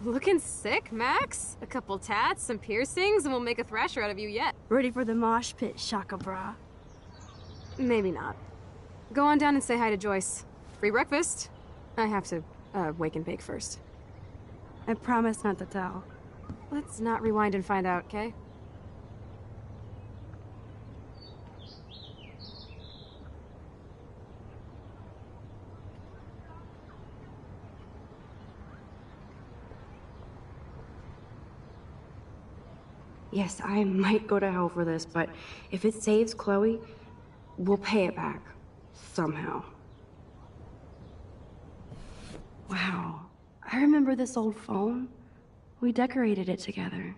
Looking sick, Max? A couple tats, some piercings, and we'll make a thrasher out of you yet. Ready for the mosh pit, Shaka Bra? Maybe not. Go on down and say hi to Joyce. Free breakfast. I have to, wake and bake first. I promise not to tell. Let's not rewind and find out, okay? Yes, I might go to hell for this, but if it saves Chloe, we'll pay it back. Somehow. Wow. I remember this old phone. We decorated it together.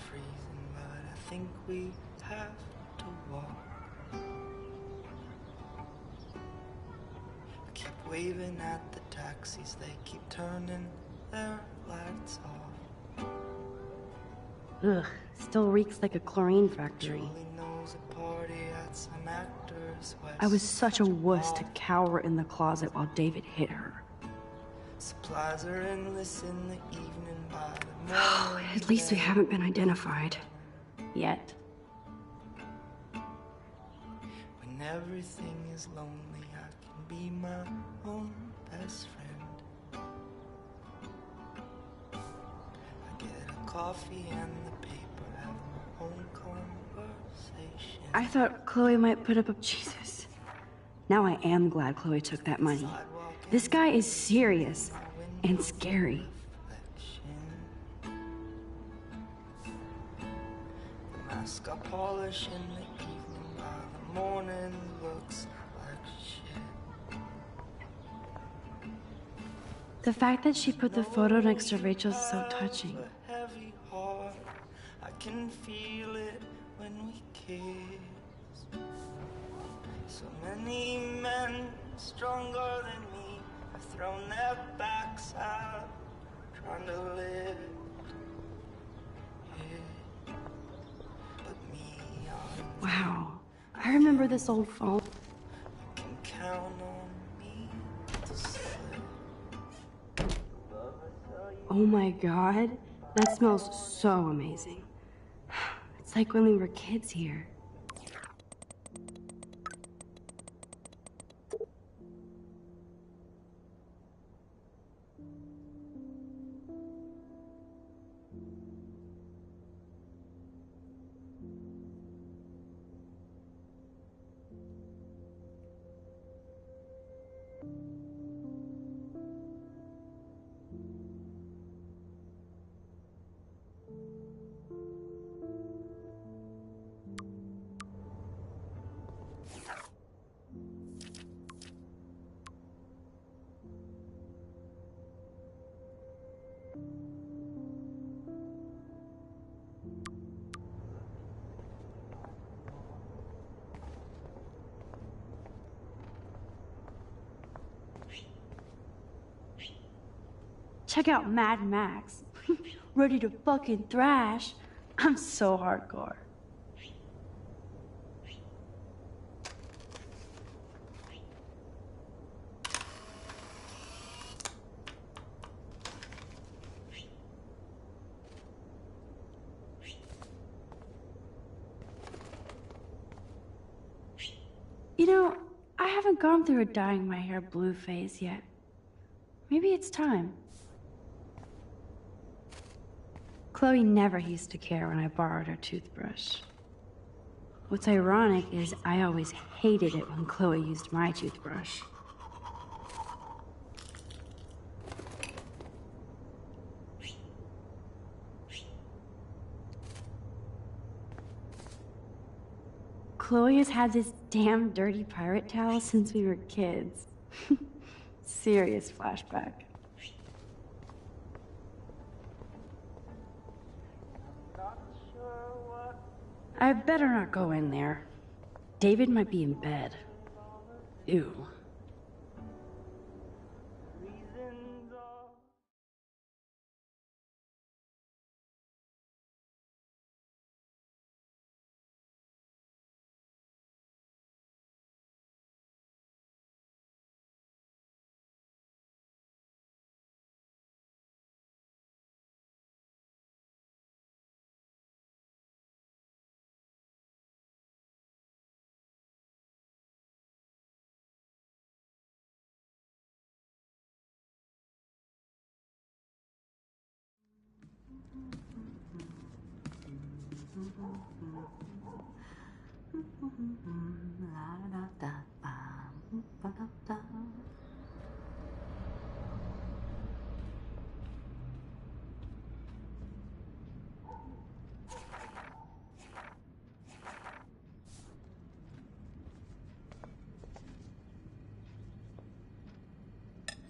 Freezing, but I think we have to walk. I keep waving at the taxis, they keep turning their lights off. Ugh, still reeks like a chlorine factory. Julie knows a party at some actor's west. I was such a wuss to cower in the closet while David hit her. Supplies are endless in the evening by the morning. At least we haven't been identified. Yet. When everything is lonely, I can be my own best friend. I get a coffee and the paper, have my own conversation. I thought Chloe might put up Jesus. Now I am glad Chloe took that money. This guy is serious and scary. The mask I polish in the evening, by the morning looks like shit. The fact that she put the photo next to Rachel's is so touching. A heavy heart, I can feel it when we kiss. So many men stronger than me have thrown their backs out, trying to live. Yeah. But me, Wow. I remember this old phone. you can count on me to slip. Oh my god. That smells so amazing. It's like when we were kids here. Check out Mad Max. Ready to fucking thrash. I'm so hardcore. You know, I haven't gone through a dyeing my hair blue phase yet. Maybe it's time. Chloe never used to care when I borrowed her toothbrush. What's ironic is I always hated it when Chloe used my toothbrush. Chloe has had this damn dirty pirate towel since we were kids. Serious flashback. I better not go in there. David might be in bed. Ew. Reasons are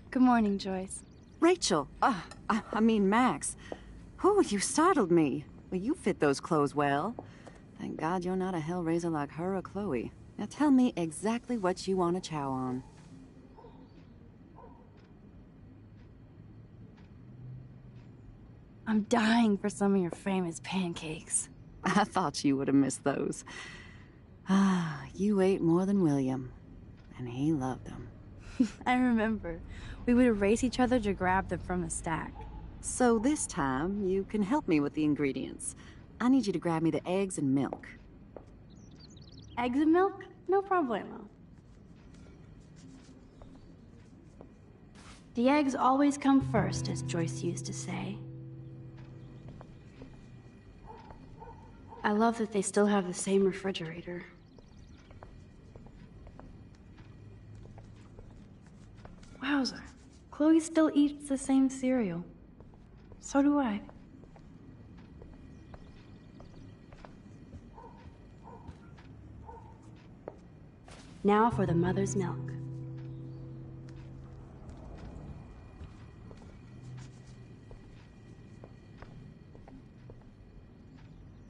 Good morning, Joyce. Rachel! I mean Max. Whew, you startled me. Well, you fit those clothes well. Thank God you're not a hellraiser like her or Chloe. Now tell me exactly what you want to chow on. I'm dying for some of your famous pancakes. I thought you would have missed those. Ah, you ate more than William. And he loved them. I remember. We would race each other to grab them from the stack. So this time, you can help me with the ingredients. I need you to grab me the eggs and milk. Eggs and milk? No problemo. The eggs always come first, as Joyce used to say. I love that they still have the same refrigerator. Wowza. Chloe still eats the same cereal. So do I. Now for the mother's milk.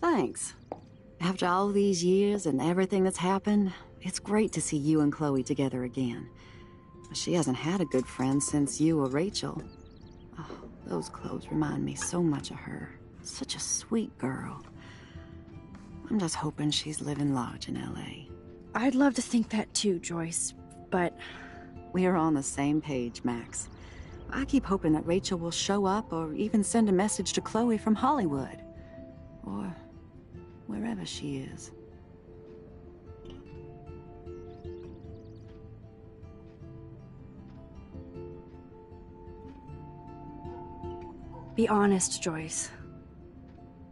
Thanks. After all these years and everything that's happened, it's great to see you and Chloe together again. She hasn't had a good friend since you or Rachel. Oh, those clothes remind me so much of her. Such a sweet girl. I'm just hoping she's living large in L.A. I'd love to think that too, Joyce, but... We're on the same page, Max. I keep hoping that Rachel will show up or even send a message to Chloe from Hollywood. Or wherever she is. Be honest, Joyce.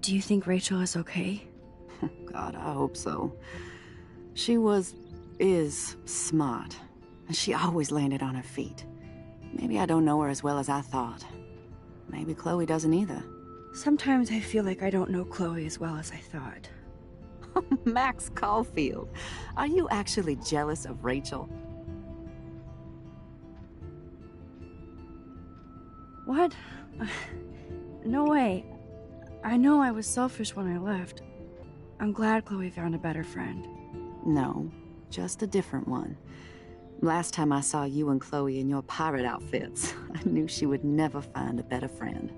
Do you think Rachel is okay? God, I hope so. She is smart. And she always landed on her feet. Maybe I don't know her as well as I thought. Maybe Chloe doesn't either. Sometimes I feel like I don't know Chloe as well as I thought. Max Caulfield, are you actually jealous of Rachel? What? No way. I know I was selfish when I left. I'm glad Chloe found a better friend. No, just a different one. Last time I saw you and Chloe in your pirate outfits, I knew she would never find a better friend.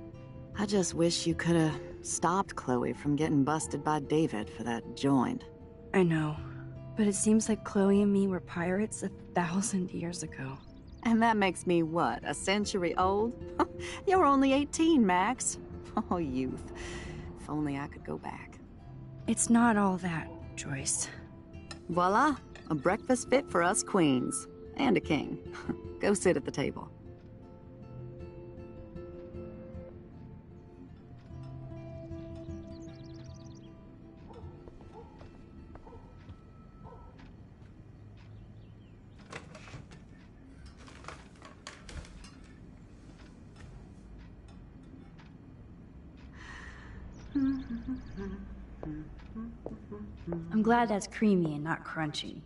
I just wish you could have stopped Chloe from getting busted by David for that joint. I know, but it seems like Chloe and me were pirates 1,000 years ago. And that makes me what, a century old? You're only 18, Max. Oh, youth. If only I could go back. It's not all that, Joyce. Voila, a breakfast fit for us queens. And a king. Go sit at the table. I'm glad that's creamy and not crunchy.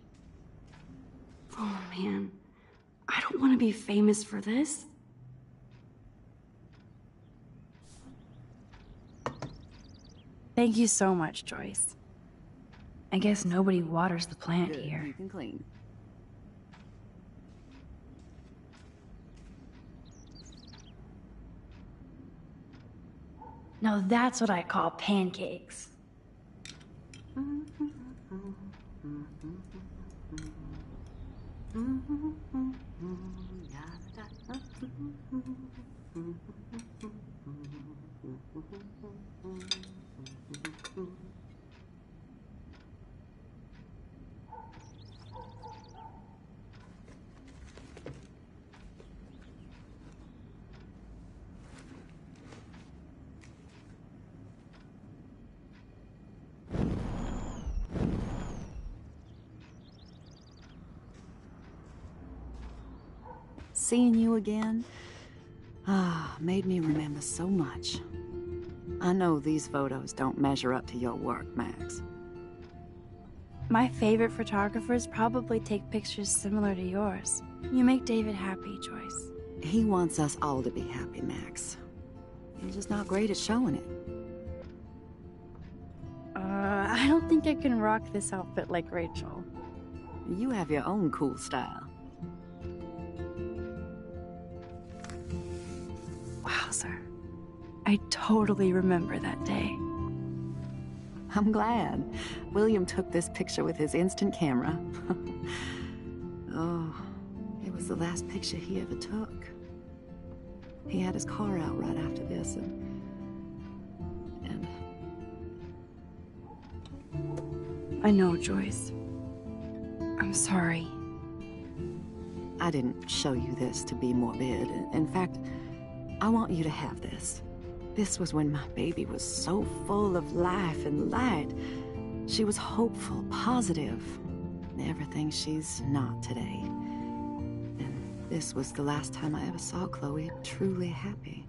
Oh man, I don't want to be famous for this. Thank you so much, Joyce. I guess nobody waters the plant Good, here. you can clean. Now that's what I call pancakes. Seeing you again, made me remember so much. I know these photos don't measure up to your work, Max. My favorite photographers probably take pictures similar to yours. You make David happy, Joyce. He wants us all to be happy, Max. He's just not great at showing it. I don't think I can rock this outfit like Rachel. You have your own cool style. Wowzer. I totally remember that day. I'm glad. William took this picture with his instant camera. Oh, it was the last picture he ever took. He had his car out right after this, and I know, Joyce. I'm sorry. I didn't show you this to be morbid. In fact, I want you to have this. This was when my baby was so full of life and light. She was hopeful, positive, everything she's not today. And this was the last time I ever saw Chloe truly happy.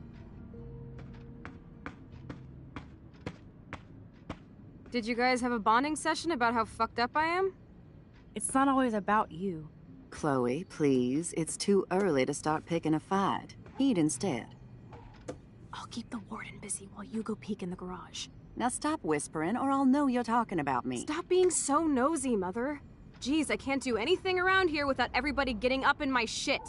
Did you guys have a bonding session about how fucked up I am? It's not always about you. Chloe, please, it's too early to start picking a fight. Eat instead. I'll keep the warden busy while you go peek in the garage. Now stop whispering, or I'll know you're talking about me. Stop being so nosy, Mother. Geez, I can't do anything around here without everybody getting up in my shit.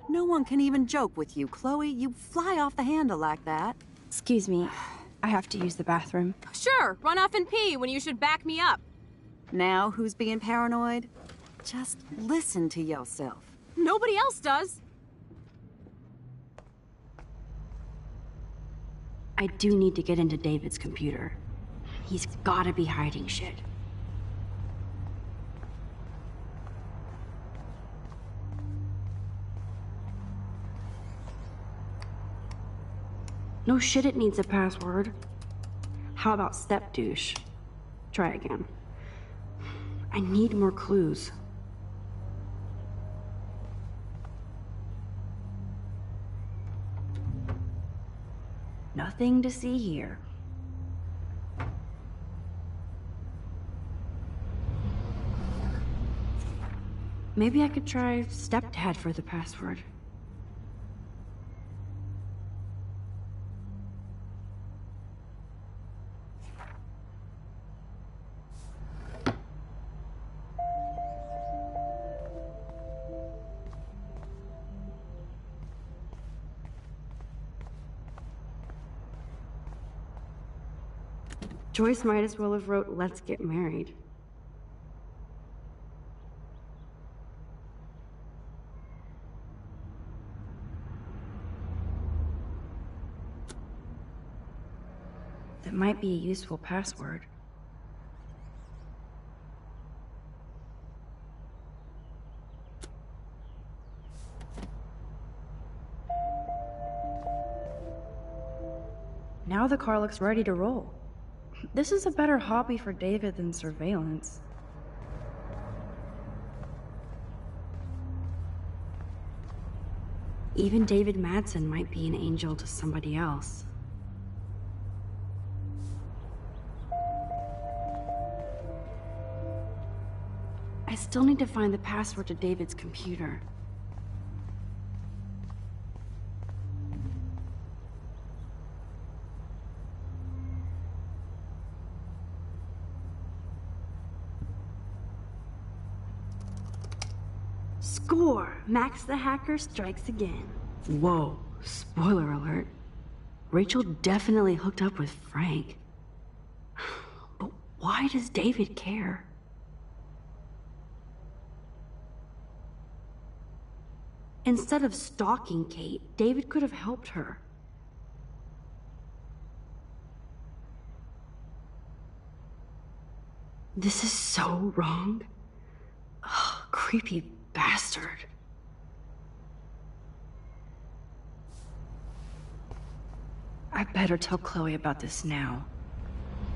No one can even joke with you, Chloe. You fly off the handle like that. Excuse me. I have to use the bathroom. Sure, run off and pee when you should back me up. Now who's being paranoid? Just listen to yourself. Nobody else does. I do need to get into David's computer. He's gotta be hiding shit. No shit, it needs a password. How about step douche? Try again. I need more clues. Nothing to see here. Maybe I could try stepdad for the password. Joyce might as well have wrote, "Let's get married." That might be a useful password. Now the car looks ready to roll. This is a better hobby for David than surveillance. Even David Madsen might be an angel to somebody else. still need to find the password to David's computer. Score! Max the hacker strikes again. Whoa, spoiler alert. Rachel definitely hooked up with Frank. But why does David care? Instead of stalking Kate, David could have helped her. This is so wrong. Ugh, creepy bastard. I better tell Chloe about this now.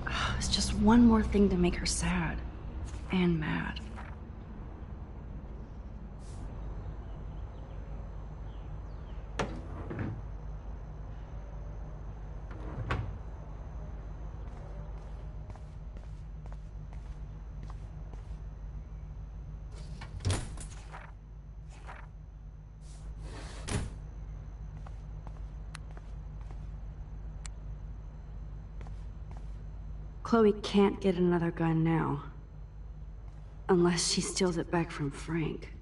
Ugh, it's just one more thing to make her sad and mad. Chloe can't get another gun now. Unless she steals it back from Frank.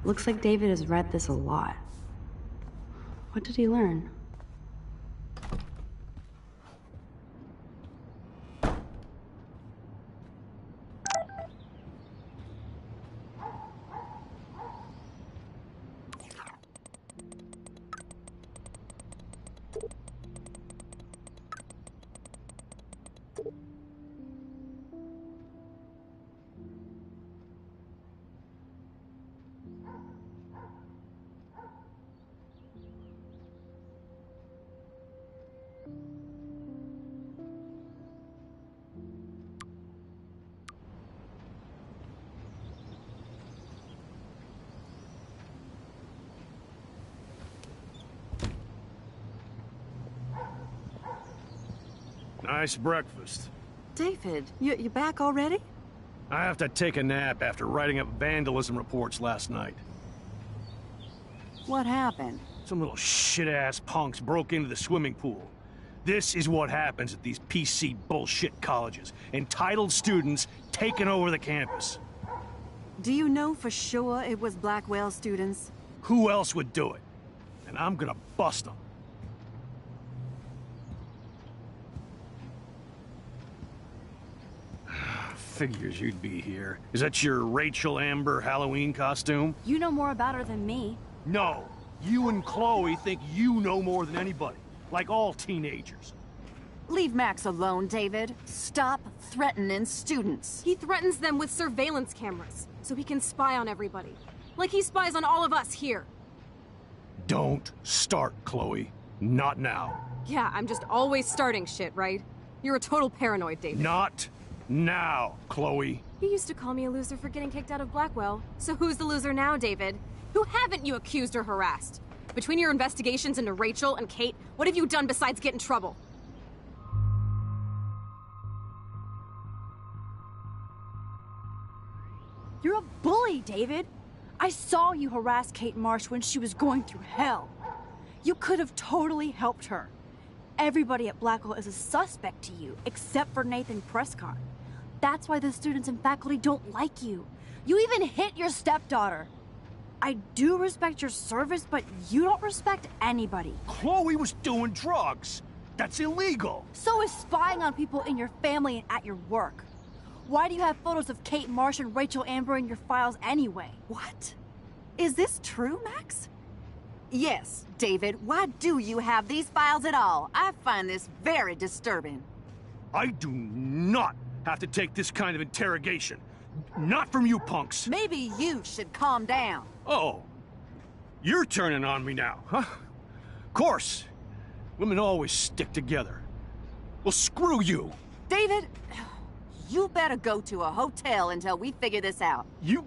Looks like David has read this a lot. What did he learn? Nice breakfast. David, you back already? I have to take a nap after writing up vandalism reports last night. What happened? Some little shit-ass punks broke into the swimming pool. This is what happens at these PC bullshit colleges. Entitled students taking over the campus. Do you know for sure it was Blackwell students? Who else would do it? And I'm gonna bust them. Figures you'd be here. Is that your Rachel Amber Halloween costume? You know more about her than me. No. You and Chloe think you know more than anybody. Like all teenagers. Leave Max alone, David. Stop threatening students. He threatens them with surveillance cameras, so he can spy on everybody. Like he spies on all of us here. Don't start, Chloe. Not now. Yeah, I'm just always starting shit, right? You're a total paranoid, David. Not now, Chloe. You used to call me a loser for getting kicked out of Blackwell. So who's the loser now, David? Who haven't you accused or harassed? Between your investigations into Rachel and Kate, what have you done besides get in trouble? You're a bully, David. I saw you harass Kate Marsh when she was going through hell. You could have totally helped her. Everybody at Blackwell is a suspect to you, except for Nathan Prescott. That's why the students and faculty don't like you. You even hit your stepdaughter. I do respect your service, but you don't respect anybody. Chloe was doing drugs. That's illegal. So is spying on people in your family and at your work. Why do you have photos of Kate Marsh and Rachel Amber in your files anyway? What? Is this true, Max? Yes, David. Why do you have these files at all? I find this very disturbing. I do not have to take this kind of interrogation. Not from you punks. Maybe you should calm down. Oh. You're turning on me now, huh? Of course. Women always stick together. Well, screw you. David, you better go to a hotel until we figure this out. You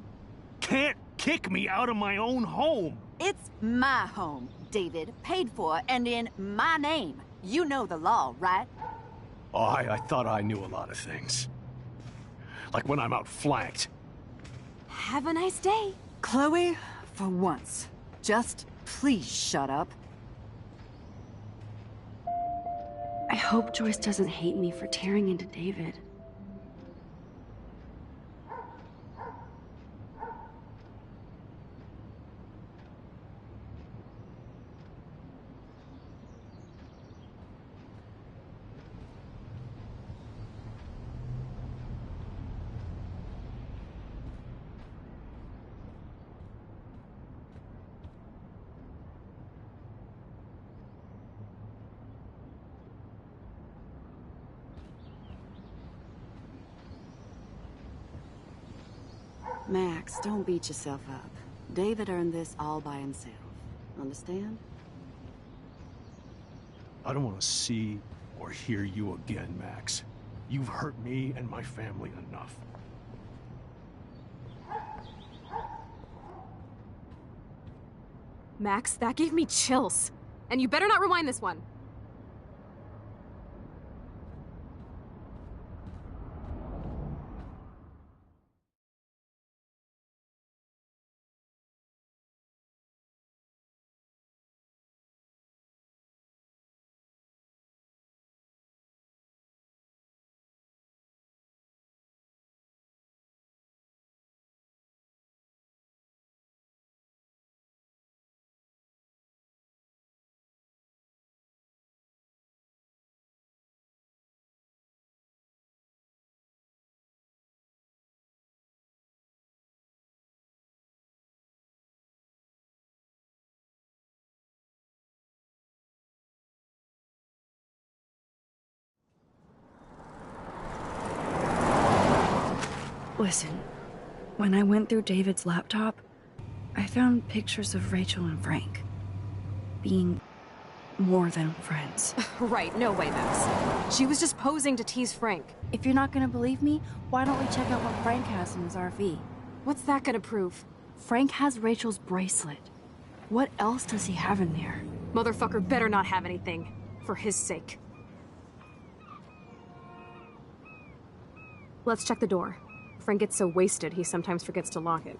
can't kick me out of my own home. It's my home, David. Paid for and in my name. You know the law, right? Oh, I thought I knew a lot of things. like when I'm outflanked. Have a nice day. Chloe, for once, just please shut up. I hope Joyce doesn't hate me for tearing into David. Max, don't beat yourself up. David earned this all by himself. Understand? I don't want to see or hear you again, Max. You've hurt me and my family enough. Max, that gave me chills. And you better not rewind this one. Listen, when I went through David's laptop, I found pictures of Rachel and Frank being more than friends. Right, no way, Max. She was just posing to tease Frank. If you're not gonna believe me, why don't we check out what Frank has in his RV? What's that gonna prove? Frank has Rachel's bracelet. What else does he have in there? Motherfucker better not have anything. For his sake. Let's check the door. Frank gets so wasted, he sometimes forgets to lock it.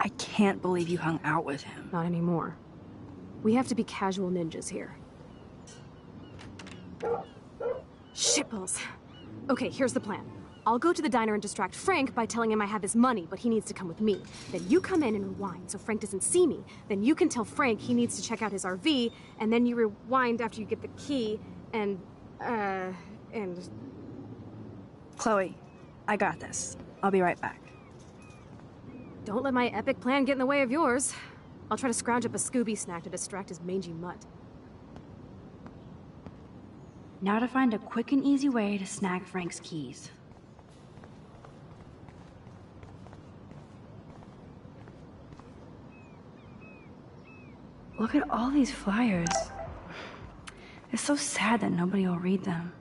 I can't believe you hung out with him. Not anymore. We have to be casual ninjas here. Shitballs. Okay, here's the plan. I'll go to the diner and distract Frank by telling him I have his money, but he needs to come with me. Then you come in and rewind so Frank doesn't see me. Then you can tell Frank he needs to check out his RV, and then you rewind after you get the key, and... Chloe, I got this. I'll be right back. Don't let my epic plan get in the way of yours. I'll try to scrounge up a Scooby snack to distract his mangy mutt. Now to find a quick and easy way to snag Frank's keys. Look at all these flyers. It's so sad that nobody will read them.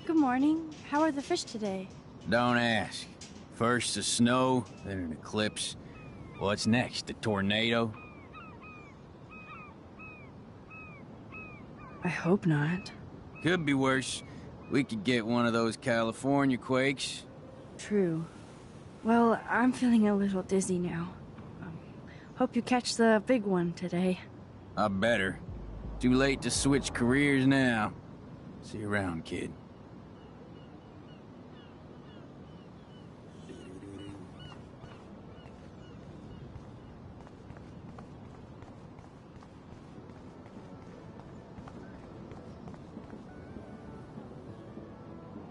Good morning. How are the fish today? Don't ask. First the snow, then an eclipse. What's next? A tornado? I hope not. Could be worse. We could get one of those California quakes. True. Well, I'm feeling a little dizzy now. Hope you catch the big one today. I better. Too late to switch careers now. See you around, kid.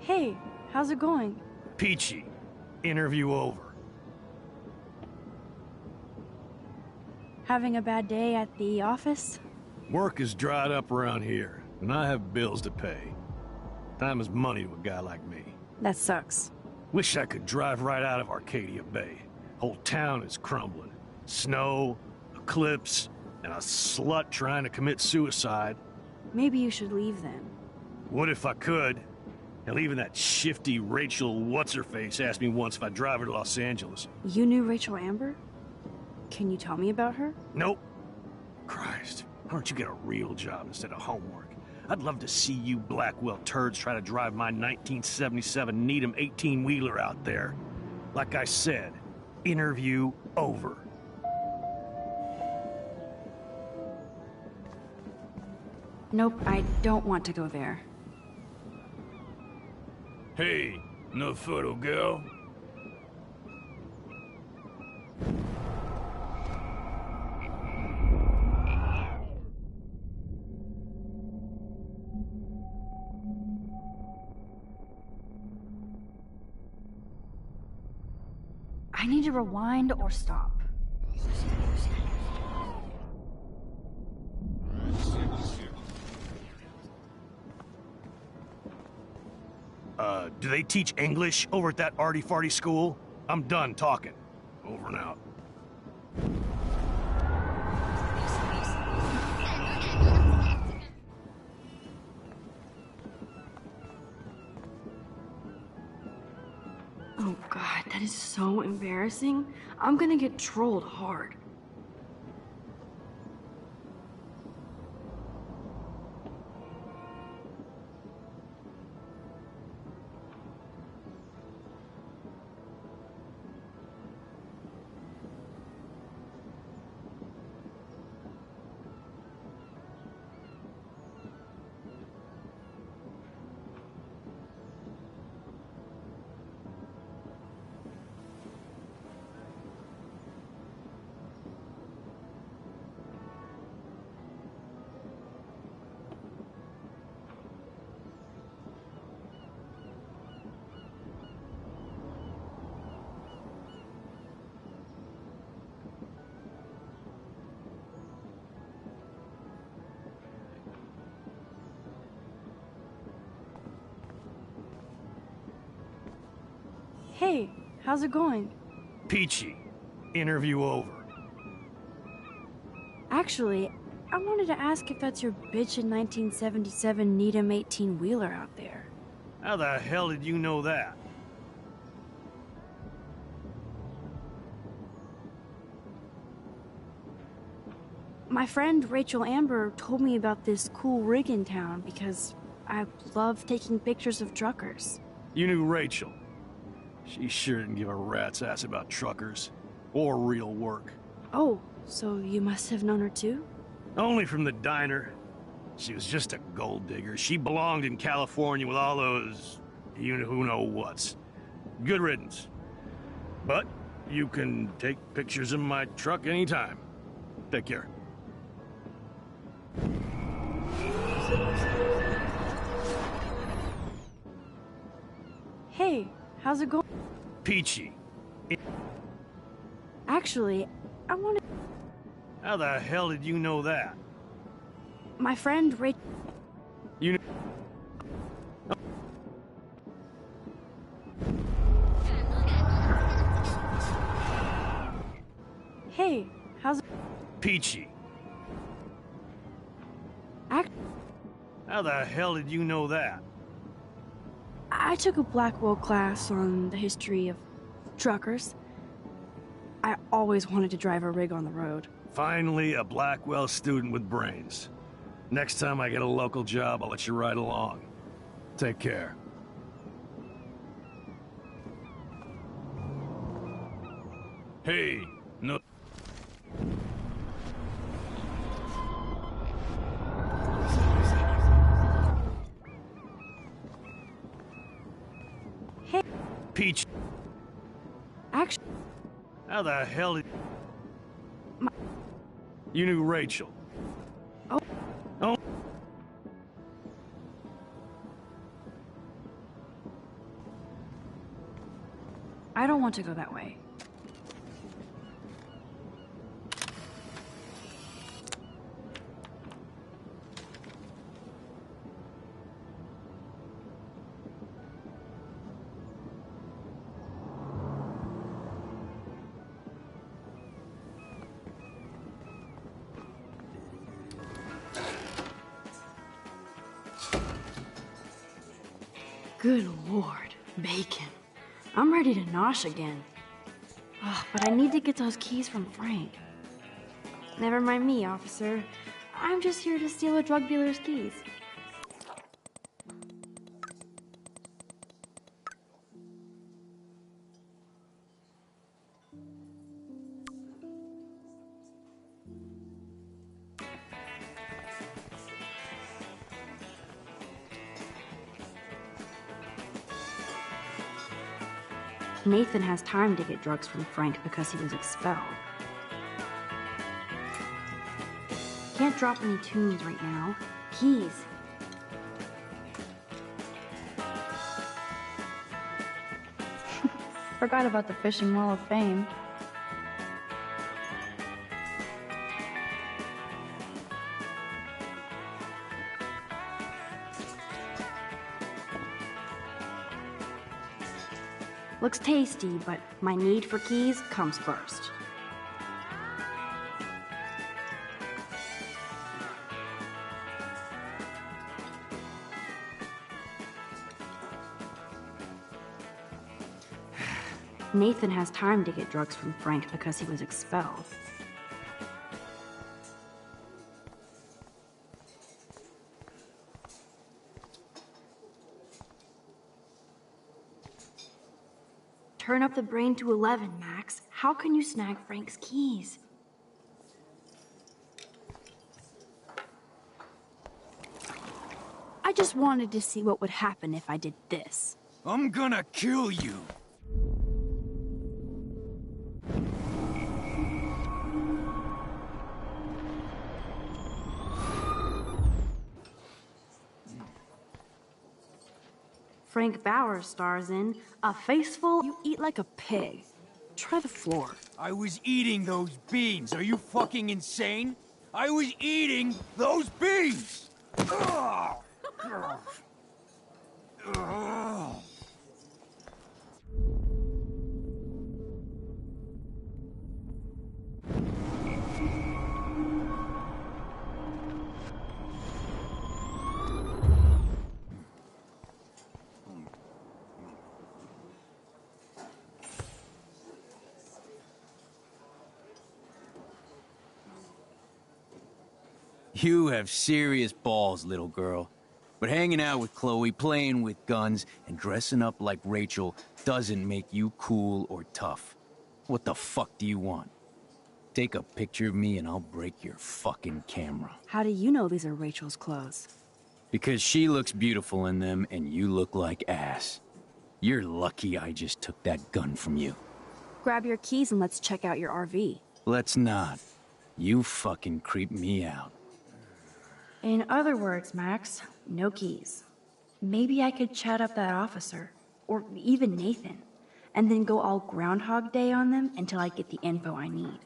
Hey, how's it going? Peachy. Interview over. Having a bad day at the office? Work is dried up around here, and I have bills to pay. Time is money to a guy like me. That sucks. Wish I could drive right out of Arcadia Bay. Whole town is crumbling. Snow, eclipse, and a slut trying to commit suicide. Maybe you should leave then. What if I could? Hell, even that shifty Rachel What's-Her-Face asked me once if I'd drive her to Los Angeles. You knew Rachel Amber? Can you tell me about her? Nope. Christ, why don't you get a real job instead of homework? I'd love to see you Blackwell turds try to drive my 1977 Needham 18-wheeler out there. Like I said, interview over. Nope, I don't want to go there. Hey, no photo girl? I need to rewind or stop. Do they teach English over at that arty-farty school? I'm done talking. Over and out. Oh god, that is so embarrassing. I'm gonna get trolled hard. Hey, how's it going? Peachy. Interview over. Actually, I wanted to ask if that's your bitchin' 1977 Needham 18-wheeler out there. How the hell did you know that? My friend Rachel Amber told me about this cool rig in town because I love taking pictures of truckers. You knew Rachel. She sure didn't give a rat's ass about truckers. Or real work. Oh, so you must have known her too? Only from the diner. She was just a gold digger. She belonged in California with all those... you-know-who-know-whats. Good riddance. But you can take pictures of my truck anytime. Take care. Hey, how's it going? Peachy. Actually, I wanted... How the hell did you know that? My friend Rachel... You know... Hey, how's it... Peachy. Act... How the hell did you know that? I took a Blackwell class on the history of truckers. I always wanted to drive a rig on the road. Finally, a Blackwell student with brains. Next time I get a local job, I'll let you ride along. Take care. Hey, no... Hey, Peach... actually... How the hell did... My... You knew Rachel. Oh. Oh. I don't want to go that way. Good lord, bacon. I'm ready to nosh again. Ugh, but I need to get those keys from Frank. Never mind me, officer. I'm just here to steal a drug dealer's keys. Nathan has time to get drugs from Frank because he was expelled. Can't drop any tunes right now. Keys. Forgot about the Fishing Wall of Fame. Looks tasty, but my need for keys comes first. Nathan has time to get drugs from Frank because he was expelled. Turn up the brain to 11, Max. How can you snag Frank's keys? I just wanted to see what would happen if I did this. I'm gonna kill you. Frank Bowers stars in A Faceful You Eat Like a Pig. Try the floor. I was eating those beans. Are you fucking insane? I was eating those beans! Ugh. Ugh. You have serious balls, little girl. But hanging out with Chloe, playing with guns, and dressing up like Rachel doesn't make you cool or tough. What the fuck do you want? Take a picture of me and I'll break your fucking camera. How do you know these are Rachel's clothes? Because she looks beautiful in them and you look like ass. You're lucky I just took that gun from you. Grab your keys and let's check out your RV. Let's not. You fucking creep me out. In other words, Max, no keys. Maybe I could chat up that officer, or even Nathan, and then go all Groundhog Day on them until I get the info I need.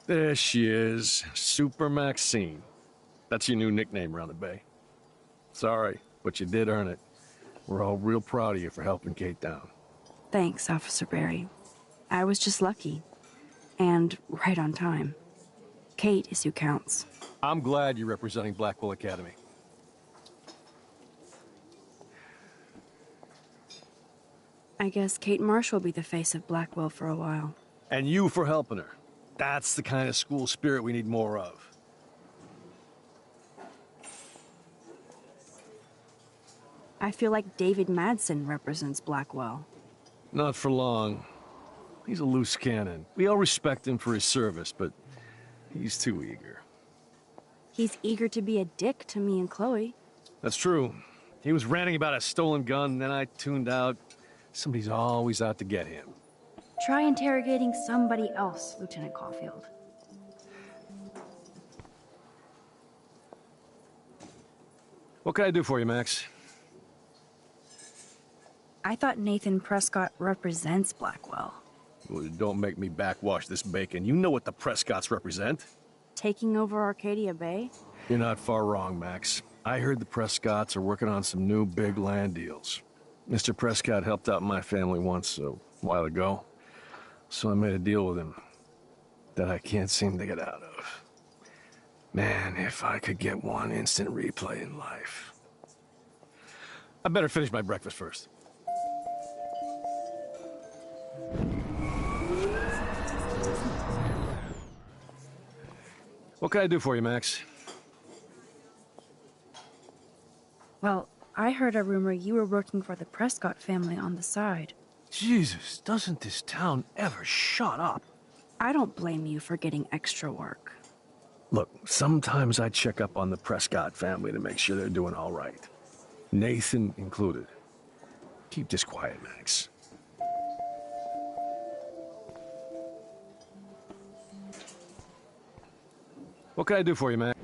There she is, Super Maxine. That's your new nickname around the bay. Sorry, but you did earn it. We're all real proud of you for helping Kate down. Thanks, Officer Barry. I was just lucky. And right on time. Kate is who counts. I'm glad you're representing Blackwell Academy. I guess Kate Marsh will be the face of Blackwell for a while. And you for helping her. That's the kind of school spirit we need more of. I feel like David Madsen represents Blackwell. Not for long. He's a loose cannon. We all respect him for his service, but he's too eager. He's eager to be a dick to me and Chloe. That's true. He was ranting about a stolen gun, and then I tuned out. Somebody's always out to get him. Try interrogating somebody else, Lieutenant Caulfield. What can I do for you, Max? I thought Nathan Prescott represents Blackwell. Well, don't make me backwash this bacon. You know what the Prescotts represent. Taking over Arcadia Bay? You're not far wrong, Max. I heard the Prescotts are working on some new big land deals. Mr. Prescott helped out my family once a while ago, so I made a deal with him that I can't seem to get out of. Man, if I could get one instant replay in life. I better finish my breakfast first. What can I do for you, Max? Well, I heard a rumor you were working for the Prescott family on the side. Jesus, doesn't this town ever shut up? I don't blame you for getting extra work. Look, sometimes I check up on the Prescott family to make sure they're doing all right. Nathan included. Keep this quiet, Max. What can I do for you, Max?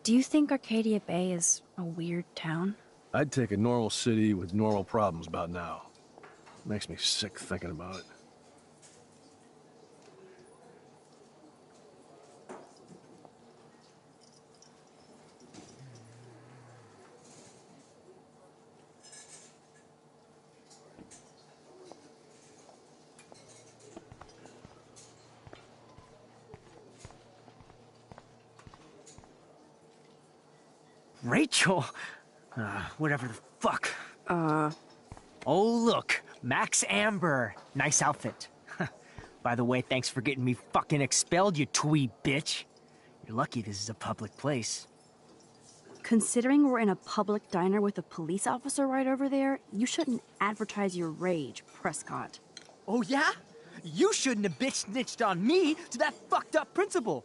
Do you think Arcadia Bay is a weird town? I'd take a normal city with normal problems about now. Makes me sick thinking about it. Rachel? Whatever the fuck. Oh, look. Max Amber. Nice outfit. By the way, thanks for getting me fucking expelled, you twee bitch. You're lucky this is a public place. Considering we're in a public diner with a police officer right over there, you shouldn't advertise your rage, Prescott. Oh, yeah? You shouldn't have bitch snitched on me to that fucked up principal.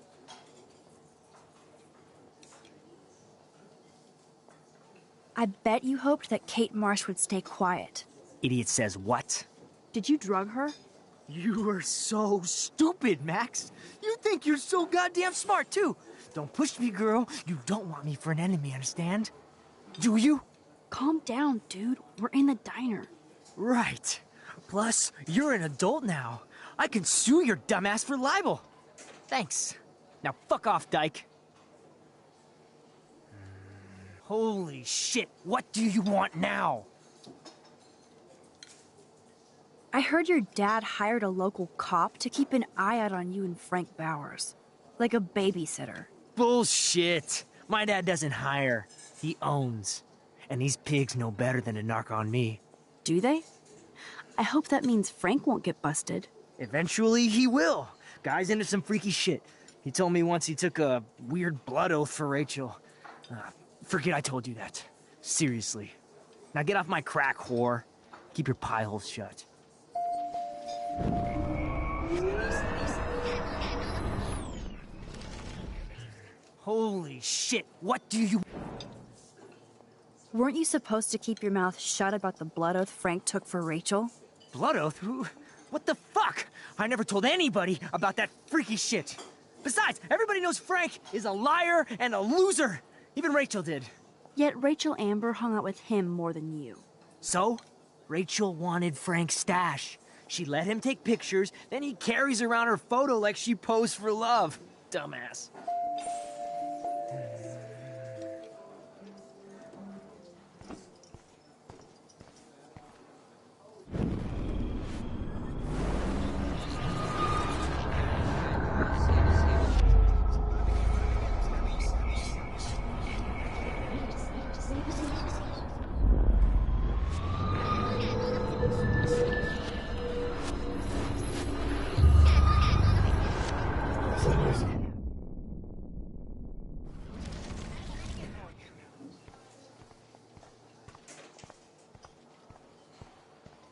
I bet you hoped that Kate Marsh would stay quiet. Idiot says what? Did you drug her? You are so stupid, Max. You think you're so goddamn smart, too. Don't push me, girl. You don't want me for an enemy, understand? Do you? Calm down, dude. We're in the diner. Right. Plus, you're an adult now. I can sue your dumbass for libel. Thanks. Now fuck off, dyke. Holy shit, what do you want now? I heard your dad hired a local cop to keep an eye out on you and Frank Bowers. Like a babysitter. Bullshit. My dad doesn't hire. He owns. And these pigs know better than to narc on me. Do they? I hope that means Frank won't get busted. Eventually he will. Guy's into some freaky shit. He told me once he took a weird blood oath for Rachel. Forget I told you that. Seriously. Now get off my crack, whore. Keep your pie holes shut. Holy shit, what do you... Weren't you supposed to keep your mouth shut about the blood oath Frank took for Rachel? Blood oath? Who? What the fuck? I never told anybody about that freaky shit. Besides, everybody knows Frank is a liar and a loser. Even Rachel did. Yet Rachel Amber hung out with him more than you. So? Rachel wanted Frank's stash. She let him take pictures, then he carries around her photo like she posed for love. Dumbass.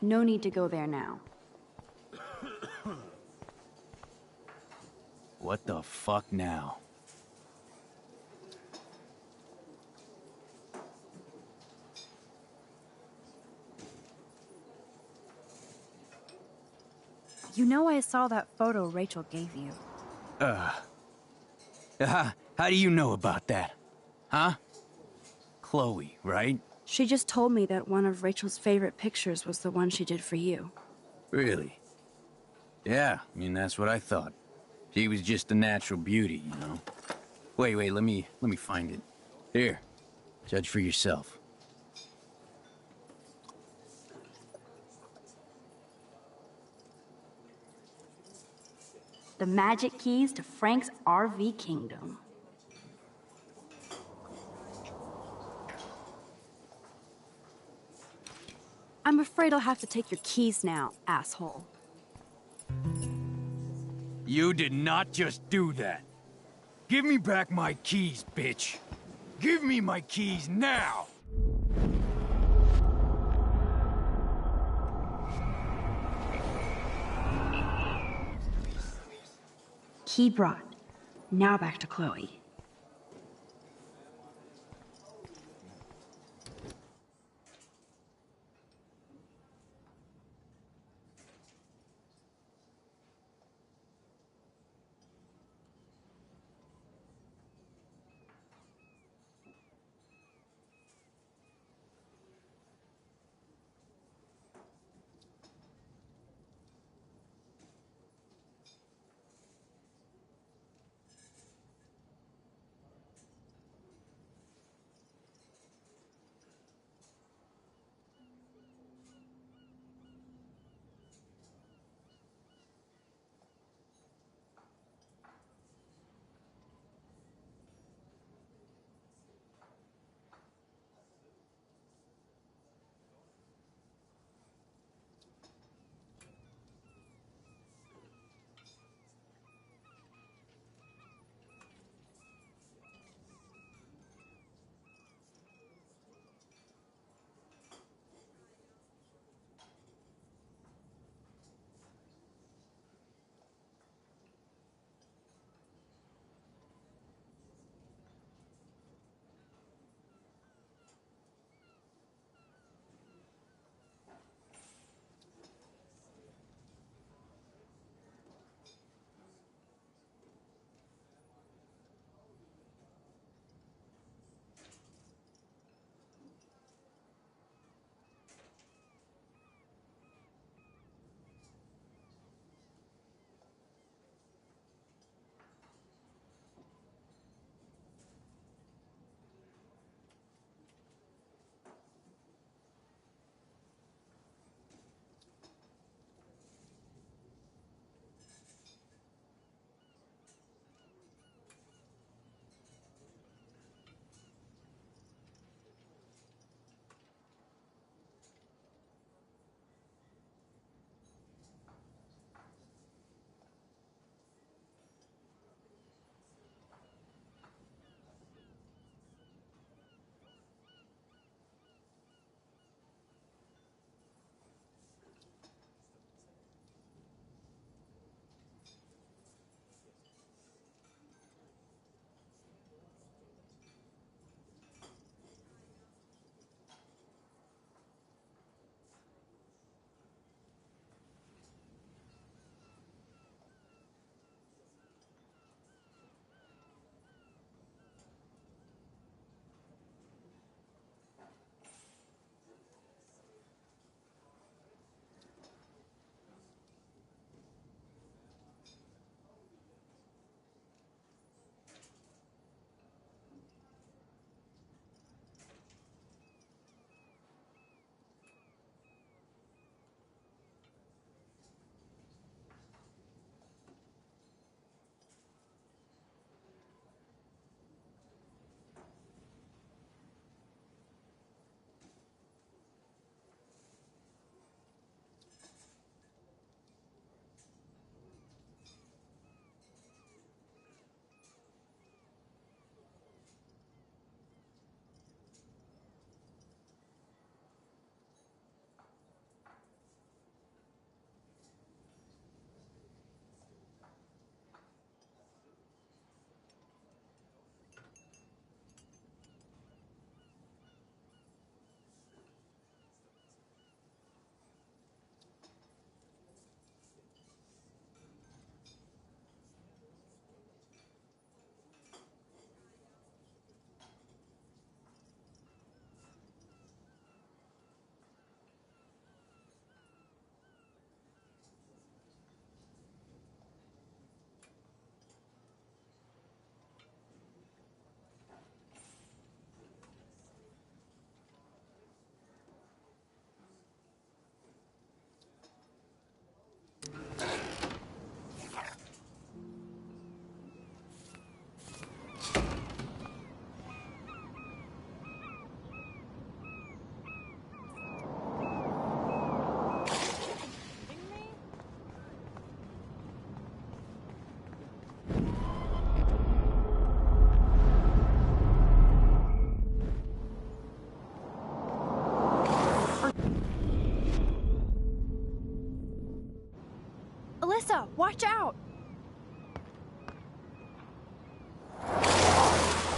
No need to go there now. What the fuck now? You know I saw that photo Rachel gave you. How do you know about that? Huh? Chloe, right? She just told me that one of Rachel's favorite pictures was the one she did for you. Really? Yeah, I mean, that's what I thought. She was just a natural beauty, you know? Wait, let me find it. Here, judge for yourself. The magic keys to Frank's RV kingdom. I'm afraid I'll have to take your keys now, asshole. You did not just do that. Give me back my keys, bitch. Give me my keys now! Key brought. Now back to Chloe.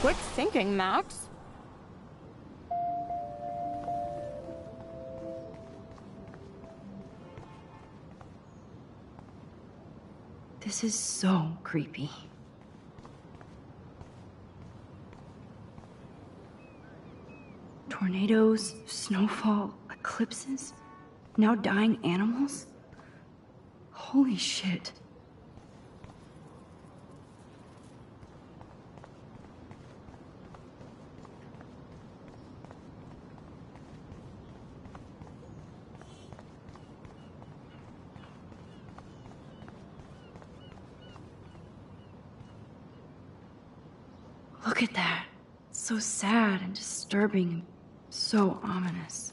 Quick thinking, Max. This is so creepy. Tornadoes, snowfall, eclipses, now dying animals? Holy shit. Look at that. It's so sad and disturbing and so ominous.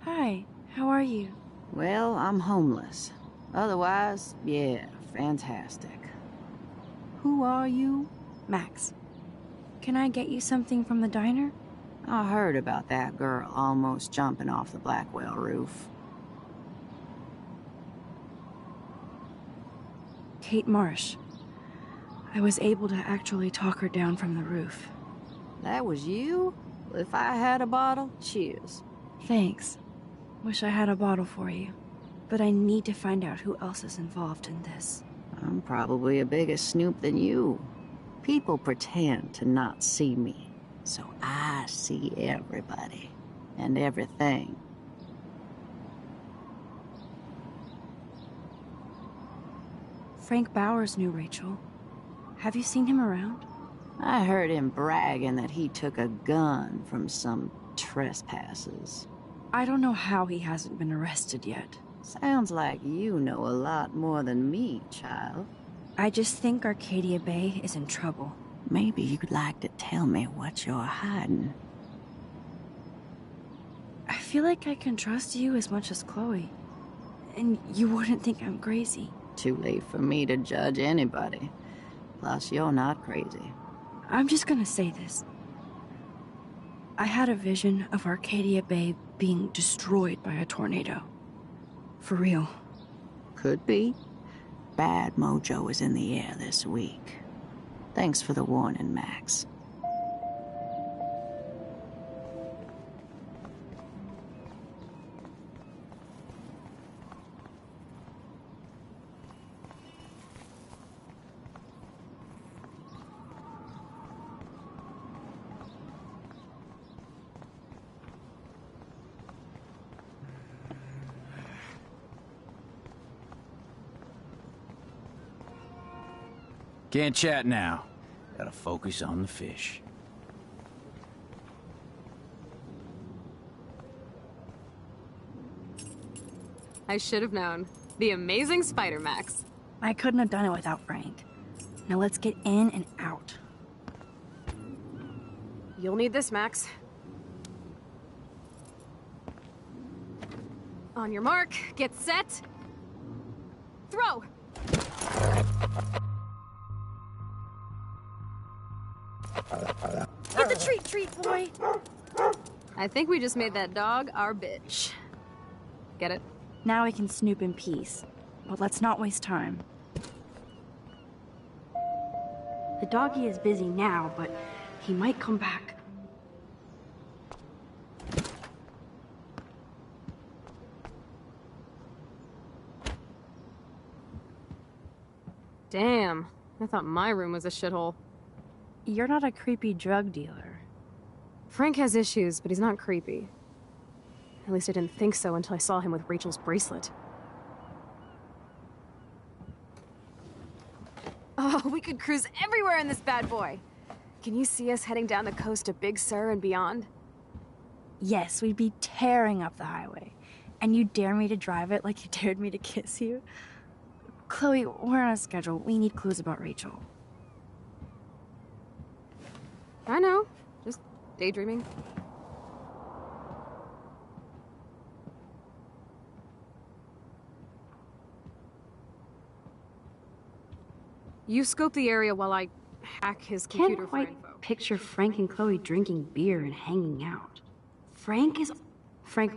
Hi, how are you? Well, I'm homeless. Otherwise, yeah, fantastic. Who are you? Max, can I get you something from the diner? I heard about that girl almost jumping off the Blackwell roof. Kate Marsh. I was able to actually talk her down from the roof. That was you? If I had a bottle, cheers. Thanks. Wish I had a bottle for you. But I need to find out who else is involved in this. I'm probably a bigger snoop than you. People pretend to not see me, so I see everybody and everything. Frank Bowers knew Rachel. Have you seen him around? I heard him bragging that he took a gun from some trespassers. I don't know how he hasn't been arrested yet. Sounds like you know a lot more than me, child. I just think Arcadia Bay is in trouble. Maybe you'd like to tell me what you're hiding. I feel like I can trust you as much as Chloe. And you wouldn't think I'm crazy. Too late for me to judge anybody. Plus, you're not crazy. I'm just gonna say this. I had a vision of Arcadia Bay being destroyed by a tornado. For real. Could be. Bad mojo is in the air this week. Thanks for the warning, Max. Can't chat now. Gotta focus on the fish. I should have known. The amazing Spider-Max. I couldn't have done it without Frank. Now let's get in and out. You'll need this, Max. On your mark, get set. Throw! Get the treat, boy! I think we just made that dog our bitch. Get it? Now we can snoop in peace. But let's not waste time. The doggy is busy now, but he might come back. Damn, I thought my room was a shithole. You're not a creepy drug dealer. Frank has issues, but he's not creepy. At least I didn't think so until I saw him with Rachel's bracelet. Oh, we could cruise everywhere in this bad boy! Can you see us heading down the coast to Big Sur and beyond? Yes, we'd be tearing up the highway. And you dare me to drive it like you dared me to kiss you? Chloe, we're on a schedule. We need clues about Rachel. I know. Just daydreaming. You scope the area while I hack his computer Can't for quite info. picture Frank and Chloe drinking beer and hanging out. Frank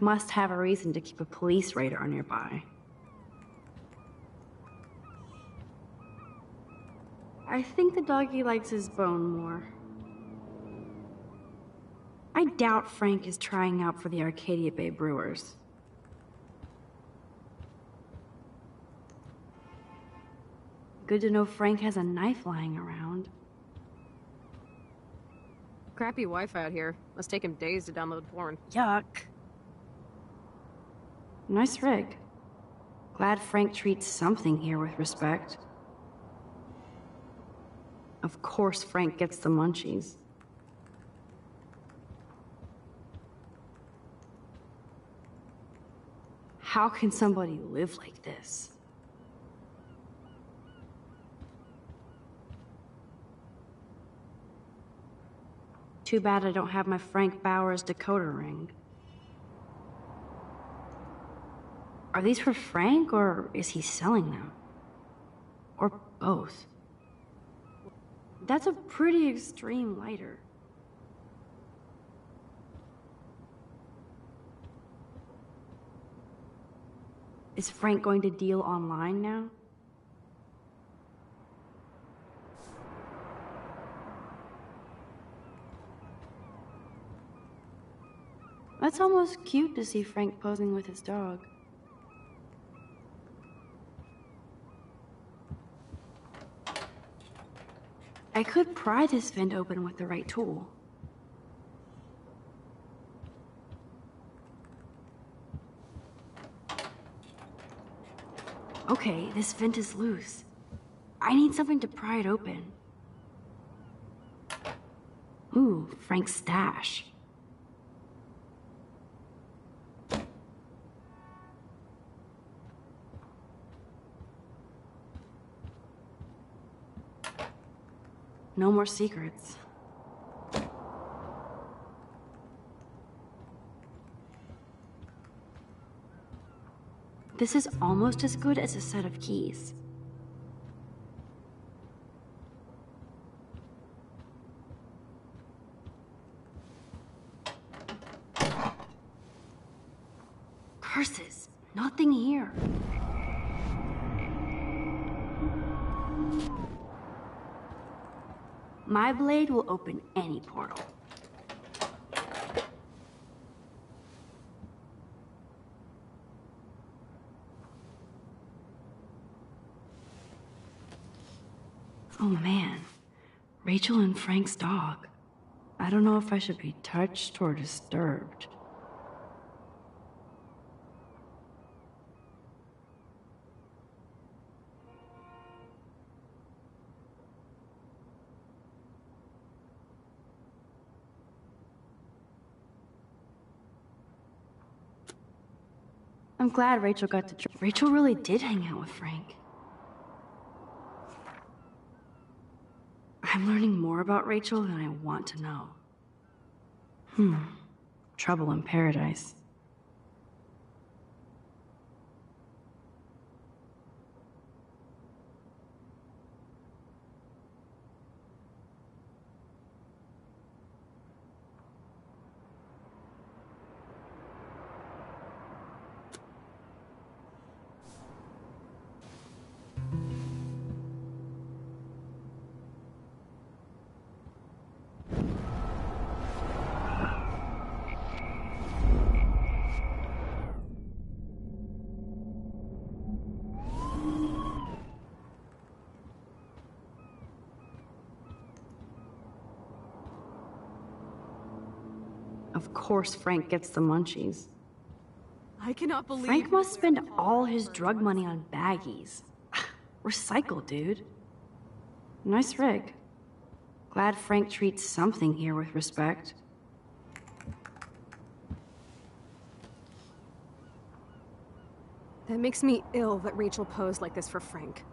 must have a reason to keep a police radar nearby. I think the doggy likes his bone more. I doubt Frank is trying out for the Arcadia Bay Brewers. Good to know Frank has a knife lying around. Crappy Wi-Fi out here. Must take him days to download porn. Yuck. Nice rig. Glad Frank treats something here with respect. Of course Frank gets the munchies. How can somebody live like this? Too bad I don't have my Frank Bowers decoder ring. Are these for Frank, or is he selling them? Or both? That's a pretty extreme lighter. Is Frank going to deal online now? That's almost cute to see Frank posing with his dog. I could pry this vent open with the right tool. Okay, this vent is loose. I need something to pry it open. Ooh, Frank's stash. No more secrets. This is almost as good as a set of keys. Curses! Nothing here. My blade will open any portal. Oh man, Rachel and Frank's dog. I don't know if I should be touched or disturbed. I'm glad Rachel got to drink. Rachel really did hang out with Frank. I'm learning more about Rachel than I want to know. Trouble in paradise. Of course Frank gets the munchies. I cannot believe Frank must spend all his drug money on baggies. Recycle, dude. Nice rig. Glad Frank treats something here with respect. That makes me ill that Rachel posed like this for Frank.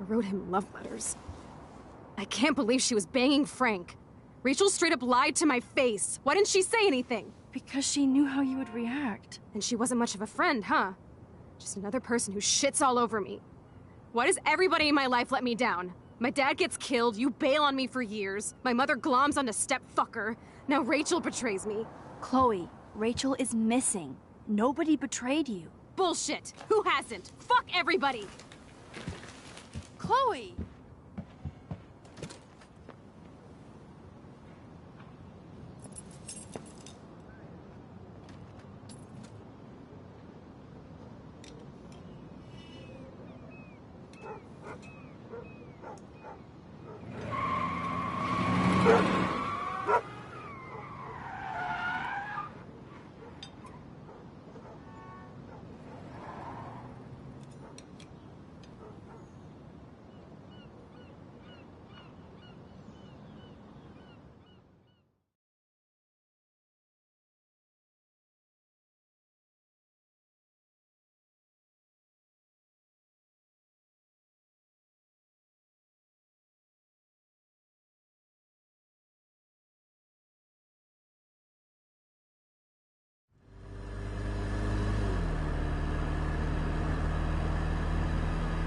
I wrote him love letters. I can't believe she was banging Frank. Rachel straight up lied to my face. Why didn't she say anything? Because she knew how you would react. And she wasn't much of a friend, huh? Just another person who shits all over me. Why does everybody in my life let me down? My dad gets killed, you bail on me for years. My mother gloms onto stepfucker. Now Rachel betrays me. Chloe, Rachel is missing. Nobody betrayed you. Bullshit! Who hasn't? Fuck everybody! Chloe!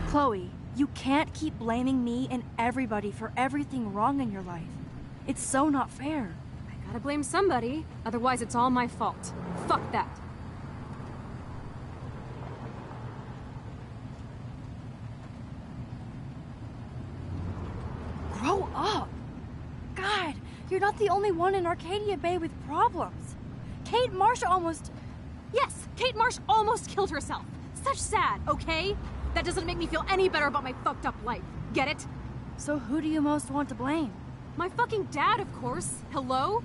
Chloe, you can't keep blaming me and everybody for everything wrong in your life. It's so not fair. I gotta blame somebody, otherwise it's all my fault. Fuck that. Grow up! God, you're not the only one in Arcadia Bay with problems. Kate Marsh almost... Yes, Kate Marsh almost killed herself. Such sad, okay? That doesn't make me feel any better about my fucked up life. Get it? So who do you most want to blame? My fucking dad, of course. Hello?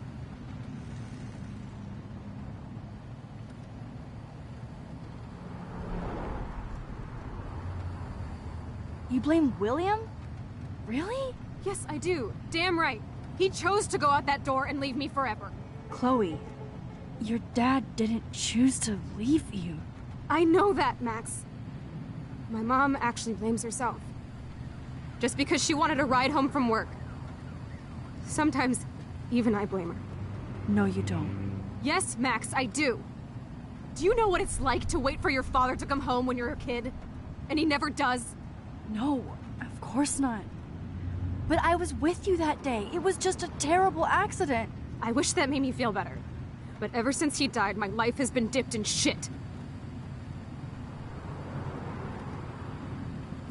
You blame William? Really? Yes, I do. Damn right. He chose to go out that door and leave me forever. Chloe, your dad didn't choose to leave you. I know that, Max. My mom actually blames herself. Just because she wanted a ride home from work. Sometimes, even I blame her. No, you don't. Yes, Max, I do. Do you know what it's like to wait for your father to come home when you're a kid? And he never does? No, of course not. But I was with you that day. It was just a terrible accident. I wish that made me feel better. But ever since he died, my life has been dipped in shit.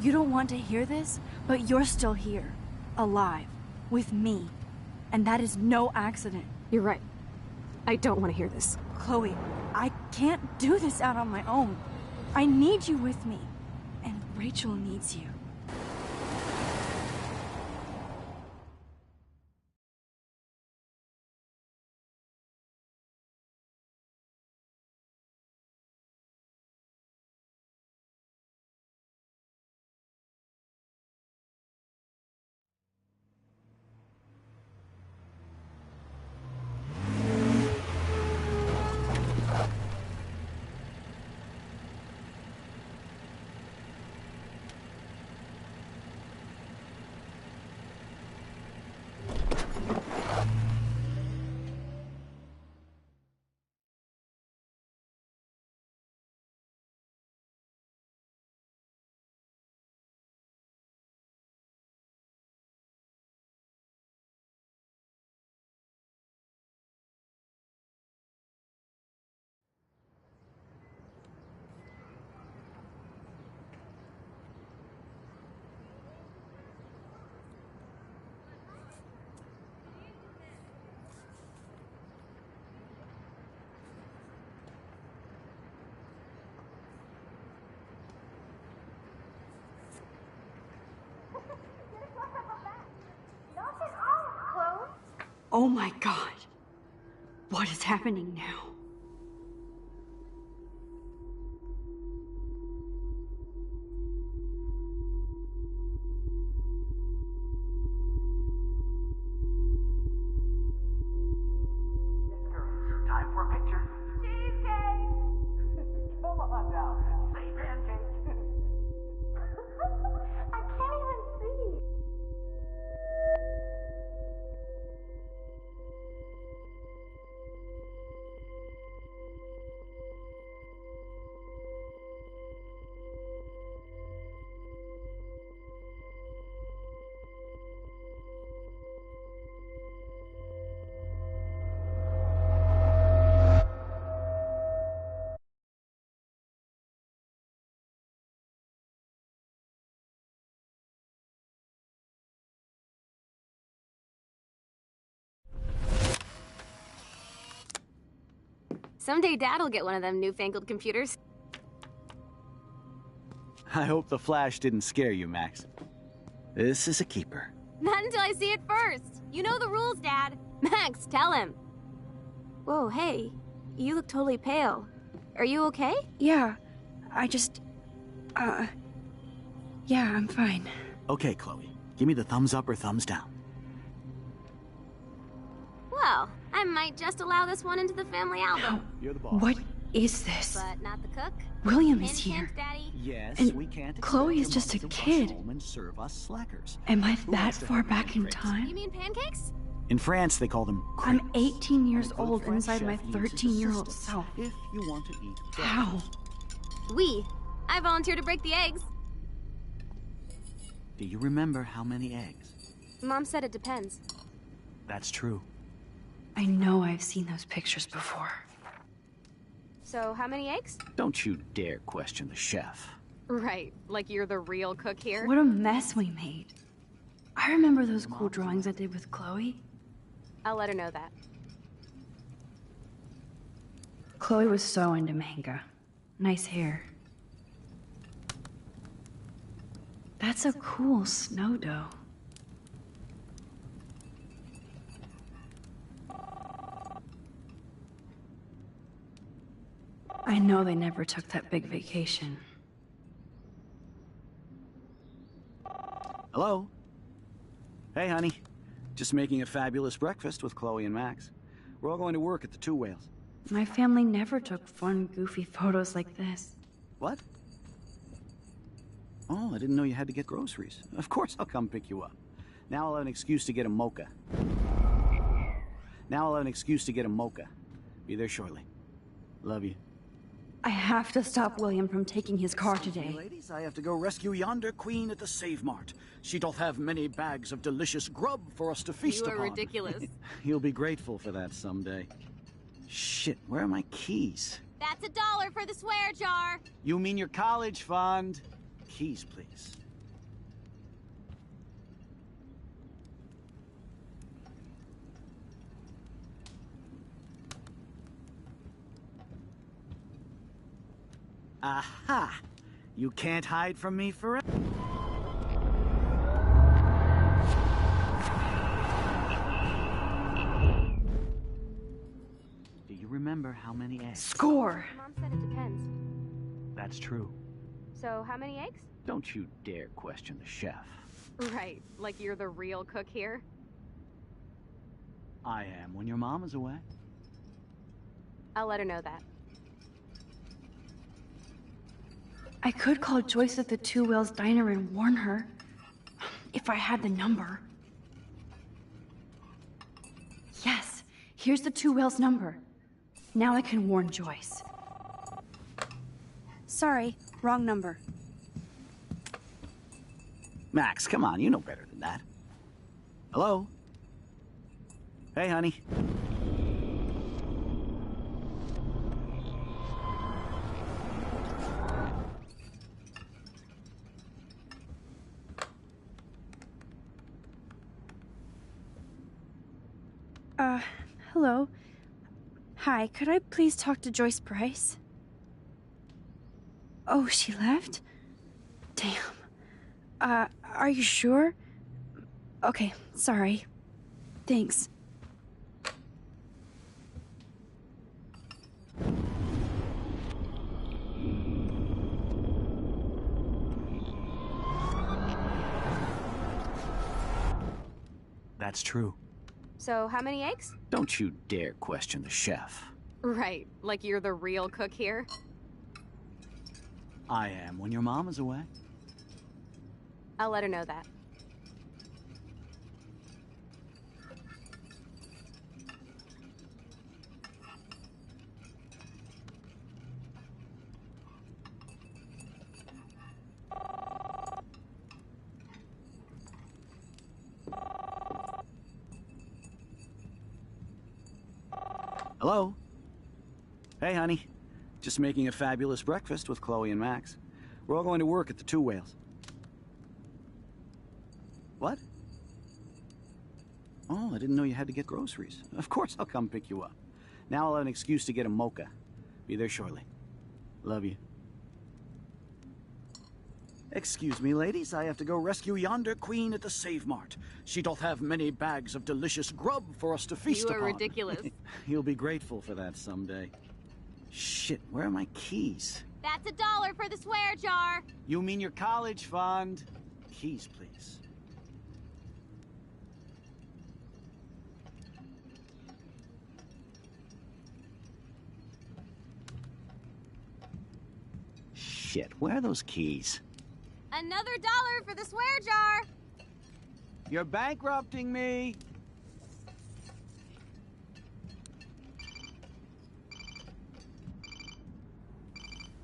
You don't want to hear this, but you're still here. Alive. With me. And that is no accident. You're right. I don't want to hear this. Chloe, I can't do this out on my own. I need you with me. And Rachel needs you. Oh my god. What is happening now? Someday Dad'll get one of them newfangled computers. I hope the flash didn't scare you, Max. This is a keeper. Not until I see it first. You know the rules, Dad. Max, tell him. Whoa, hey. You look totally pale. Are you okay? Yeah, I just... yeah, I'm fine. Okay, Chloe. Give me the thumbs up or thumbs down. Well, I might just allow this one into the family album. You're the boss. What is this? But not the cook. William is Hint, here. hint, Daddy. Yes, And we can't expect Chloe is your just a mother to rush kid. home and serve us slackers. Am I Who that wants to far have back in pancakes? You time? mean pancakes? In France, they call them I'm crepes. 18 years A good old French inside my chef uses 13-year-old assistants self. If you want to eat How? I volunteered to break the eggs. Do you remember how many eggs? Mom said it depends. That's true. I know I've seen those pictures before. So, how many eggs? Don't you dare question the chef. Right, like you're the real cook here. What a mess we made. I remember those cool drawings I did with Chloe. I'll let her know that. Chloe was so into manga. Nice hair. That's a cool snow dough. I know they never took that big vacation. Hello? Hey, honey. Just making a fabulous breakfast with Chloe and Max. We're all going to work at the Two Whales. My family never took fun, goofy photos like this. What? Oh, I didn't know you had to get groceries. Of course I'll come pick you up. Now I'll have an excuse to get a mocha. Be there shortly. Love you. I have to stop William from taking his car today. Ladies, I have to go rescue yonder queen at the Save Mart. She doth have many bags of delicious grub for us to feast You are upon. ridiculous. You'll be grateful for that someday. Shit, where are my keys? That's $1 for the swear jar. You mean your college fund? Keys, please. Aha! You can't hide from me forever. Do you remember how many eggs? Score! Mom said it depends. That's true. So, how many eggs? Don't you dare question the chef. Right, like you're the real cook here. I am when your mom is away. I'll let her know that. I could call Joyce at the Two Whales Diner and warn her. If I had the number. Yes, here's the Two Whales number. Now I can warn Joyce. Sorry, wrong number. Max, come on, you know better than that. Hello? Hey, honey. Hello. Hi, could I please talk to Joyce Bryce? Oh, she left? Damn. Are you sure? Okay, sorry. Thanks. That's true. So, how many eggs? Don't you dare question the chef. Right, like you're the real cook here. I am when your mom is away. I'll let her know that. Hello? Hey, honey. Just making a fabulous breakfast with Chloe and Max. We're all going to work at the Two Whales. What? Oh, I didn't know you had to get groceries. Of course I'll come pick you up. Now I'll have an excuse to get a mocha. Be there shortly. Love you. Excuse me, ladies. I have to go rescue yonder queen at the Save Mart. She doth have many bags of delicious grub for us to feast upon. You are ridiculous. You'll be grateful for that someday. Shit, where are my keys? That's $1 for the swear jar. You mean your college fund? Keys, please. Shit, where are those keys? Another $1 for the swear jar. You're bankrupting me.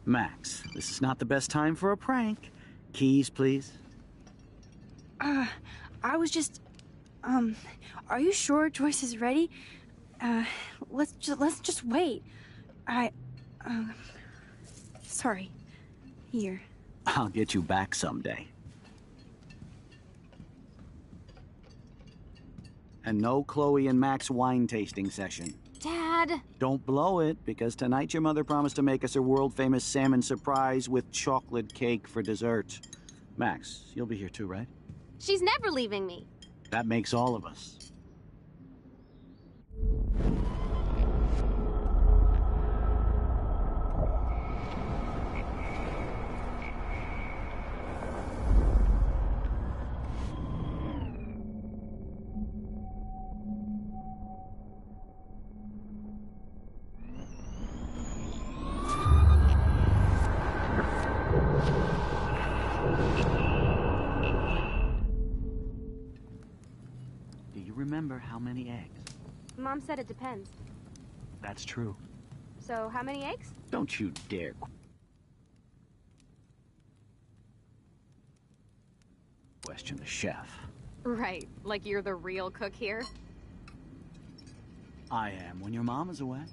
Max, this is not the best time for a prank. Keys, please. I was just, are you sure Joyce is ready? Let's just wait. Sorry. Here. I'll get you back someday. And no Chloe and Max wine tasting session. Dad. Don't blow it, because tonight your mother promised to make us a world-famous salmon surprise with chocolate cake for dessert. Max, you'll be here too, right? She's never leaving me. That makes all of us. Remember how many eggs? Mom said it depends. That's true. So, how many eggs? Don't you dare question the chef. Right, like you're the real cook here. I am when your mom is away.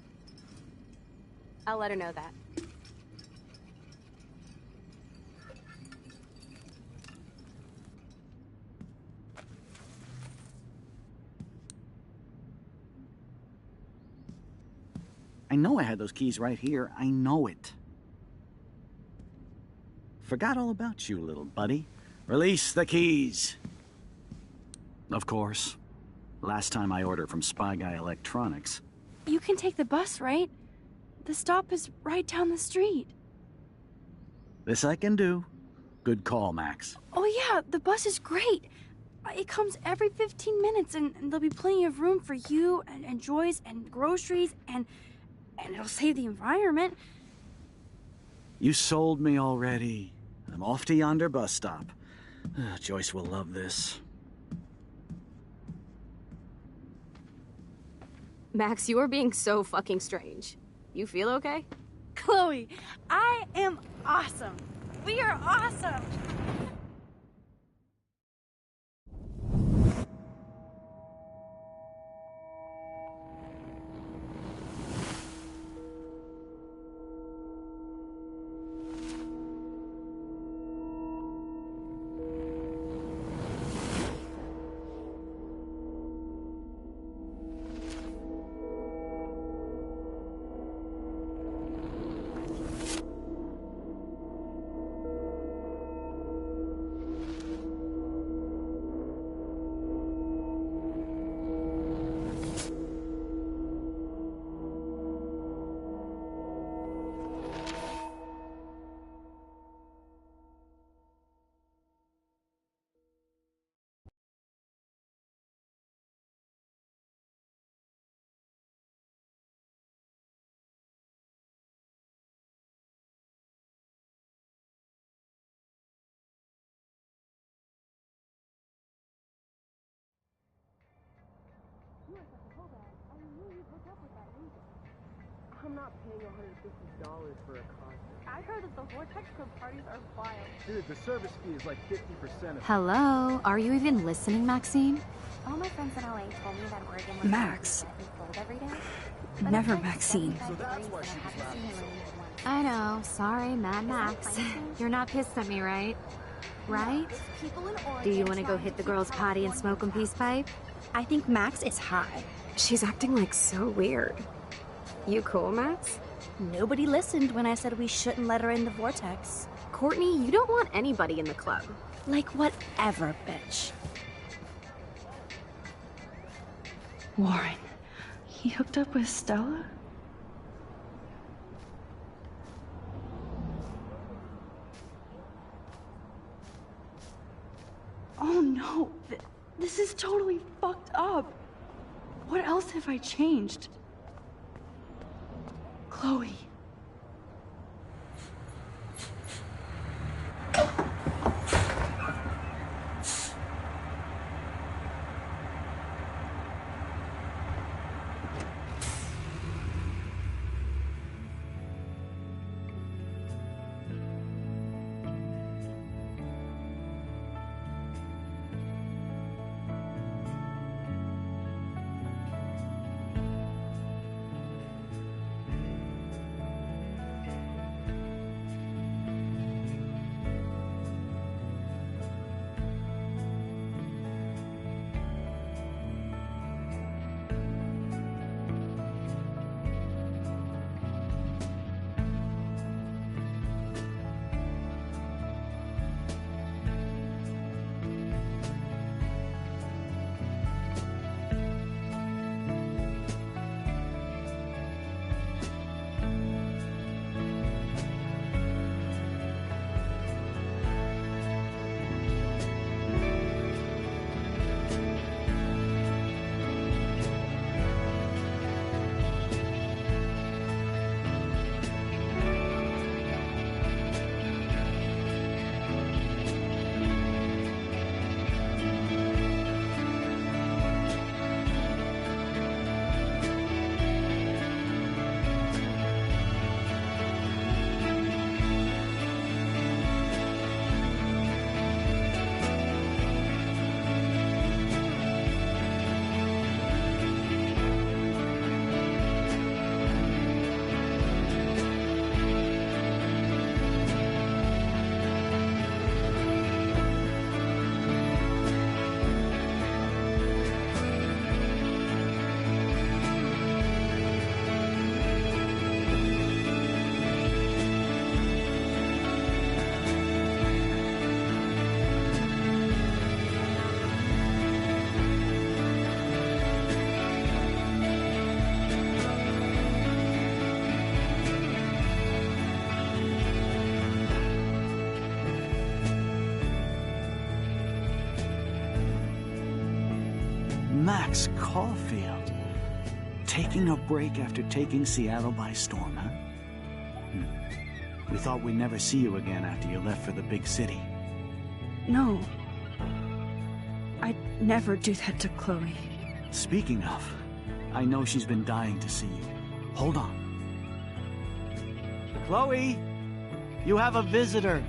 I'll let her know that. I know I had those keys right here. I know it. Forgot all about you, little buddy. Release the keys. Of course. Last time I ordered from Spy Guy Electronics. You can take the bus, right? The stop is right down the street. This I can do. Good call, Max. Oh yeah, the bus is great. It comes every 15 minutes and there'll be plenty of room for you and Joyce and groceries and it'll save the environment. You sold me already. I'm off to yonder bus stop. Joyce will love this. Max, you are being so fucking strange. You feel okay? Chloe, I am awesome. We are awesome. I'm not paying $150 for a concert. I heard that the Vortex Club parties are wild. Dude, the service fee is like 50% of Hello? Are you even listening, Maxine? All my friends in LA told me that Oregon was Max. cold every day. Never Maxine. So that's why she was laughing so much. I know. Sorry, Mad Max. You're not pissed at me, right? Right? Do you want to go hit the girls' potty and smoke a peace pipe? I think Max is high. She's acting like so weird. You cool, Max? Nobody listened when I said we shouldn't let her in the vortex. Courtney, you don't want anybody in the club. Like whatever, bitch. Warren, he hooked up with Stella? Oh no, this is totally fucked up. What else have I changed? Chloe. Max Caulfield. Taking a break after taking Seattle by storm, huh? We thought we'd never see you again after you left for the big city. No. I'd never do that to Chloe. Speaking of, I know she's been dying to see you. Hold on. Chloe! You have a visitor!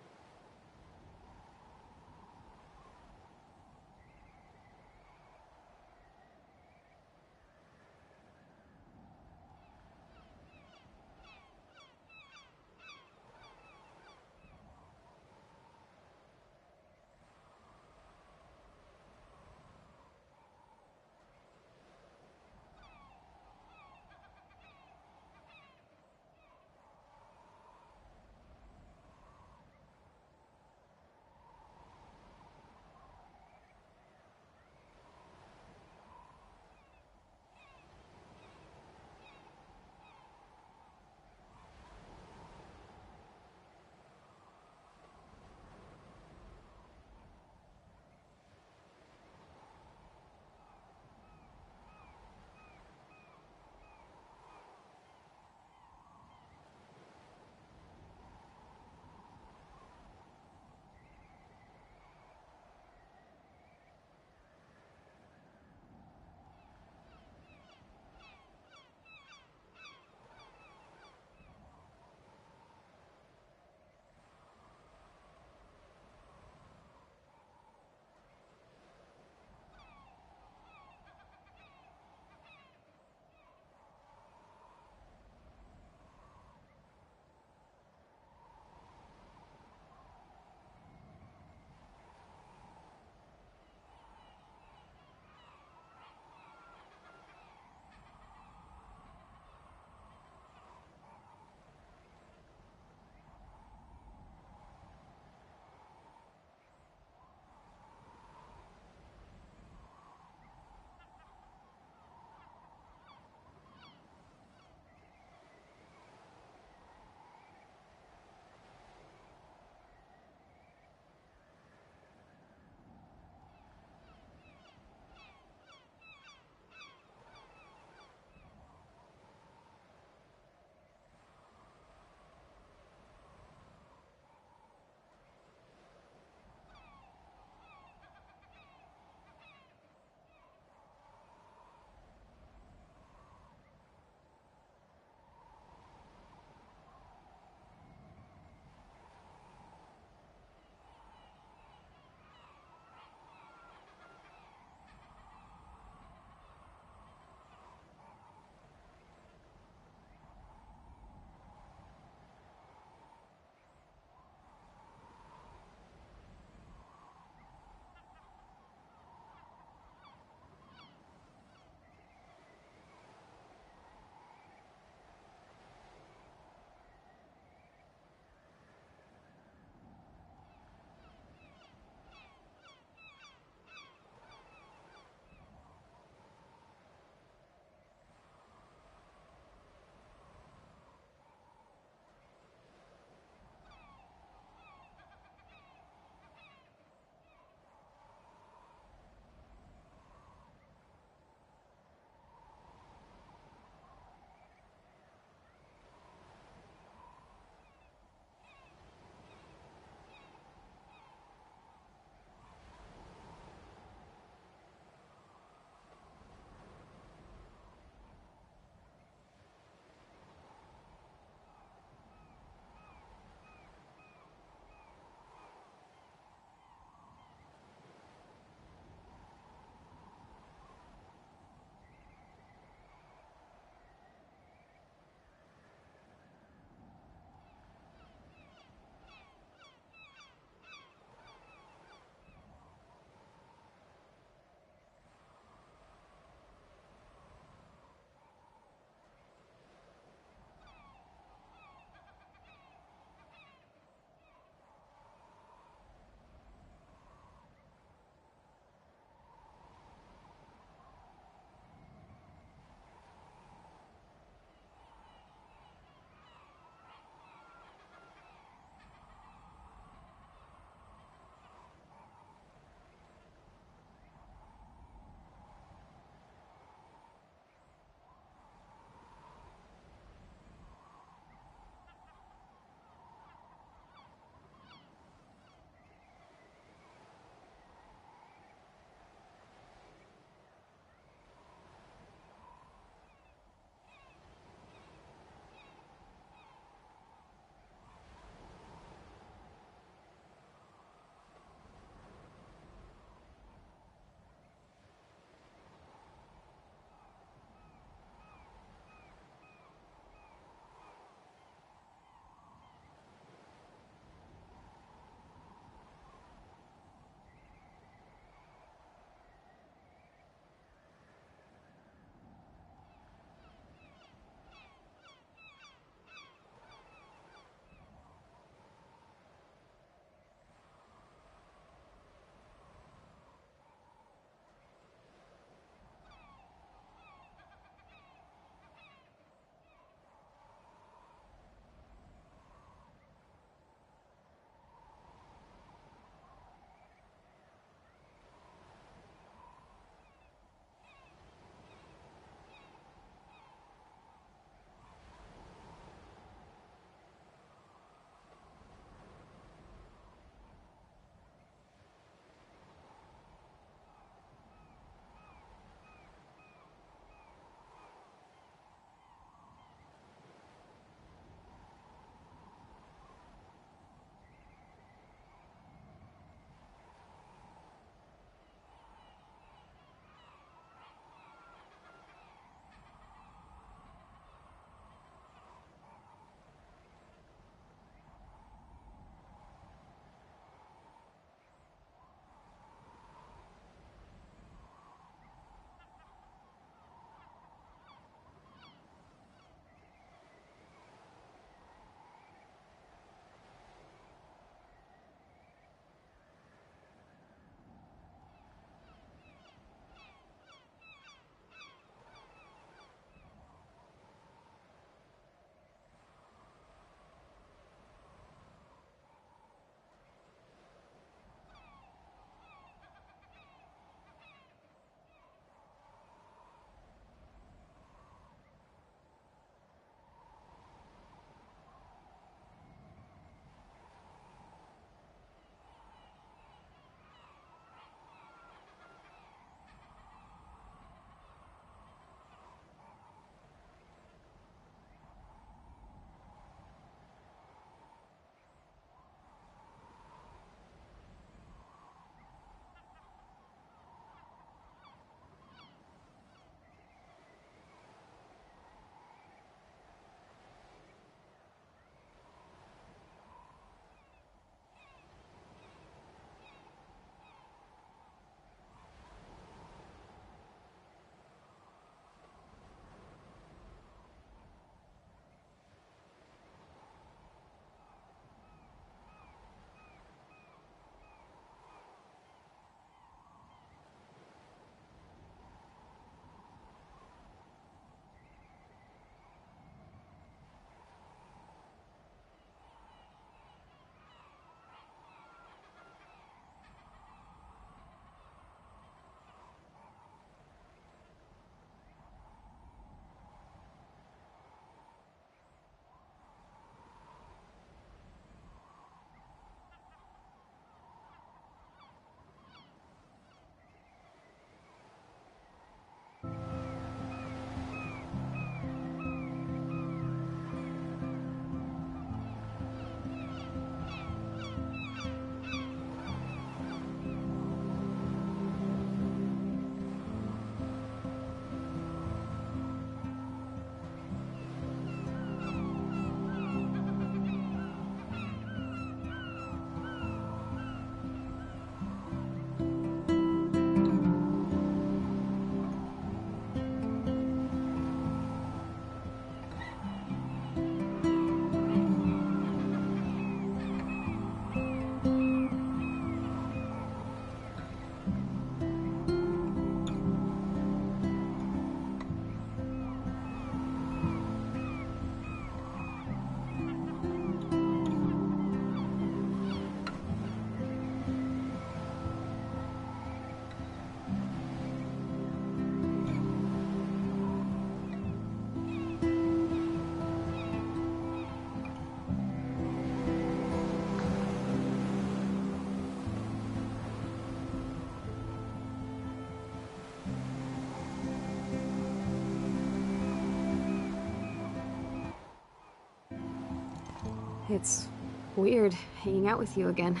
It's weird hanging out with you again.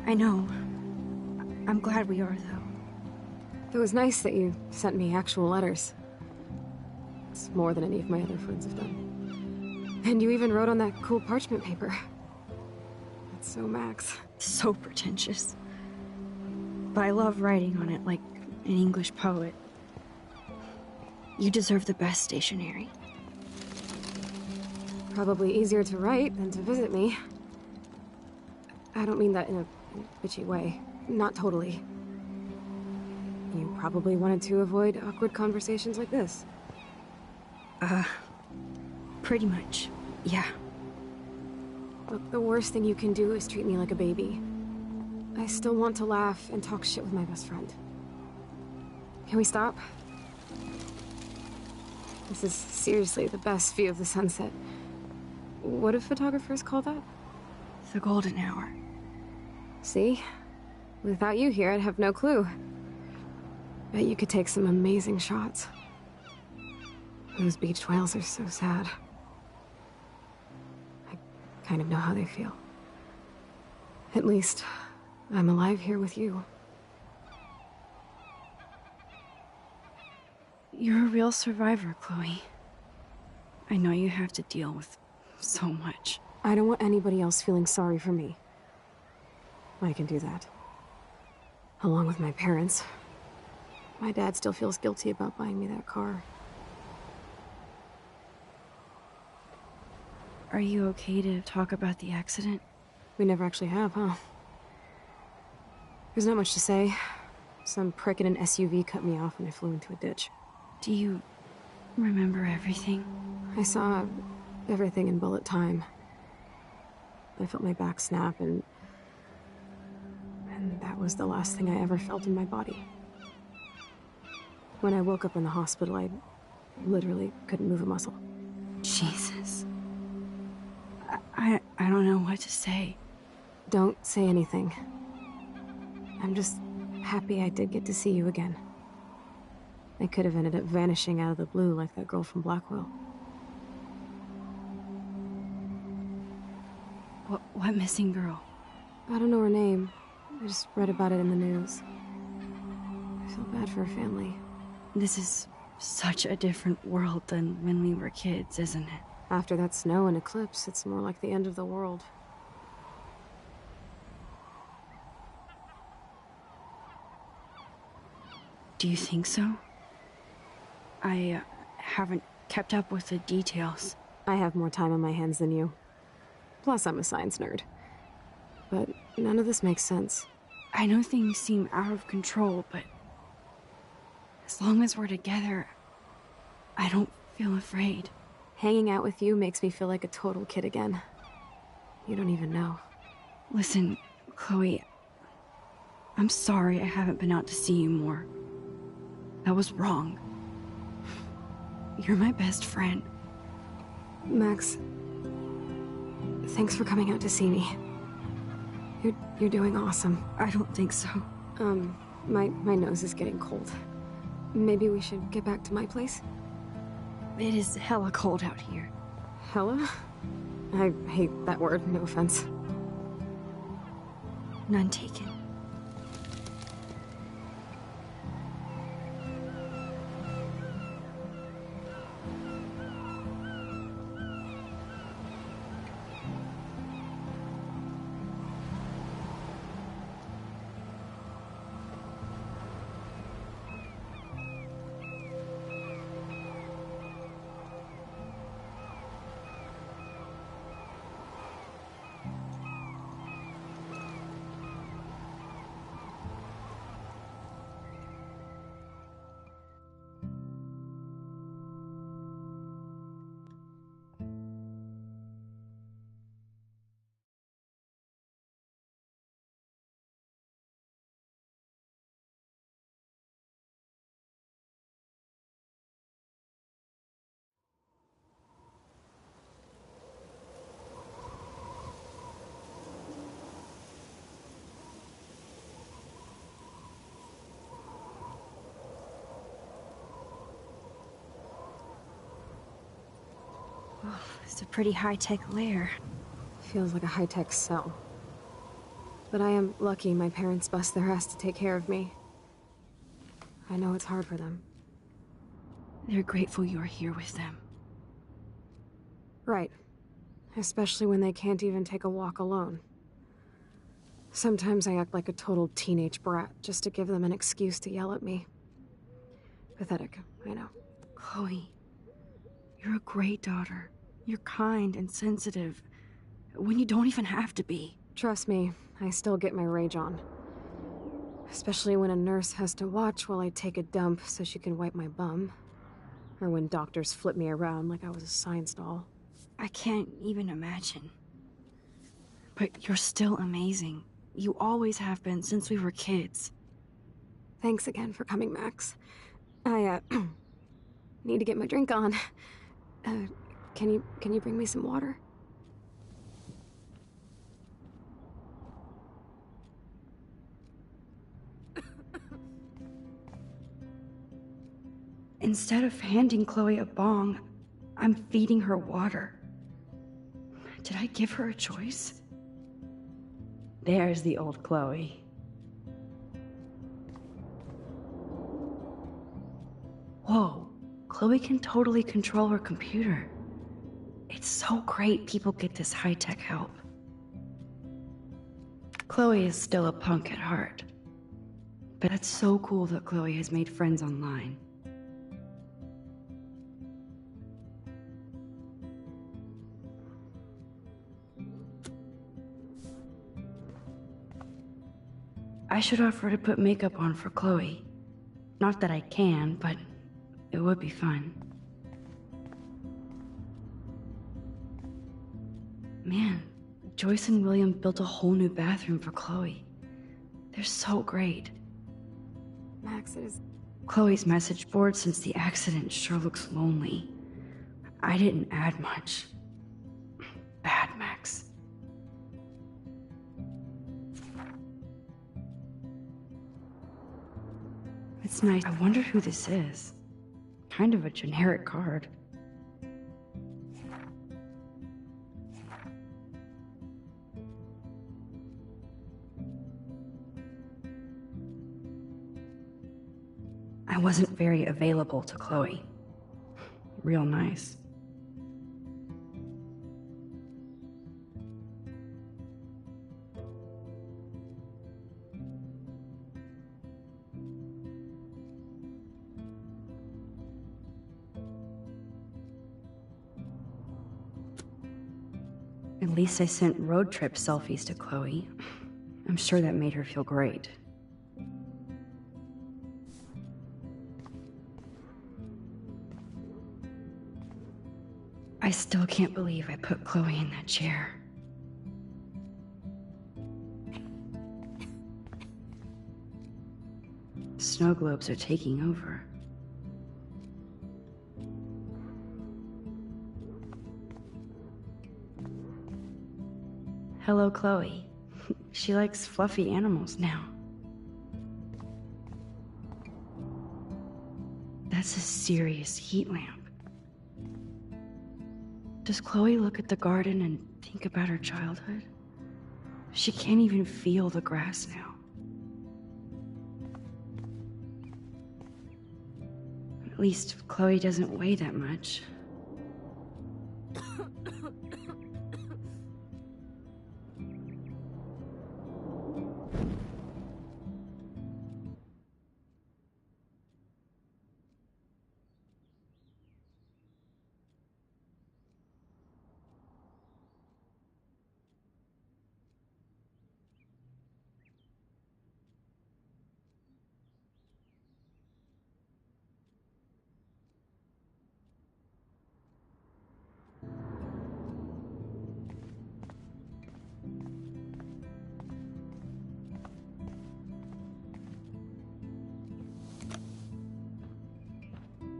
I know. I'm glad we are, though. It was nice that you sent me actual letters. It's more than any of my other friends have done. And you even wrote on that cool parchment paper. That's so Max. So pretentious. But I love writing on it like an English poet. You deserve the best stationery. Probably easier to write than to visit me. I don't mean that in a bitchy way. Not totally. You probably wanted to avoid awkward conversations like this. Pretty much, yeah. Look, the worst thing you can do is treat me like a baby. I still want to laugh and talk shit with my best friend. Can we stop? This is seriously the best view of the sunset. What do photographers call that? The golden hour. See? Without you here, I'd have no clue. Bet you could take some amazing shots. Those beached whales are so sad. I kind of know how they feel. At least, I'm alive here with you. You're a real survivor, Chloe. I know you have to deal with so much. I don't want anybody else feeling sorry for me. I can do that. Along with my parents. My dad still feels guilty about buying me that car. Are you okay to talk about the accident? We never actually have, huh? There's not much to say. Some prick in an SUV cut me off and I flew into a ditch. Do you remember everything? I saw everything in bullet time. I felt my back snap and that was the last thing I ever felt in my body. When I woke up in the hospital, I literally couldn't move a muscle. Jesus. I don't know what to say. Don't say anything. I'm just happy I did get to see you again. I could have ended up vanishing out of the blue like that girl from Blackwell. What missing girl? I don't know her name. I just read about it in the news. I feel bad for her family. This is such a different world than when we were kids, isn't it? After that snow and eclipse, it's more like the end of the world. Do you think so? I haven't kept up with the details. I have more time on my hands than you. Plus, I'm a science nerd. But none of this makes sense. I know things seem out of control, but as long as we're together, I don't feel afraid. Hanging out with you makes me feel like a total kid again. You don't even know. Listen, Chloe, I'm sorry I haven't been out to see you more. That was wrong. You're my best friend. Max, thanks for coming out to see me. You're doing awesome. I don't think so. My nose is getting cold. Maybe we should get back to my place? It is hella cold out here. Hella? I hate that word, no offense. None taken. It's a pretty high-tech lair. feels like a high-tech cell. But I am lucky my parents bust their ass to take care of me. I know it's hard for them. They're grateful you're here with them. Right. Especially when they can't even take a walk alone. Sometimes I act like a total teenage brat just to give them an excuse to yell at me. Pathetic, I know. Chloe, you're a great daughter. You're kind and sensitive, when you don't even have to be. Trust me, I still get my rage on. Especially when a nurse has to watch while I take a dump so she can wipe my bum. Or when doctors flip me around like I was a science doll. I can't even imagine. But you're still amazing. You always have been since we were kids. Thanks again for coming, Max. I, need to get my drink on. Can you bring me some water? Instead of handing Chloe a bong, I'm feeding her water. Did I give her a choice? There's the old Chloe. Whoa, Chloe can totally control her computer. It's so great people get this high-tech help. Chloe is still a punk at heart. But it's so cool that Chloe has made friends online. I should offer to put makeup on for Chloe. Not that I can, but it would be fun. Man, Joyce and William built a whole new bathroom for Chloe. They're so great. Max, it is... Chloe's message board since the accident sure looks lonely. I didn't add much. Bad, Max. It's nice. I wonder who this is. Kind of a generic card. I wasn't very available to Chloe. Real nice. At least I sent road trip selfies to Chloe. I'm sure that made her feel great. I still can't believe I put Chloe in that chair. Snow globes are taking over. Hello, Chloe. She likes fluffy animals now. That's a serious heat lamp. Does Chloe look at the garden and think about her childhood? She can't even feel the grass now. At least Chloe doesn't weigh that much.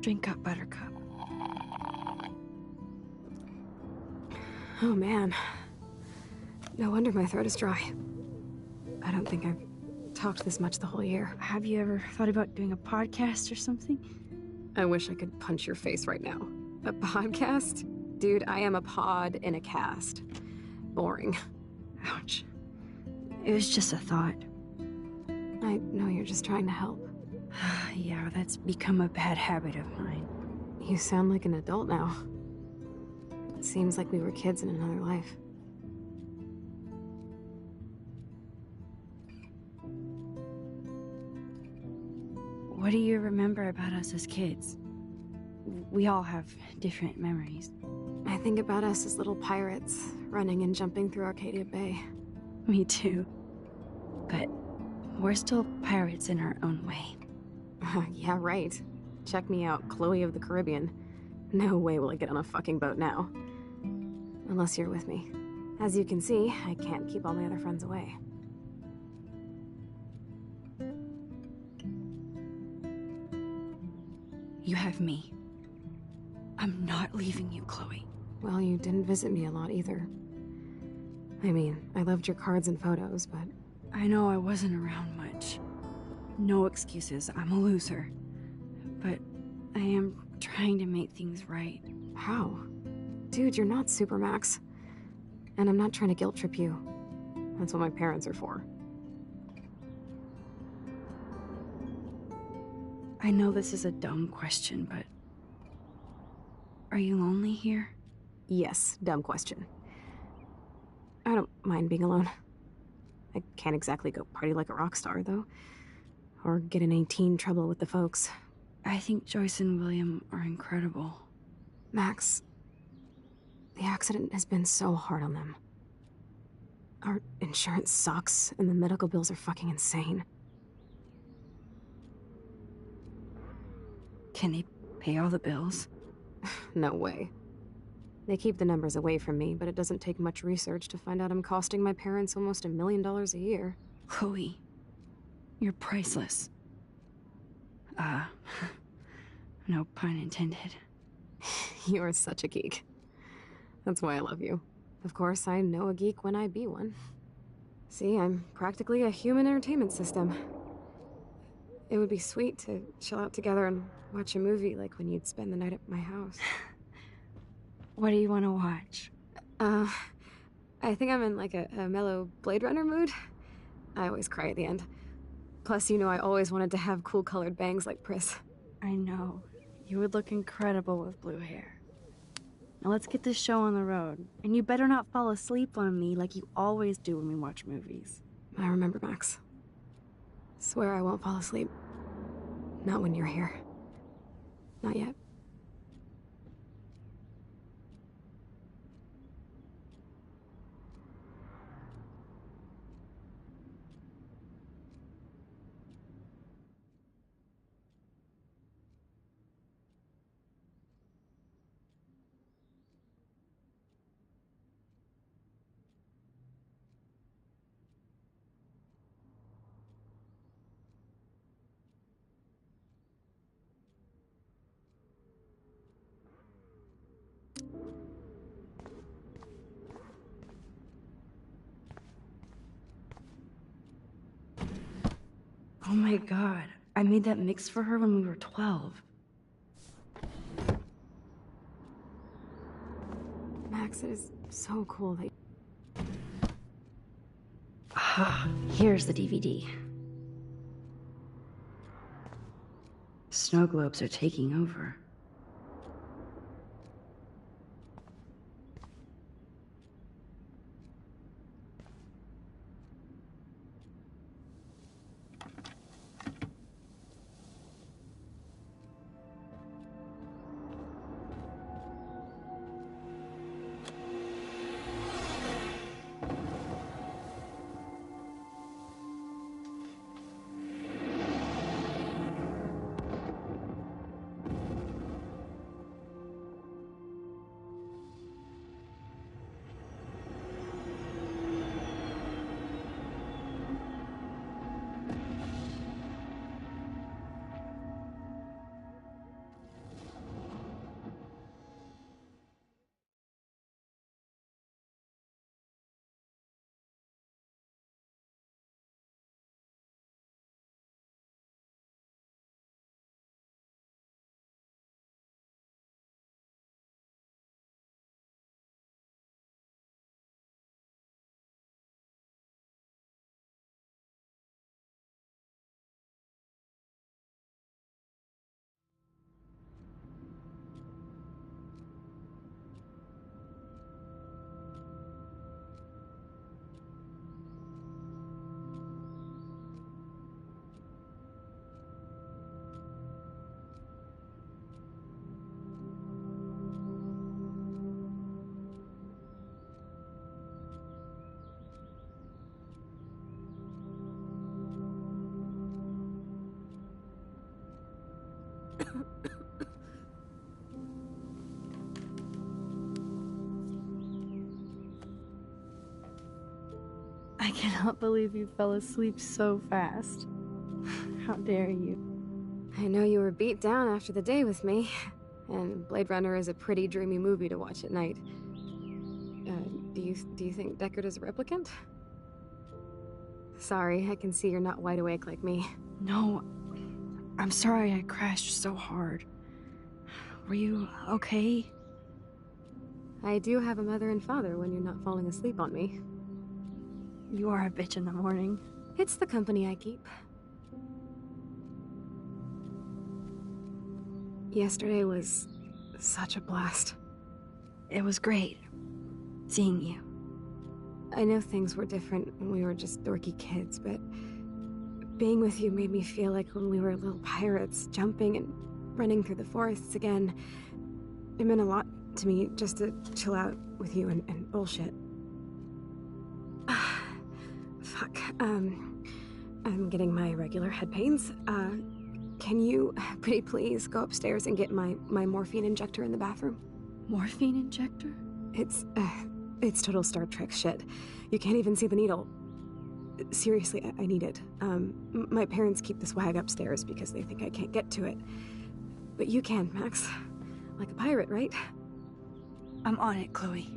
Drink up, Buttercup. Oh man. No wonder my throat is dry. I don't think I've talked this much the whole year. Have you ever thought about doing a podcast or something? I wish I could punch your face right now. A podcast? Dude, I am a pod in a cast. boring. Ouch. It was just a thought. I know you're just trying to help. Yeah, that's become a bad habit of mine. You sound like an adult now. It seems like we were kids in another life. What do you remember about us as kids? We all have different memories. I think about us as little pirates, running and jumping through Arcadia Bay. Me too. But we're still pirates in our own way. Yeah, right. Check me out, Chloe of the Caribbean. No way will I get on a fucking boat now. Unless you're with me. As you can see, I can't keep all my other friends away. You have me. I'm not leaving you, Chloe. Well, you didn't visit me a lot either. I mean, I loved your cards and photos, but... I know I wasn't around much. No excuses, I'm a loser. But I am trying to make things right. How? Dude, you're not Supermax. And I'm not trying to guilt trip you. That's what my parents are for. I know this is a dumb question, but... Are you lonely here? Yes, dumb question. I don't mind being alone. I can't exactly go party like a rock star, though. Or get in any teen trouble with the folks. I think Joyce and William are incredible. Max, the accident has been so hard on them. Our insurance sucks, and the medical bills are fucking insane. Can they pay all the bills? No way. They keep the numbers away from me, but it doesn't take much research to find out I'm costing my parents almost $1 million a year. Chloe, you're priceless. No pun intended. You are such a geek. That's why I love you. Of course, I know a geek when I be one. See, I'm practically a human entertainment system. It would be sweet to chill out together and watch a movie like when you'd spend the night at my house. What do you want to watch? I think I'm in like a mellow Blade Runner mood. I always cry at the end. Plus, you know I always wanted to have cool colored bangs like Pris. I know. You would look incredible with blue hair. Now let's get this show on the road. And you better not fall asleep on me like you always do when we watch movies. I remember, Max. Swear I won't fall asleep. Not when you're here. Not yet. Oh my god. I made that mix for her when we were 12. Max, it is so cool that... Here's the DVD. Snow globes are taking over. I cannot believe you fell asleep so fast. How dare you? I know you were beat down after the day with me, and Blade Runner is a pretty dreamy movie to watch at night. Do you think Deckard is a replicant? Sorry, I can see you're not wide awake like me. No, I'm sorry I crashed so hard. Were you okay? I do have a mother and father when you're not falling asleep on me. You are a bitch in the morning. It's the company I keep. Yesterday was such a blast. It was great seeing you. I know things were different when we were just dorky kids, but being with you made me feel like when we were little pirates, jumping and running through the forests again. It meant a lot to me just to chill out with you and bullshit. Fuck. I'm getting my regular head pains. Can you, pretty please, go upstairs and get my morphine injector in the bathroom? Morphine injector? It's total Star Trek shit. You can't even see the needle. Seriously, I need it. My parents keep the swag upstairs because they think I can't get to it. But you can, Max. Like a pirate, right? I'm on it, Chloe.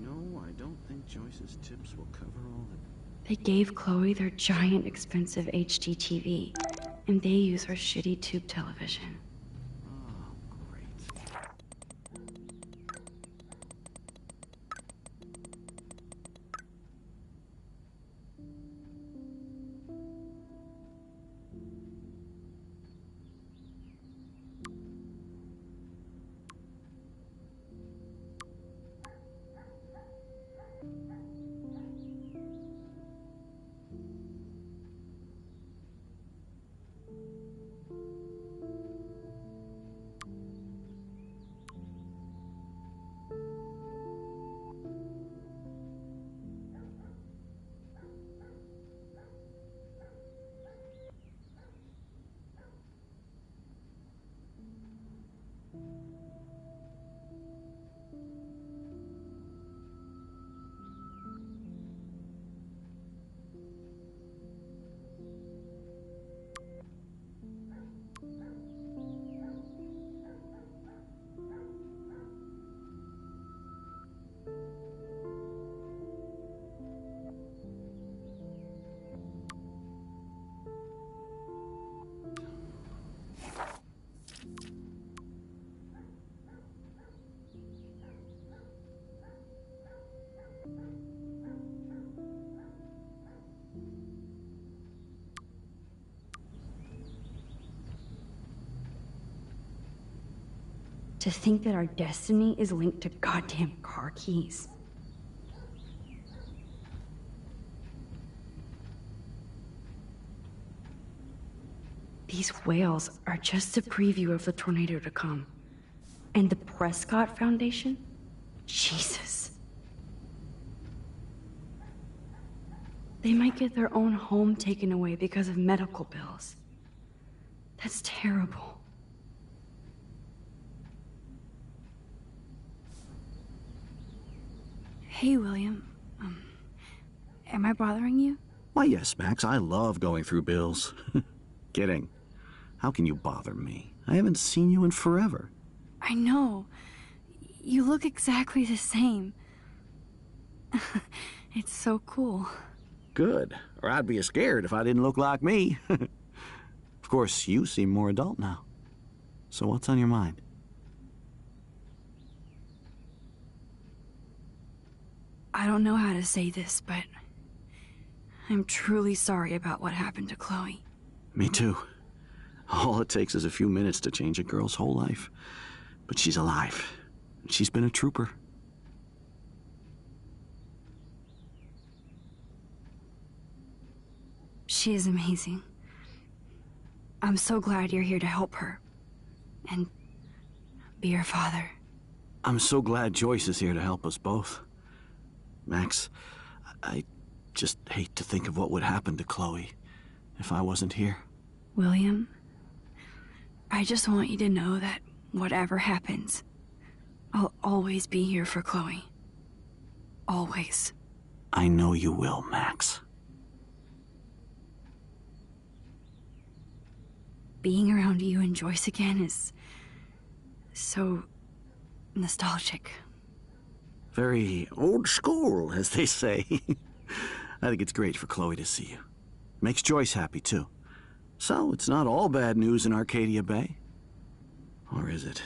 No, I don't think Joyce's tips will cover all the... They gave Chloe their giant, expensive HD TV, and they use her shitty tube television. Oh, great. To think that our destiny is linked to goddamn car keys. These whales are just a preview of the tornado to come. And the Prescott Foundation? Jesus. They might get their own home taken away because of medical bills. That's terrible. Hey, William. Am I bothering you? Why, yes, Max. I love going through bills. Kidding. How can you bother me? I haven't seen you in forever. I know. You look exactly the same. It's so cool. Good. Or I'd be scared if I didn't look like me. Of course, you seem more adult now. So what's on your mind? I don't know how to say this, but I'm truly sorry about what happened to Chloe. Me too. All it takes is a few minutes to change a girl's whole life. But she's alive. She's been a trooper. She is amazing. I'm so glad you're here to help her. And be her father. I'm so glad Joyce is here to help us both. Max, I just hate to think of what would happen to Chloe if I wasn't here. William, I just want you to know that whatever happens, I'll always be here for Chloe. Always. I know you will, Max. Being around you and Joyce again is so nostalgic. Very old school, as they say. I think it's great for Chloe to see you. Makes Joyce happy, too. So, it's not all bad news in Arcadia Bay. Or is it?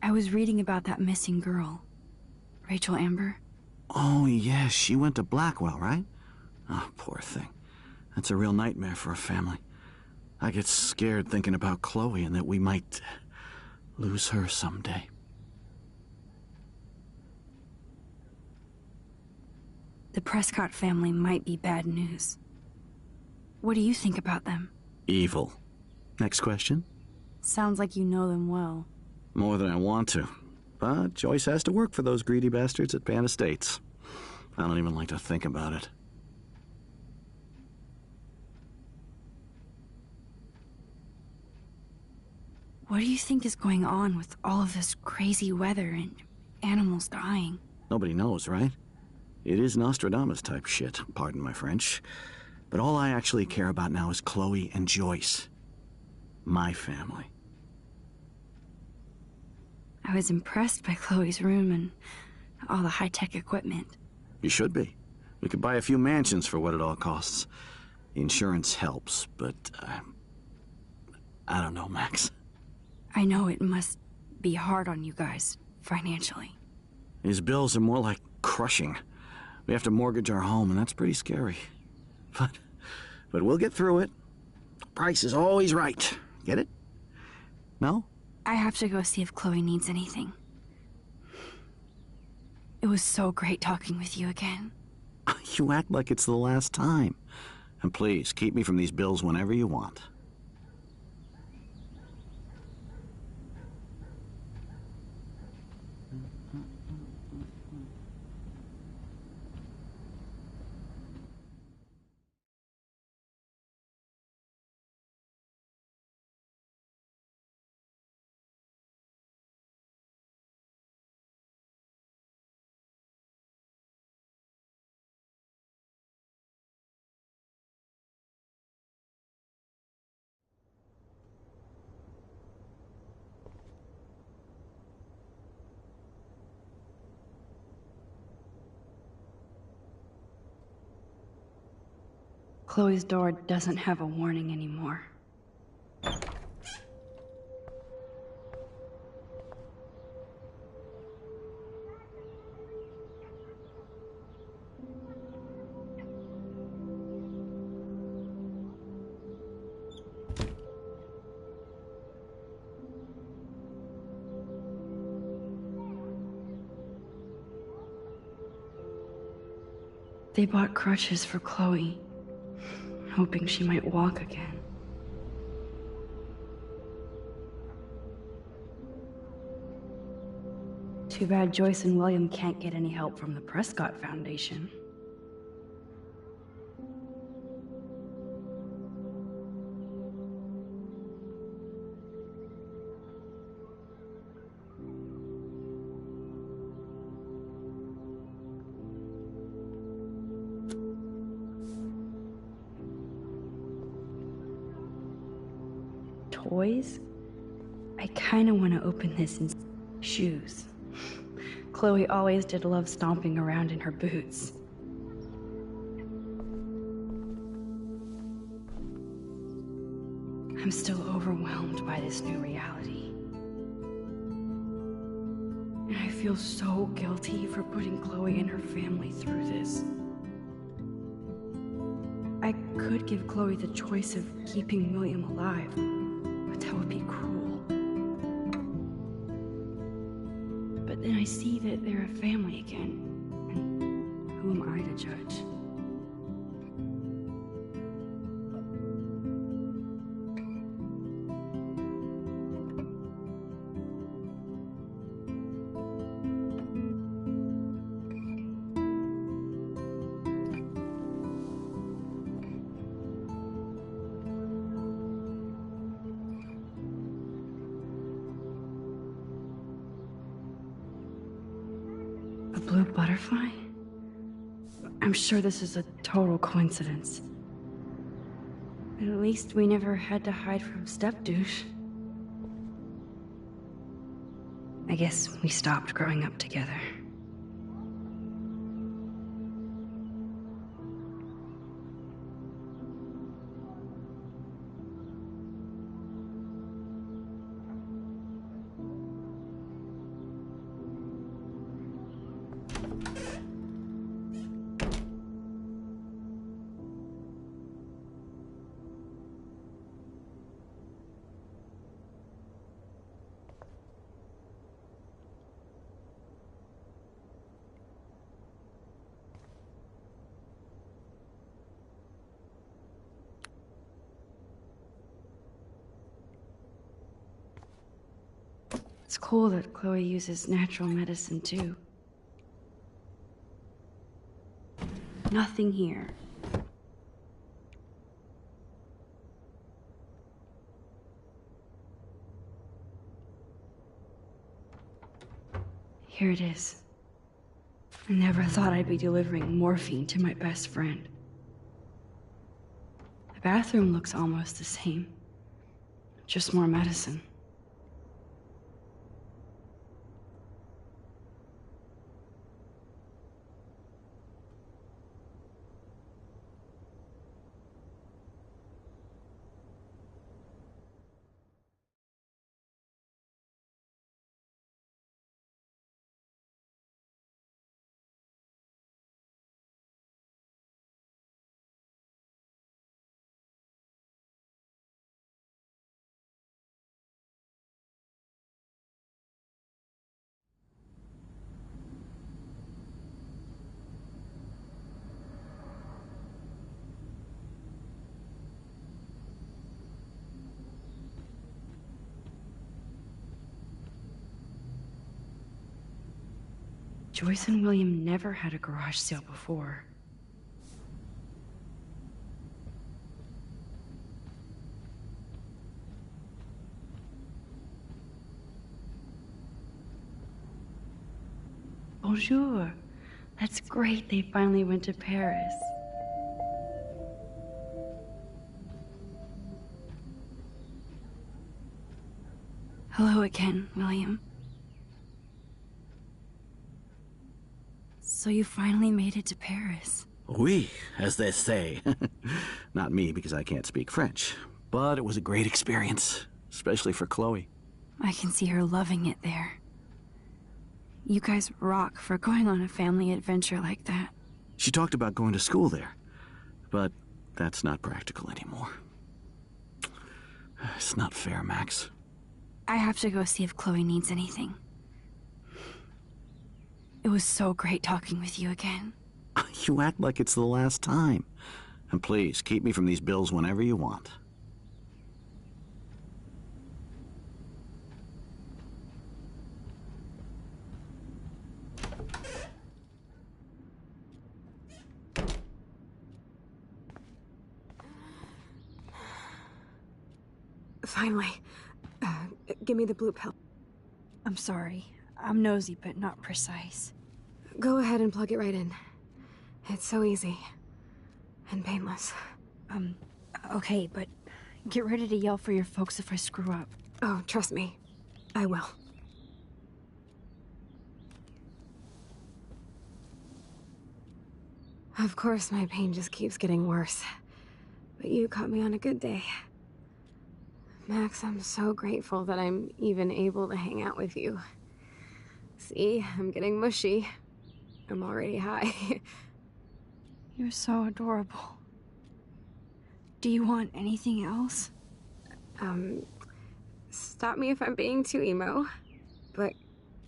I was reading about that missing girl, Rachel Amber. Oh, yes, she went to Blackwell, right? Oh, poor thing. That's a real nightmare for a family. I get scared thinking about Chloe and that we might lose her someday. The Prescott family might be bad news. What do you think about them? Evil. Next question? Sounds like you know them well. More than I want to. But Joyce has to work for those greedy bastards at Pan Estates. I don't even like to think about it. What do you think is going on with all of this crazy weather and animals dying? Nobody knows, right? It is Nostradamus type shit, pardon my French. But all I actually care about now is Chloe and Joyce. My family. I was impressed by Chloe's room and all the high-tech equipment. You should be. We could buy a few mansions for what it all costs. The insurance helps, but I don't know, Max. I know it must be hard on you guys, financially. These bills are more like crushing. We have to mortgage our home, and that's pretty scary. But we'll get through it. Price is always right. Get it? No? I have to go see if Chloe needs anything. It was so great talking with you again. You act like it's the last time. And please, keep me from these bills whenever you want. Chloe's door doesn't have a warning anymore. They bought crutches for Chloe, hoping she might walk again. Too bad Joyce and William can't get any help from the Prescott Foundation. Toys? I kinda want to open this and shoes. Chloe always did love stomping around in her boots. I'm still overwhelmed by this new reality. And I feel so guilty for putting Chloe and her family through this. I could give Chloe the choice of keeping William alive, but that would be cruel. But then I see that they're a family again, and who am I to judge? A blue butterfly? I'm sure this is a total coincidence. At least we never had to hide from Step-douche. I guess we stopped growing up together. It's cool that Chloe uses natural medicine too. Nothing here. Here it is. I never thought I'd be delivering morphine to my best friend. The bathroom looks almost the same. Just more medicine. Joyce and William never had a garage sale before. Bonjour. That's great they finally went to Paris. Hello again, William. So you finally made it to Paris. Oui, as they say. Not me, because I can't speak French. But it was a great experience, especially for Chloe. I can see her loving it there. You guys rock for going on a family adventure like that. She talked about going to school there, but that's not practical anymore. It's not fair, Max. I have to go see if Chloe needs anything. It was so great talking with you again. You act like it's the last time. And please, keep me from these bills whenever you want. Finally. Give me the blue pill. I'm sorry. I'm nosy, but not precise. Go ahead and plug it right in. It's so easy. And painless. Okay, but get ready to yell for your folks if I screw up. Oh, trust me. I will. Of course, my pain just keeps getting worse. But you caught me on a good day. Max, I'm so grateful that I'm even able to hang out with you. See, I'm getting mushy. I'm already high. You're so adorable. Do you want anything else? Stop me if I'm being too emo, but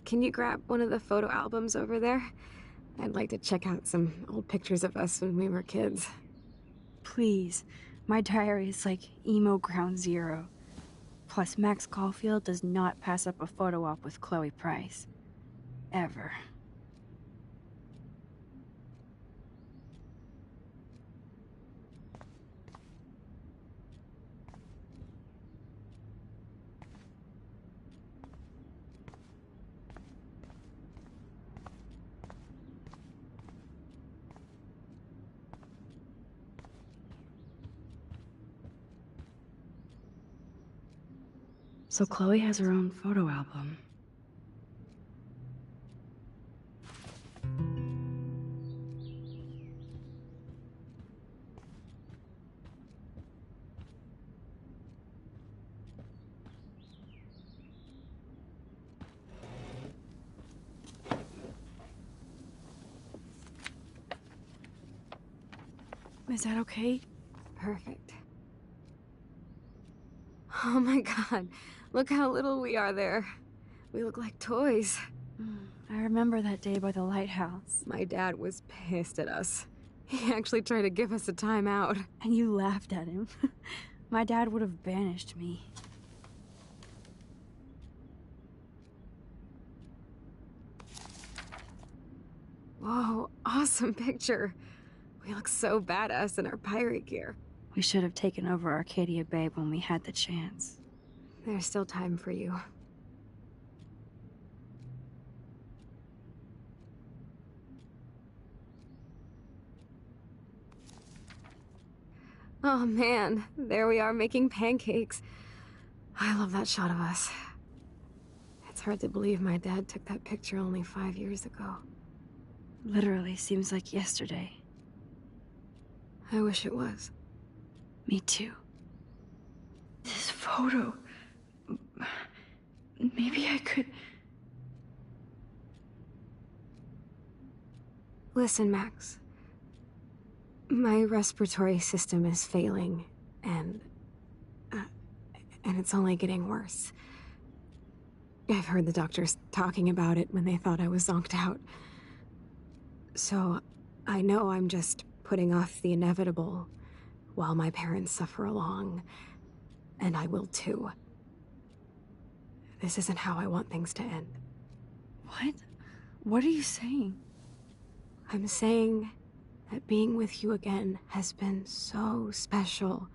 can you grab one of the photo albums over there? I'd like to check out some old pictures of us when we were kids. Please. My diary is like emo ground zero. Plus, Max Caulfield does not pass up a photo op with Chloe Price. Ever. So Chloe has her own photo album. Is that okay? Perfect. Oh my god, look how little we are there. We look like toys. I remember that day by the lighthouse. My dad was pissed at us. He actually tried to give us a timeout. And you laughed at him. My dad would have banished me. Whoa, awesome picture. We look so badass in our pirate gear. We should have taken over Arcadia Bay when we had the chance. There's still time for you. Oh man, there we are making pancakes. I love that shot of us. It's hard to believe my dad took that picture only 5 years ago. Literally seems like yesterday. I wish it was. Me too. This photo... Maybe I could... Listen, Max. My respiratory system is failing, and it's only getting worse. I've heard the doctors talking about it when they thought I was zonked out. So, I know I'm just putting off the inevitable while my parents suffer along, and I will too. This isn't how I want things to end. What? What are you saying? I'm saying that being with you again has been so special.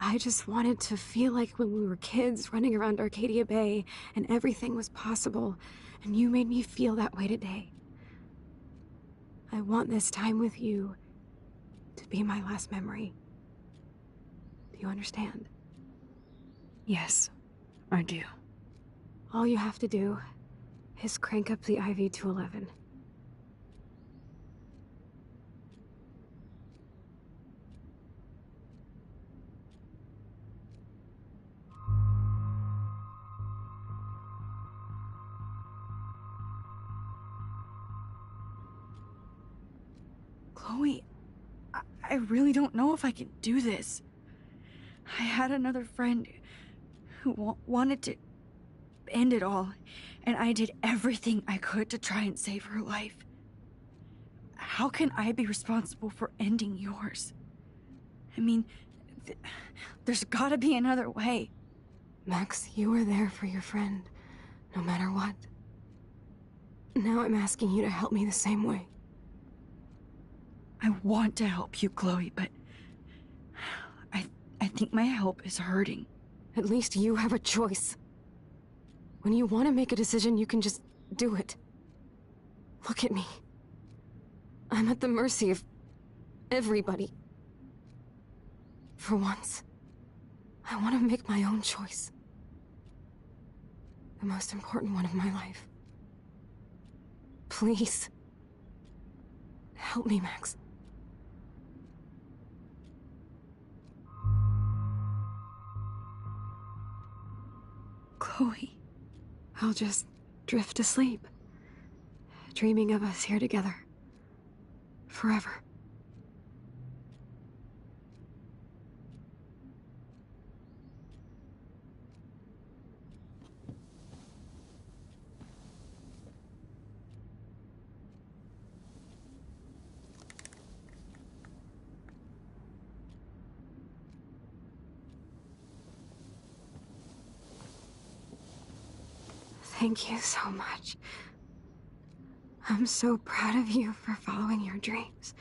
I just wanted to feel like when we were kids running around Arcadia Bay and everything was possible, and you made me feel that way today. I want this time with you to be my last memory. Do you understand? Yes, I do. All you have to do is crank up the IV to 11. Chloe, I really don't know if I can do this. I had another friend who wanted to end it all, and I did everything I could to try and save her life. How can I be responsible for ending yours? I mean, there's gotta be another way. Max, you were there for your friend, no matter what. Now I'm asking you to help me the same way. I want to help you, Chloe, but I think my help is hurting. At least you have a choice. When you want to make a decision, you can just do it. Look at me. I'm at the mercy of everybody. For once, I want to make my own choice. The most important one of my life. Please, help me, Max. Chloe. I'll just drift asleep, dreaming of us here together. Forever. Thank you so much. I'm so proud of you for following your dreams.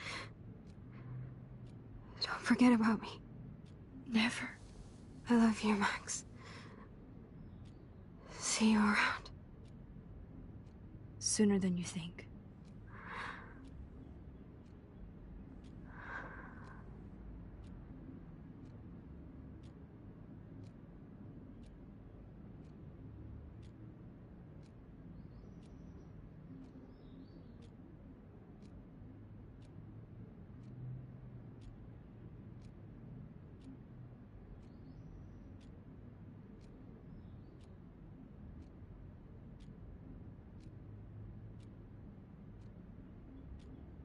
Don't forget about me. Never. I love you, Max. See you around. Sooner than you think.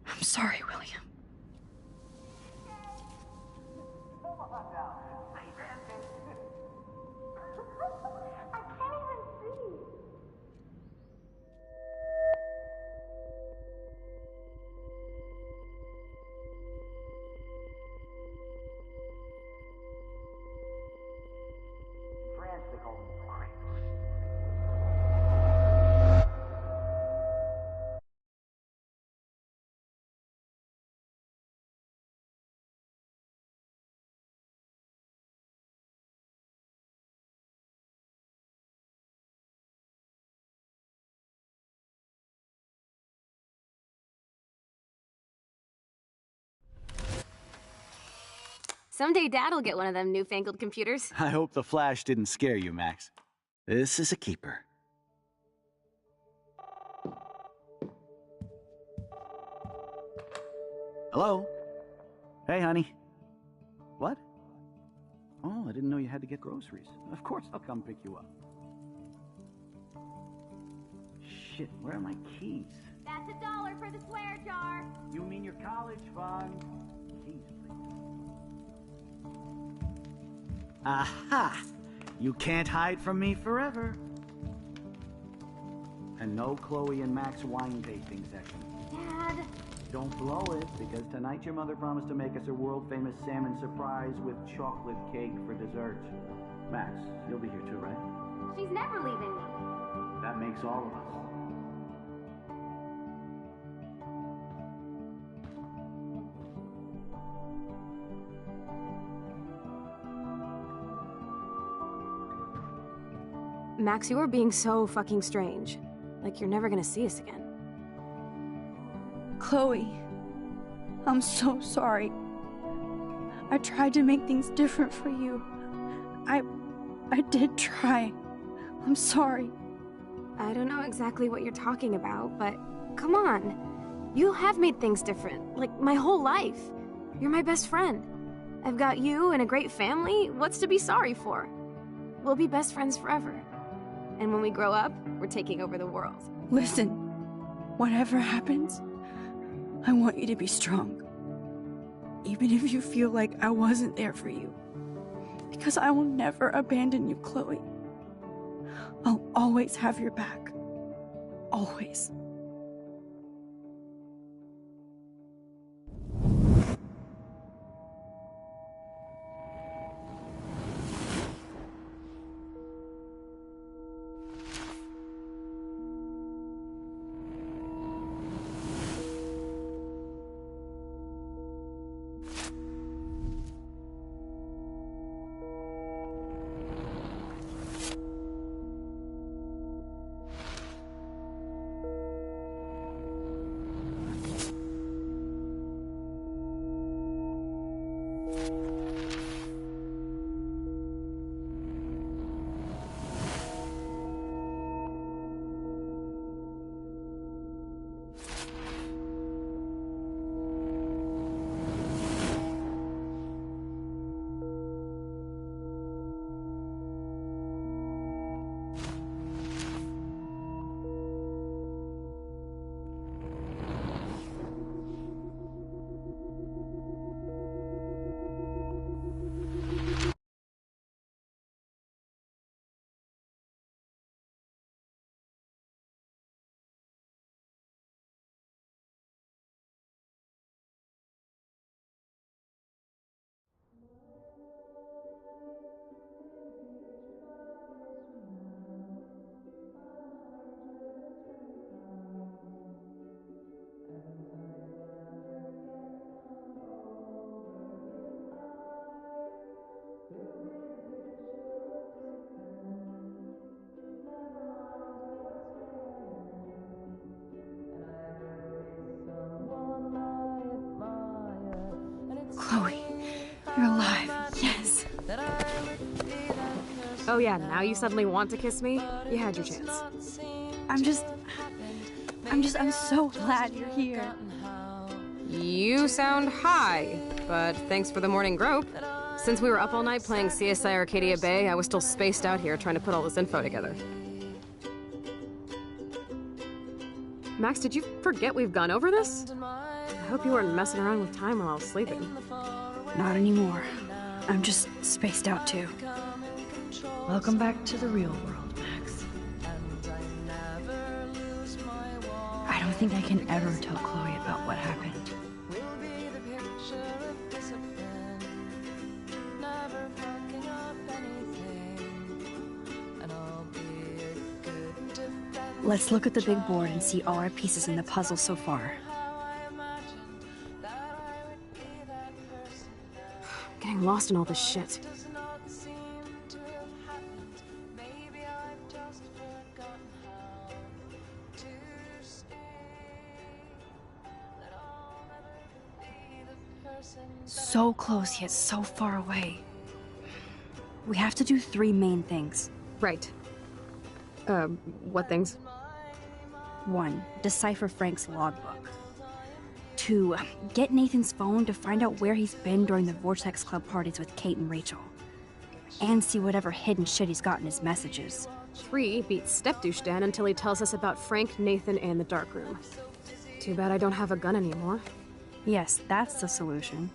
I'm sorry, William. Someday Dad'll get one of them newfangled computers. I hope the flash didn't scare you, Max. This is a keeper. Hello? Hey, honey. What? Oh, I didn't know you had to get groceries. Of course I'll come pick you up. Shit, where are my keys? That's $1 for the swear jar. You mean your college fund? Keys, please. Aha! You can't hide from me forever. And no Chloe and Max wine tasting session. Dad. Don't blow it, because tonight your mother promised to make us a world-famous salmon surprise with chocolate cake for dessert. Max, you'll be here too, right? She's never leaving me. That makes all of us. Max, you are being so fucking strange. Like you're never gonna see us again. Chloe, I'm so sorry. I tried to make things different for you. I did try. I'm sorry. I don't know exactly what you're talking about, but come on. You have made things different, like my whole life. You're my best friend. I've got you and a great family. What's to be sorry for? We'll be best friends forever. And when we grow up, we're taking over the world. Listen, whatever happens, I want you to be strong. Even if you feel like I wasn't there for you. Because I will never abandon you, Chloe. I'll always have your back. Always. Oh yeah, now you suddenly want to kiss me? You had your chance. I'm so glad you're here. You sound high, but thanks for the morning grope. Since we were up all night playing CSI Arcadia Bay, I was still spaced out here trying to put all this info together. Max, did you forget we've gone over this? I hope you weren't messing around with time while I was sleeping. Not anymore. I'm just spaced out too. Welcome back to the real world, Max. I don't think I can ever tell Chloe about what happened. Let's look at the big board and see all our pieces in the puzzle so far. I'm getting lost in all this shit. So close, yet so far away. We have to do 3 main things. Right. What things? 1. Decipher Frank's logbook. 2. Get Nathan's phone to find out where he's been during the Vortex Club parties with Kate and Rachel. And see whatever hidden shit he's got in his messages. 3. Beat Stepdouche Dan until he tells us about Frank, Nathan, and the dark room. Too bad I don't have a gun anymore. Yes, that's the solution.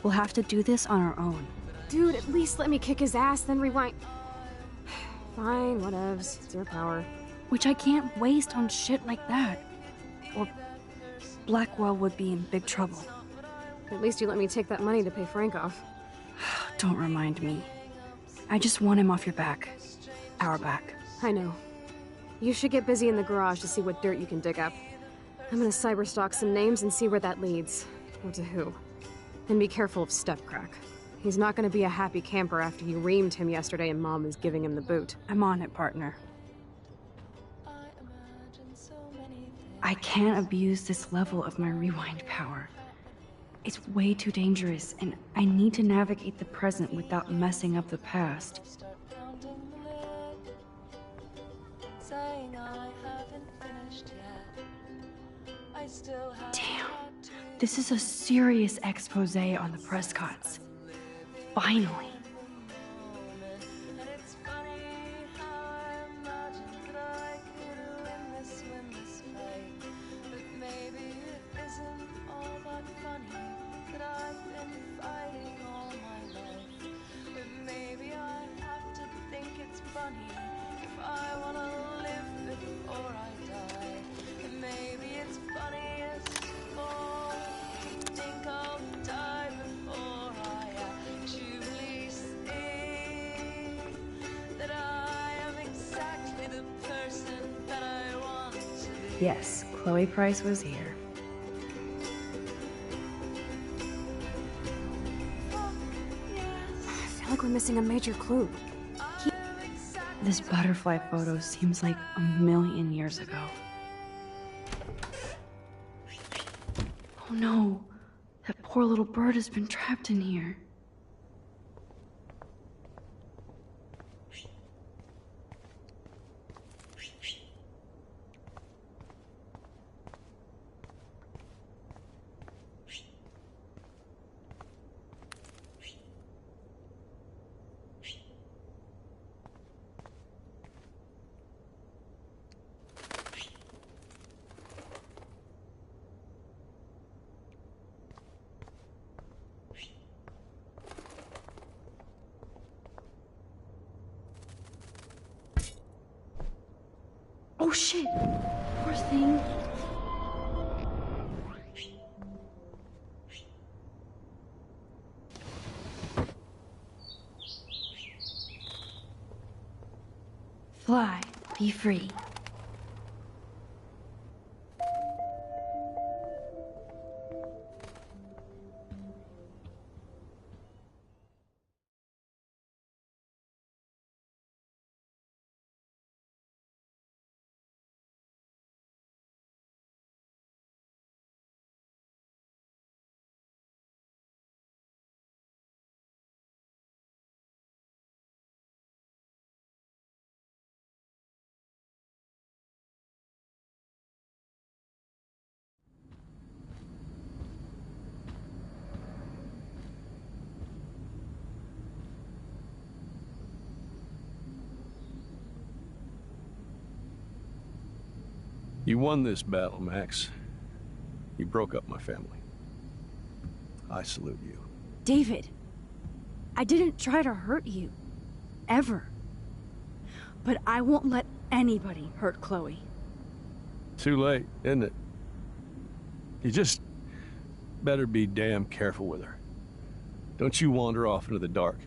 We'll have to do this on our own. Dude, at least let me kick his ass, then rewind. Fine, whatevs. It's your power. Which I can't waste on shit like that. Or Blackwell would be in big trouble. At least you let me take that money to pay Frank off. Don't remind me. I just want him off your back. Our back. I know. You should get busy in the garage to see what dirt you can dig up. I'm gonna cyberstalk some names and see where that leads. Or to who. And be careful of Stepcrack. He's not gonna be a happy camper after you reamed him yesterday and Mom is giving him the boot. I'm on it, partner. I can't abuse this level of my rewind power. It's way too dangerous, and I need to navigate the present without messing up the past. Damn. This is a serious expose on the Prescotts. Finally. Yes, Chloe Price was here. I feel like we're missing a major clue. This butterfly photo seems like 1,000,000 years ago. Oh no, that poor little bird has been trapped in here. Oh shit! Poor thing. Fly, be free. You won this battle, Max. You broke up my family. I salute you. David, I didn't try to hurt you. Ever. But I won't let anybody hurt Chloe. Too late, isn't it? You just better be damn careful with her. Don't you wander off into the dark.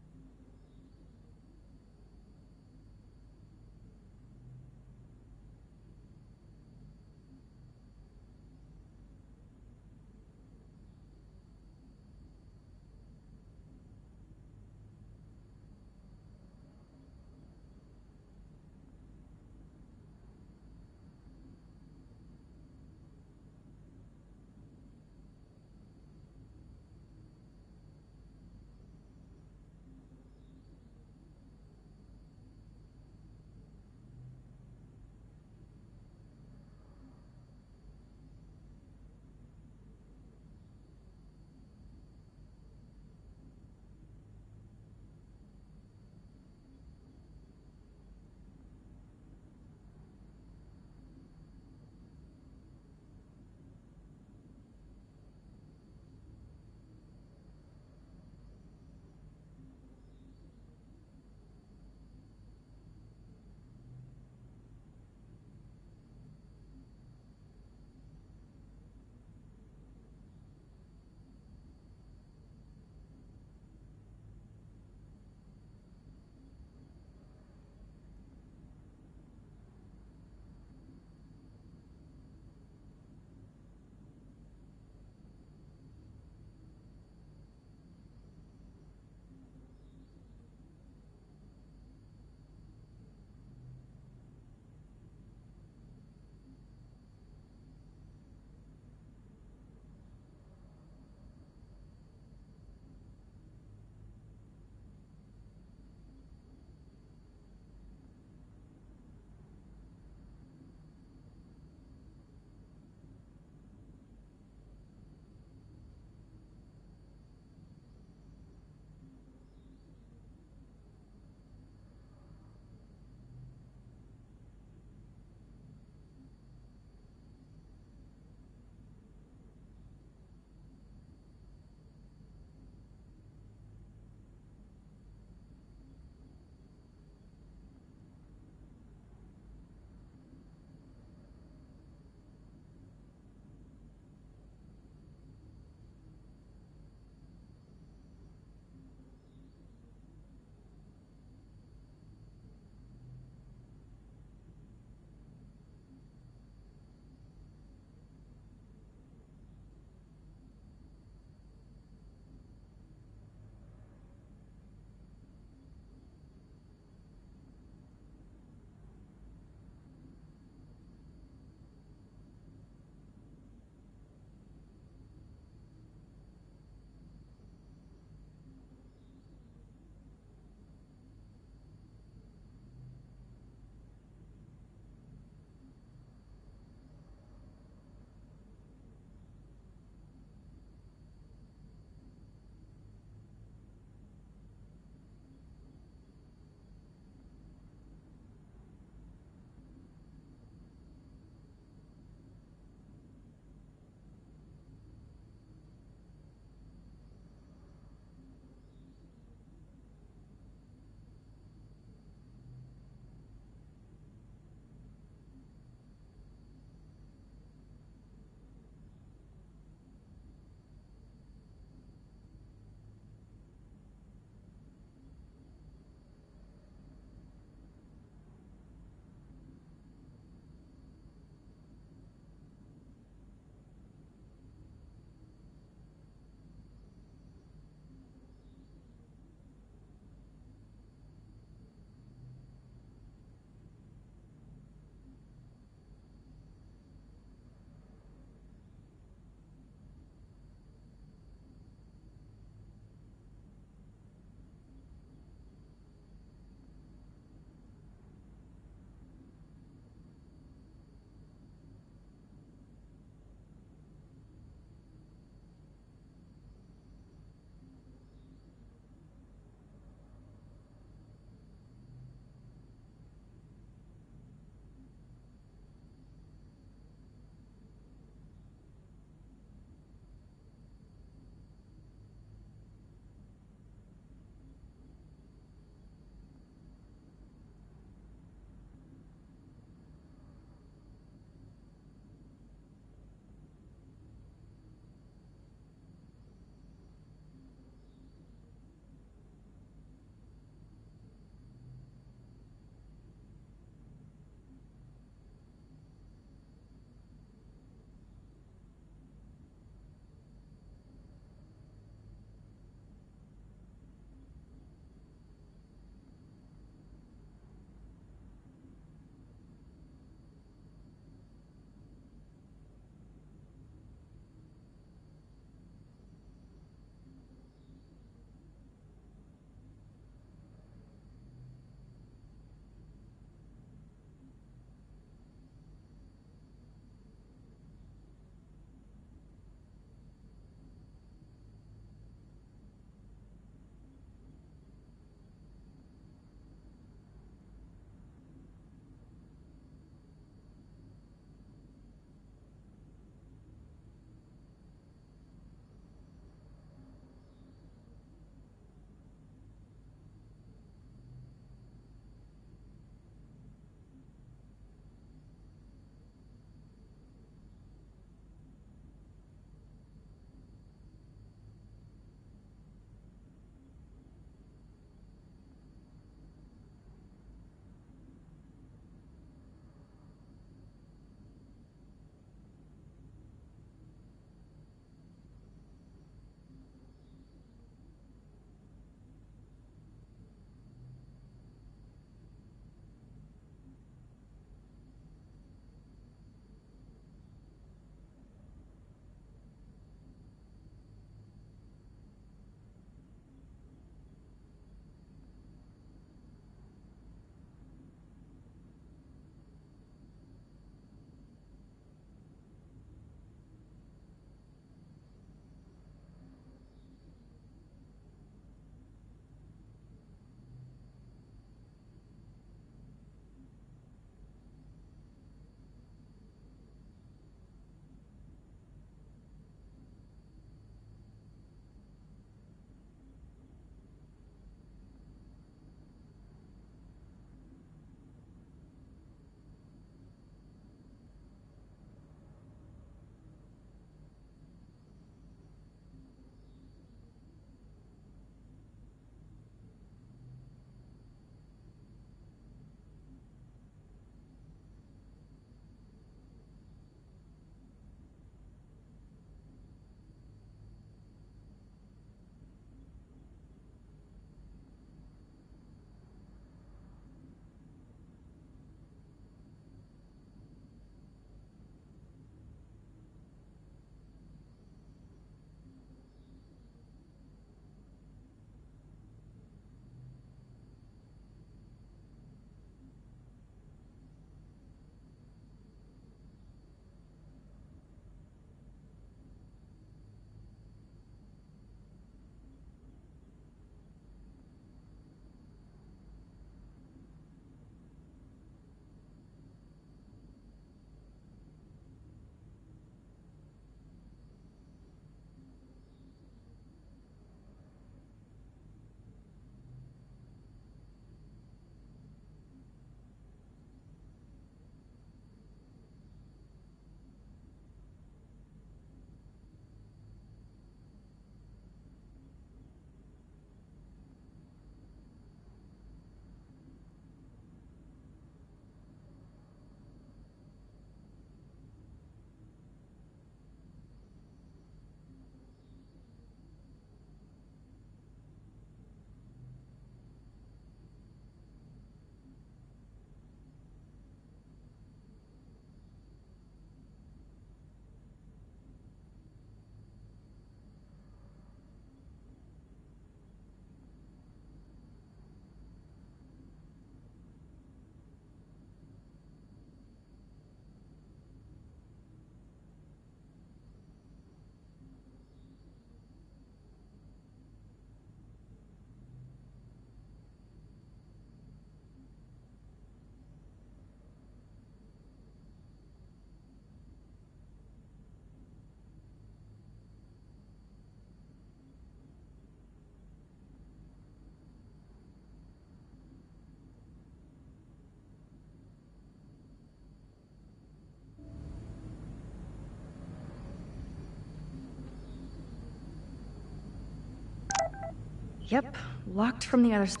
Yep, locked from the other side.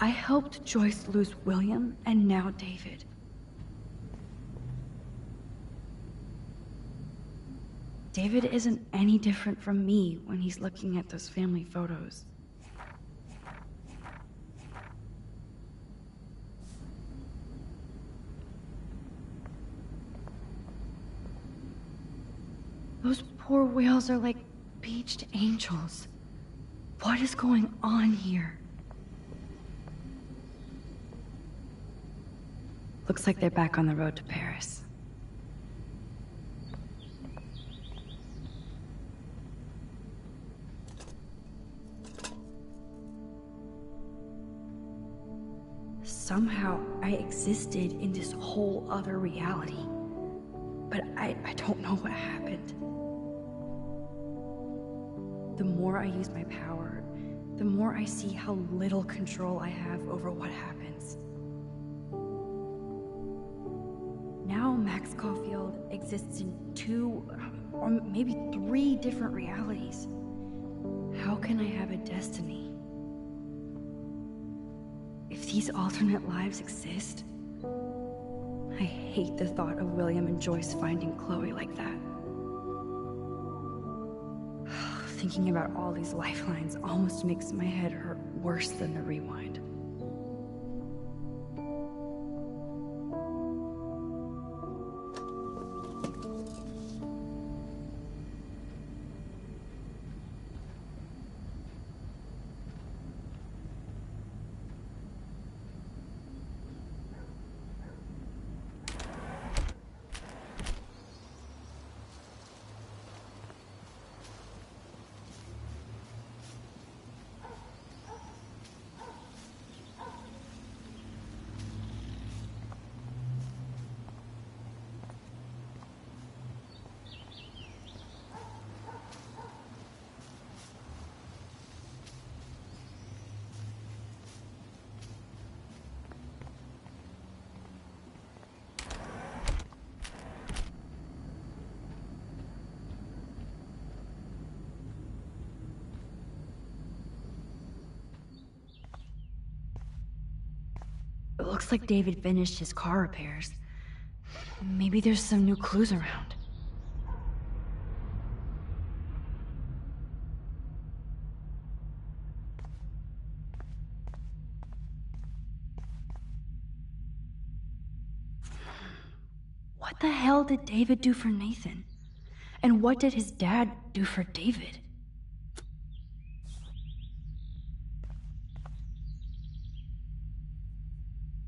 I helped Joyce lose William and now David. David isn't any different from me when he's looking at those family photos. Those poor whales are like beached angels. What is going on here? Looks like they're back on the road to Paris. Somehow I existed in this whole other reality. But I don't know what happened. The more I use my power, the more I see how little control I have over what happens. Now Max Caulfield exists in 2, or maybe 3 different realities. How can I have a destiny? If these alternate lives exist, I hate the thought of William and Joyce finding Chloe like that. Thinking about all these lifelines almost makes my head hurt worse than the rewind. It looks like David finished his car repairs. Maybe there's some new clues around. What the hell did David do for Nathan? And what did his dad do for David?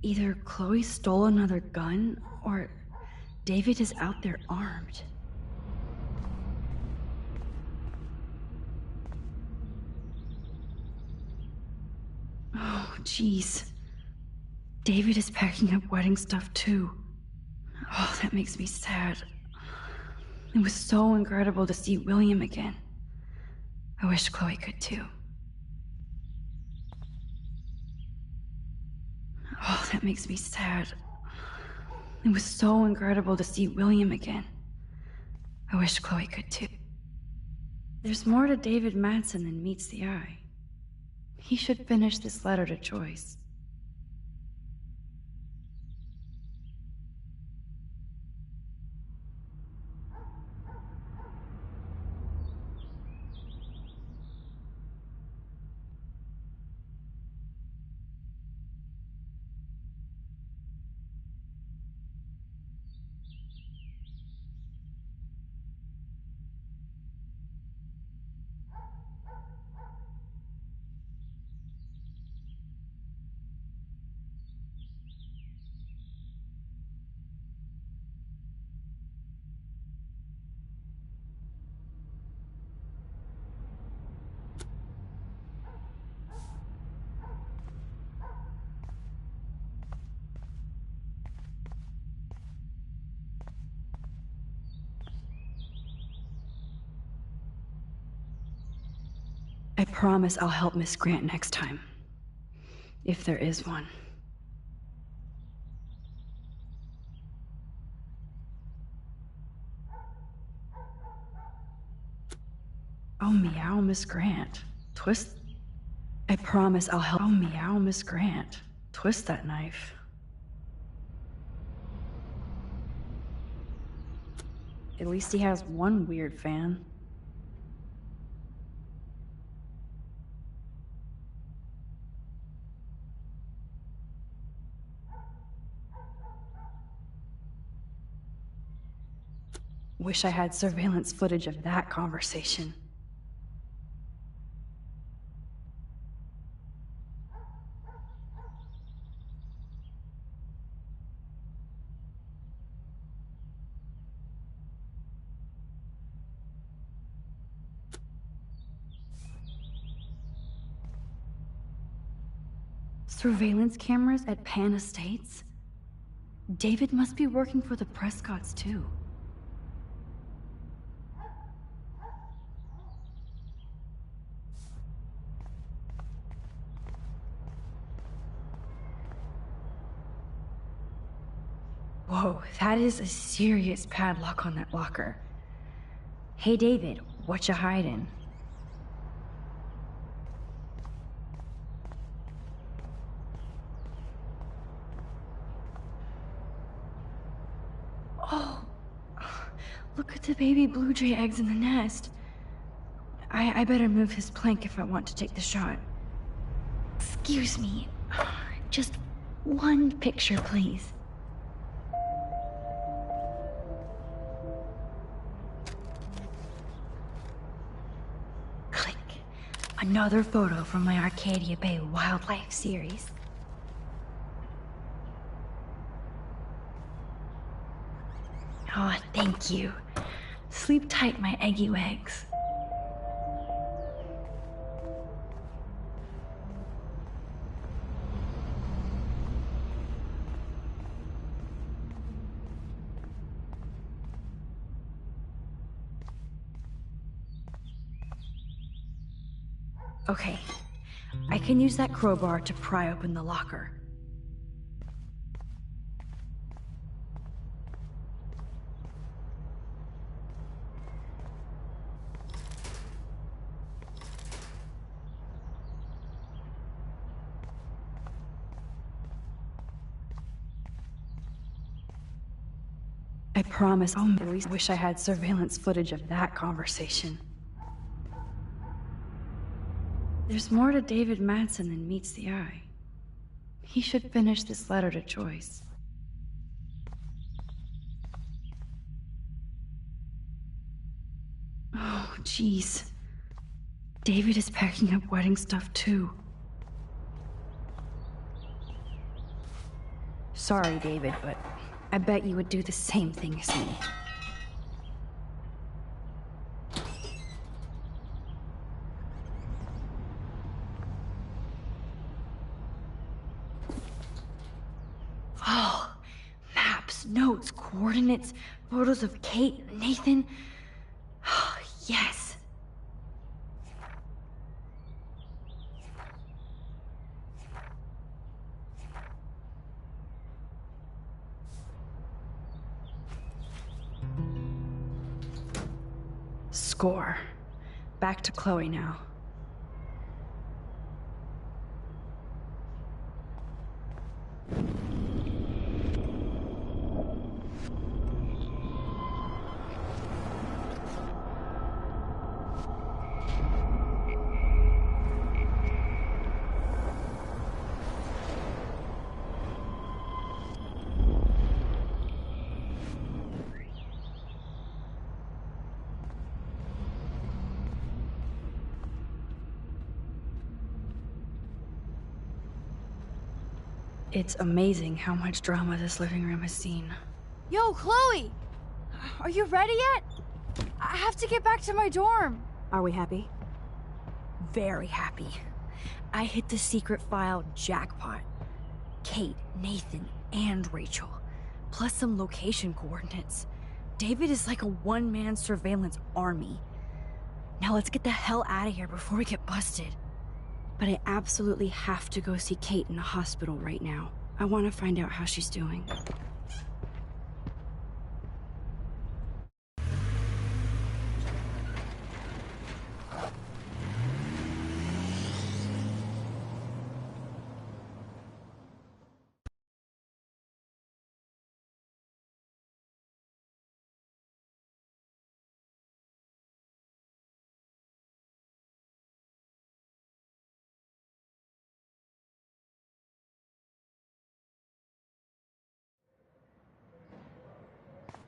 Either Chloe stole another gun, or David is out there armed. Oh, jeez. David is packing up wedding stuff too. Oh, that makes me sad. It was so incredible to see William again. I wish Chloe could too. Oh, that makes me sad. It was so incredible to see William again. I wish Chloe could too. There's more to David Madsen than meets the eye. He should finish this letter to Joyce. I promise I'll help Miss Grant next time. If there is one. Oh, meow, Miss Grant. Twist. I promise I'll help. Oh, meow, Miss Grant. Twist that knife. At least he has one weird fan. Wish I had surveillance footage of that conversation. Surveillance cameras at Pan Estates? David must be working for the Prescotts too. Whoa, that is a serious padlock on that locker. Hey David, what you hiding? Oh, look at the baby blue jay eggs in the nest. I better move his plank if I want to take the shot. Excuse me, just one picture, please. Click. Another photo from my Arcadia Bay Wildlife series. Oh, thank you. Sleep tight, my eggy wags. Okay, I can use that crowbar to pry open the locker. I promise I'll at least wish I had surveillance footage of that conversation. There's more to David Madsen than meets the eye. He should finish this letter to Joyce. Oh, jeez. David is packing up wedding stuff too. Sorry, David, but I bet you would do the same thing as me. Oh, maps, notes, coordinates, photos of Kate, Nathan. Oh, yes. score. Back to Chloe now. It's amazing how much drama this living room has seen. Yo, Chloe! Are you ready yet? I have to get back to my dorm. Are we happy? Very happy. I hit the secret file jackpot. Kate, Nathan, and Rachel. Plus some location coordinates. David is like a one-man surveillance army. Now let's get the hell out of here before we get busted. But I absolutely have to go see Kate in the hospital right now. I want to find out how she's doing.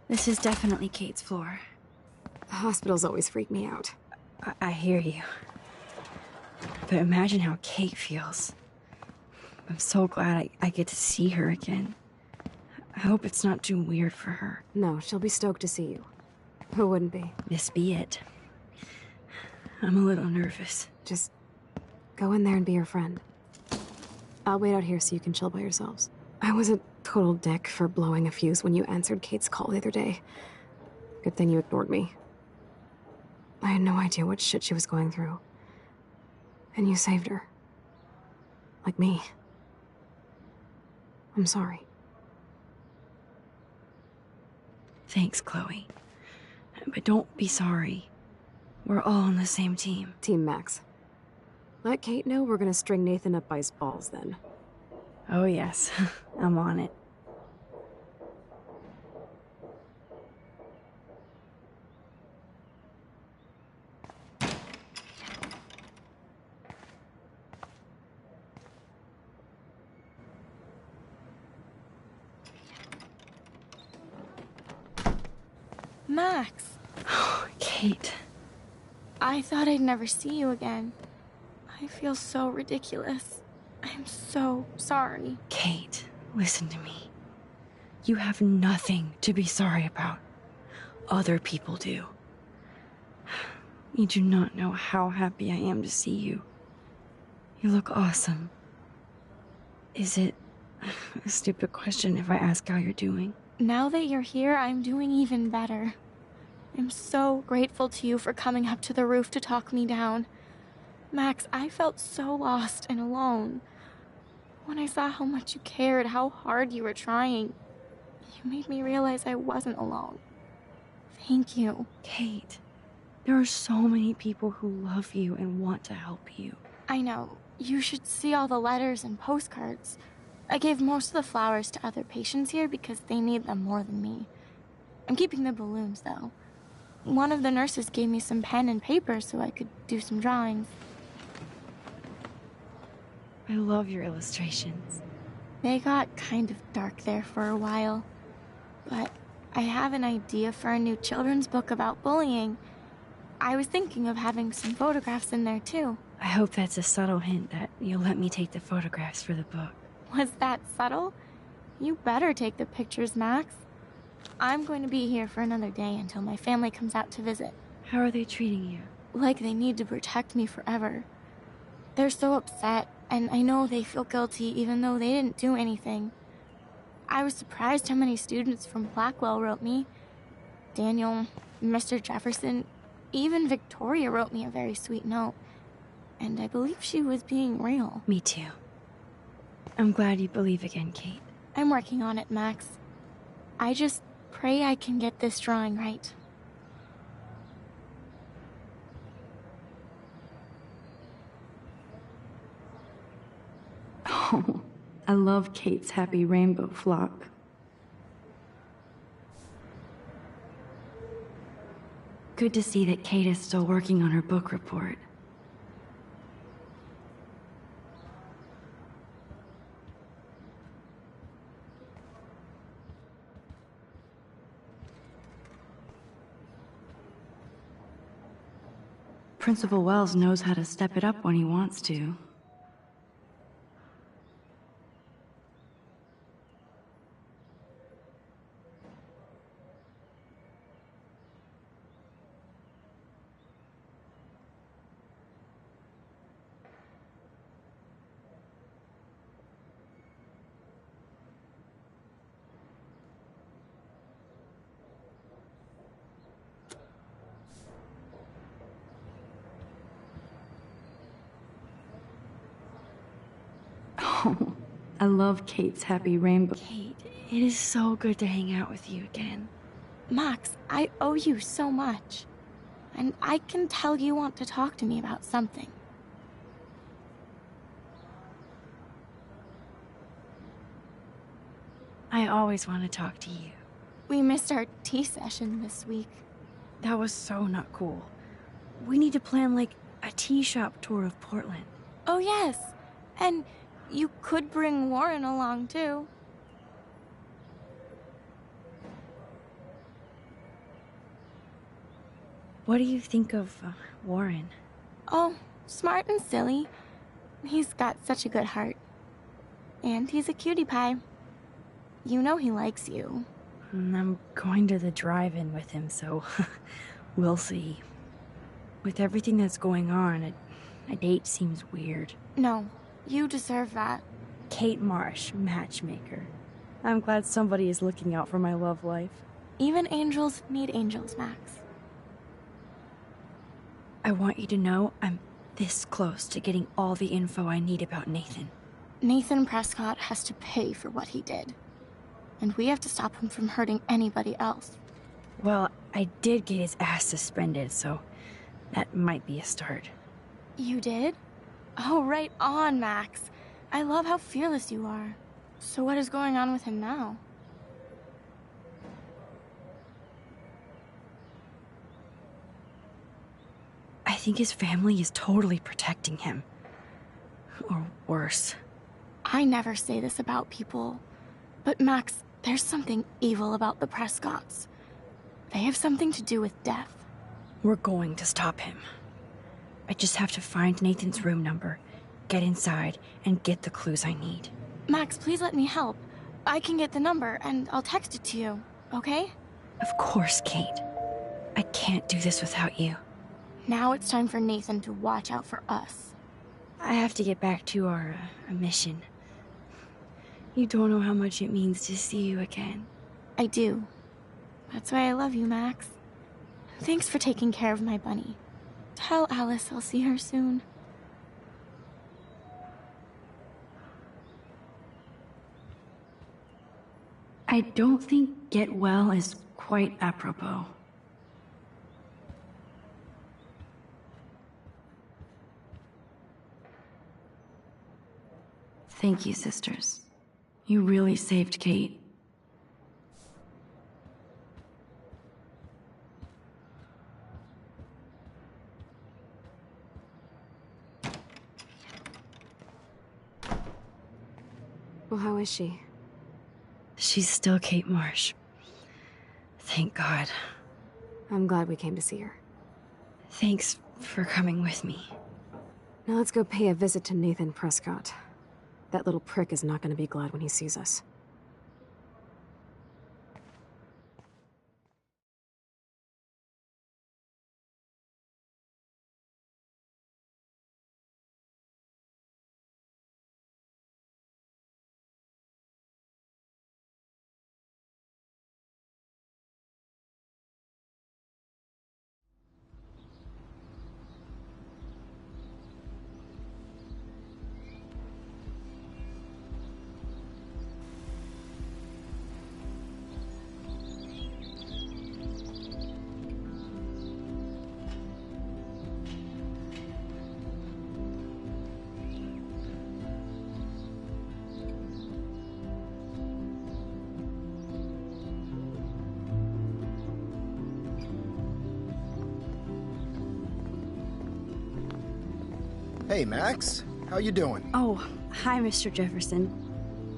This is definitely Kate's floor. The hospitals always freak me out. I hear you. But imagine how Kate feels. I'm so glad I get to see her again. I hope it's not too weird for her. No, she'll be stoked to see you. Who wouldn't be? This be it. I'm a little nervous. Just go in there and be your friend. I'll wait out here so you can chill by yourselves. I was a total dick for blowing a fuse when you answered Kate's call the other day. Good thing you ignored me. I had no idea what shit she was going through. And you saved her. Like me. I'm sorry. Thanks, Chloe. But don't be sorry. We're all on the same team. Team Max. Let Kate know we're gonna string Nathan up by his balls then. Oh yes, I'm on it. Max. Kate. I thought I'd never see you again. I feel so ridiculous. I'm so sorry. Kate, listen to me. You have nothing to be sorry about. Other people do. You do not know how happy I am to see you. You look awesome. Is it a stupid question if I ask how you're doing? Now that you're here, I'm doing even better. I'm so grateful to you for coming up to the roof to talk me down. Max, I felt so lost and alone. When I saw how much you cared, how hard you were trying, you made me realize I wasn't alone. Thank you. Kate, there are so many people who love you and want to help you. I know. You should see all the letters and postcards. I gave most of the flowers to other patients here because they need them more than me. I'm keeping the balloons, though. One of the nurses gave me some pen and paper so I could do some drawings. I love your illustrations. They got kind of dark there for a while. But I have an idea for a new children's book about bullying. I was thinking of having some photographs in there, too. I hope that's a subtle hint that you'll let me take the photographs for the book. Was that subtle? You better take the pictures, Max. I'm going to be here for another day until my family comes out to visit. How are they treating you? Like they need to protect me forever. They're so upset, and I know they feel guilty even though they didn't do anything. I was surprised how many students from Blackwell wrote me. Daniel, Mr. Jefferson, even Victoria wrote me a very sweet note. And I believe she was being real. Me too. I'm glad you believe again, Kate. I'm working on it, Max. I just pray I can get this drawing right. Oh, I love Kate's happy rainbow flock. Good to see that Kate is still working on her book report. Principal Wells knows how to step it up when he wants to. Oh, I love Kate's happy rainbow. Kate, it is so good to hang out with you again. Max, I owe you so much. And I can tell you want to talk to me about something. I always want to talk to you. We missed our tea session this week. That was so not cool. We need to plan, like, a tea shop tour of Portland. Oh, yes. And you could bring Warren along, too. What do you think of Warren? Oh, smart and silly. He's got such a good heart. And he's a cutie pie. You know he likes you. I'm going to the drive-in with him, so we'll see. With everything that's going on, a date seems weird. No, you deserve that. Kate Marsh, matchmaker. I'm glad somebody is looking out for my love life. Even angels need angels, Max. I want you to know I'm this close to getting all the info I need about Nathan. Nathan Prescott has to pay for what he did. And we have to stop him from hurting anybody else. Well, I did get his ass suspended, so that might be a start. You did? Oh, right on, Max. I love how fearless you are. So what is going on with him now? I think his family is totally protecting him. Or worse. I never say this about people. But Max, there's something evil about the Prescotts. They have something to do with death. We're going to stop him. I just have to find Nathan's room number, get inside, and get the clues I need. Max, please let me help. I can get the number, and I'll text it to you, okay? Of course, Kate. I can't do this without you. Now it's time for Nathan to watch out for us. I have to get back to our mission. You don't know how much it means to see you again. I do. That's why I love you, Max. Thanks for taking care of my bunny. Tell Alice I'll see her soon. I don't think get well is quite apropos. Thank you, sisters. You really saved Kate. Well, how is she? She's still Kate Marsh. Thank God. I'm glad we came to see her. Thanks for coming with me. Now let's go pay a visit to Nathan Prescott. That little prick is not going to be glad when he sees us. Hey, Max. How you doing? Oh, hi, Mr. Jefferson.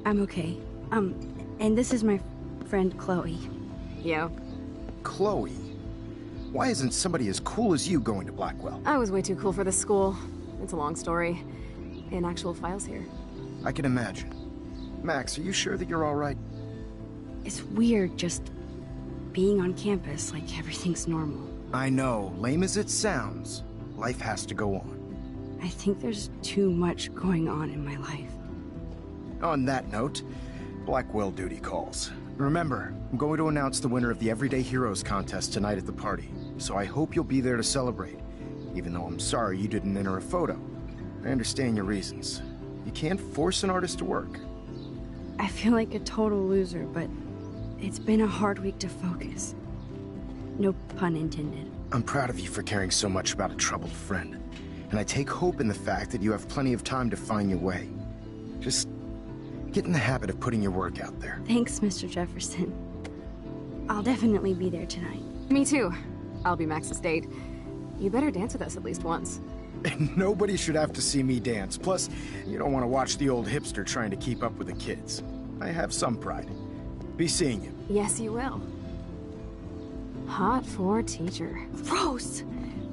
I'm okay. And this is my friend Chloe. Yo. Chloe? Why isn't somebody as cool as you going to Blackwell? I was way too cool for this school. It's a long story. In actual files here. I can imagine. Max, are you sure that you're all right? It's weird just being on campus like everything's normal. I know. Lame as it sounds, life has to go on. I think there's too much going on in my life. On that note, Blackwell duty calls. Remember, I'm going to announce the winner of the Everyday Heroes contest tonight at the party, so I hope you'll be there to celebrate, even though I'm sorry you didn't enter a photo. I understand your reasons. You can't force an artist to work. I feel like a total loser, but it's been a hard week to focus. No pun intended. I'm proud of you for caring so much about a troubled friend, and I take hope in the fact that you have plenty of time to find your way. Just get in the habit of putting your work out there. Thanks, Mr. Jefferson. I'll definitely be there tonight. Me too. I'll be Max's date. You better dance with us at least once. And nobody should have to see me dance. Plus, you don't want to watch the old hipster trying to keep up with the kids. I have some pride. Be seeing you. Yes, you will. Hot for teacher. Rose!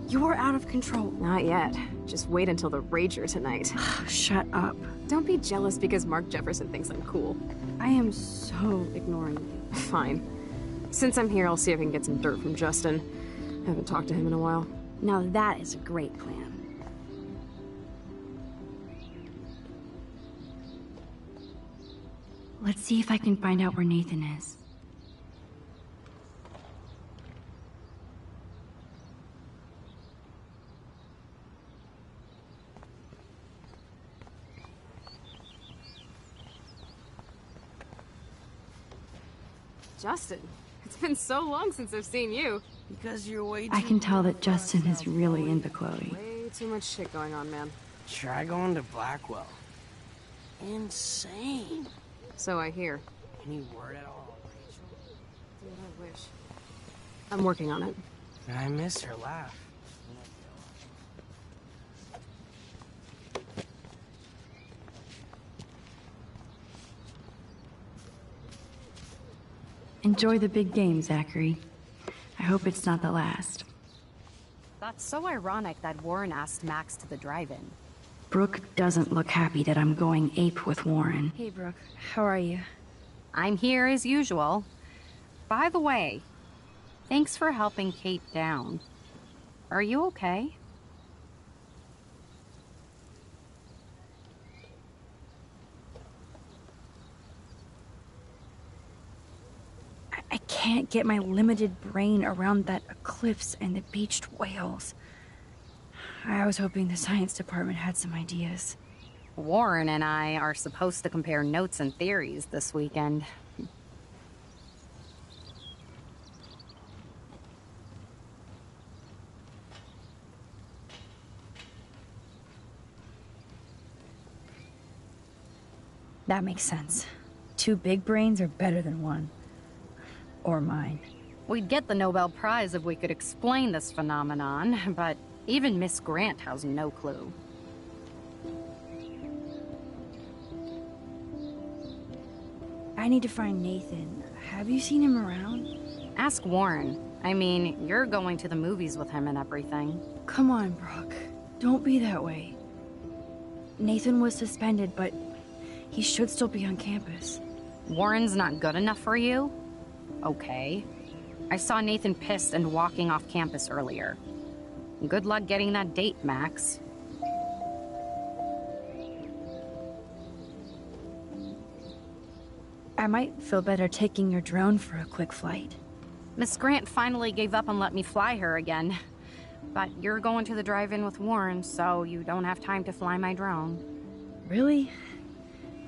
You are out of control. Not yet. Just wait until the Rager tonight. Shut up. Don't be jealous because Mark Jefferson thinks I'm cool. I am so ignoring you. Fine. Since I'm here, I'll see if I can get some dirt from Justin. Haven't talked to him in a while. Now that is a great plan. Let's see if I can find out where Nathan is. Justin, it's been so long since I've seen you. Because you're way I can tell that Justin is really into Chloe. Way too much shit going on, man. Try going to Blackwell. Insane. So I hear. Any word at all, Rachel? Dude, I wish. I'm working on it. I miss her laugh. Enjoy the big game, Zachary. I hope it's not the last. That's so ironic that Warren asked Max to the drive-in. Brooke doesn't look happy that I'm going ape with Warren. Hey, Brooke. How are you? I'm here as usual. By the way, thanks for helping Kate down. Are you okay? I can't get my limited brain around that eclipse and the beached whales. I was hoping the science department had some ideas. Warren and I are supposed to compare notes and theories this weekend. That makes sense. 2 big brains are better than 1. Or mine. We'd get the Nobel Prize if we could explain this phenomenon, but even Miss Grant has no clue. I need to find Nathan. Have you seen him around? Ask Warren. I mean, you're going to the movies with him and everything. Come on, Brooke. Don't be that way. Nathan was suspended, but he should still be on campus. Warren's not good enough for you? Okay. I saw Nathan pissed and walking off campus earlier. Good luck getting that date, Max. I might feel better taking your drone for a quick flight. Miss Grant finally gave up and let me fly her again. But you're going to the drive-in with Warren, so you don't have time to fly my drone. Really?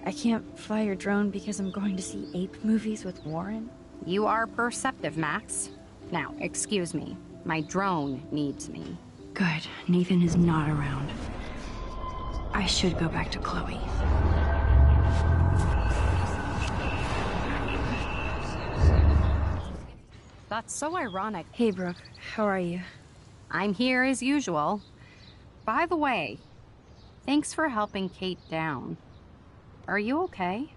I can't fly your drone because I'm going to see ape movies with Warren? You are perceptive, Max. Now, excuse me. My drone needs me. Good. Nathan is not around. I should go back to Chloe. That's so ironic. Hey, Brooke. How are you? I'm here as usual. By the way, Thanks for helping Kate down. Are you okay?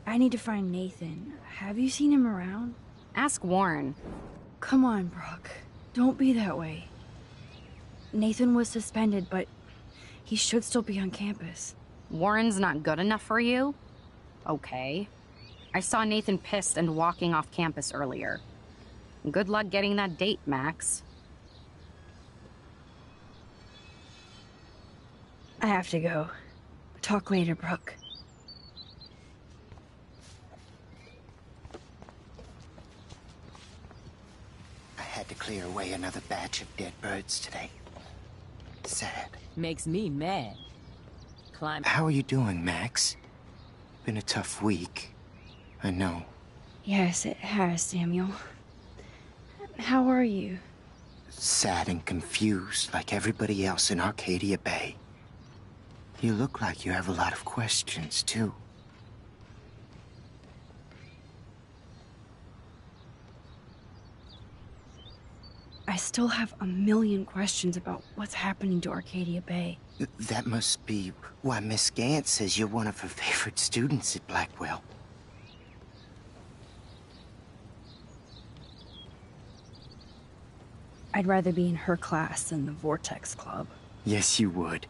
I need to find Nathan. Have you seen him around? Ask Warren. Come on, Brooke. Don't be that way. Nathan was suspended, but he should still be on campus. Warren's not good enough for you? Okay. I saw Nathan pissed and walking off campus earlier. Good luck getting that date, Max. I have to go. Talk later, Brooke. I had to clear away another batch of dead birds today. Sad. Makes me mad. How are you doing, Max? Been a tough week. I know. Yes, it has, Samuel. How are you? Sad and confused like everybody else in Arcadia Bay. You look like you have a lot of questions, too. I still have a million questions about what's happening to Arcadia Bay. That must be why Miss Gant says you're one of her favorite students at Blackwell. I'd rather be in her class than the Vortex Club. Yes, you would.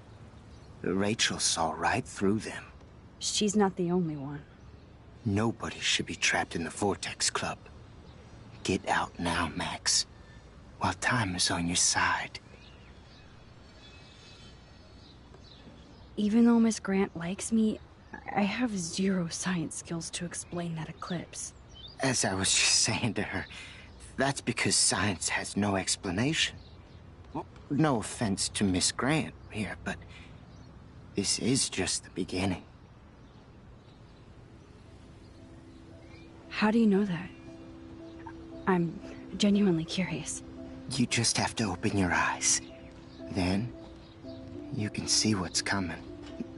Rachel saw right through them. She's not the only one. Nobody should be trapped in the Vortex Club. Get out now, Max, while time is on your side. Even though Miss Grant likes me, I have zero science skills to explain that eclipse. As I was just saying to her, that's because science has no explanation. Well, no offense to Miss Grant here, but this is just the beginning. How do you know that? I'm genuinely curious. You just have to open your eyes. Then, you can see what's coming.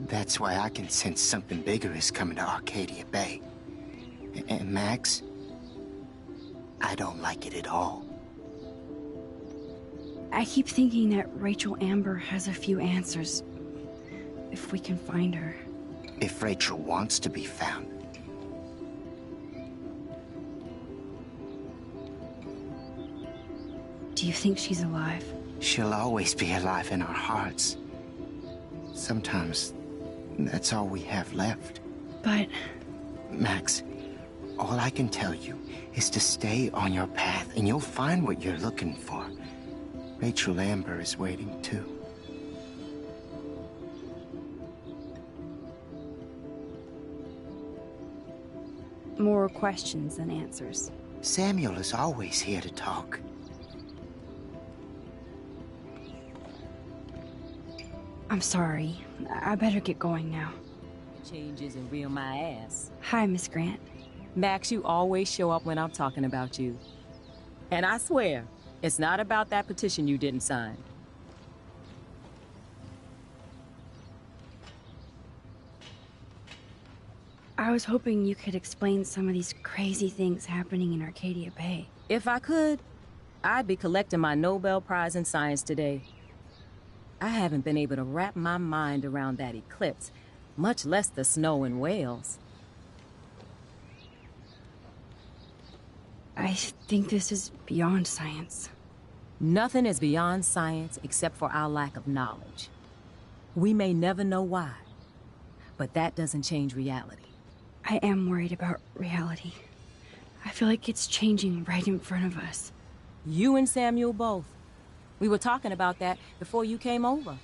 That's why I can sense something bigger is coming to Arcadia Bay. And Max, I don't like it at all. I keep thinking that Rachel Amber has a few answers. If we can find her. If Rachel wants to be found. Do you think she's alive? She'll always be alive in our hearts. Sometimes, that's all we have left. But... Max, all I can tell you is to stay on your path, and you'll find what you're looking for. Rachel Amber is waiting, too. More questions than answers. Samuel is always here to talk. I'm sorry. I better get going now. Change isn't real my ass. Hi, Miss Grant. Max, you always show up when I'm talking about you. And I swear, it's not about that petition you didn't sign. I was hoping you could explain some of these crazy things happening in Arcadia Bay. If I could, I'd be collecting my Nobel Prize in Science today. I haven't been able to wrap my mind around that eclipse, much less the snow in Wales. I think this is beyond science. Nothing is beyond science except for our lack of knowledge. We may never know why, but that doesn't change reality. I am worried about reality. I feel like it's changing right in front of us. You and Samuel both. We were talking about that before you came over.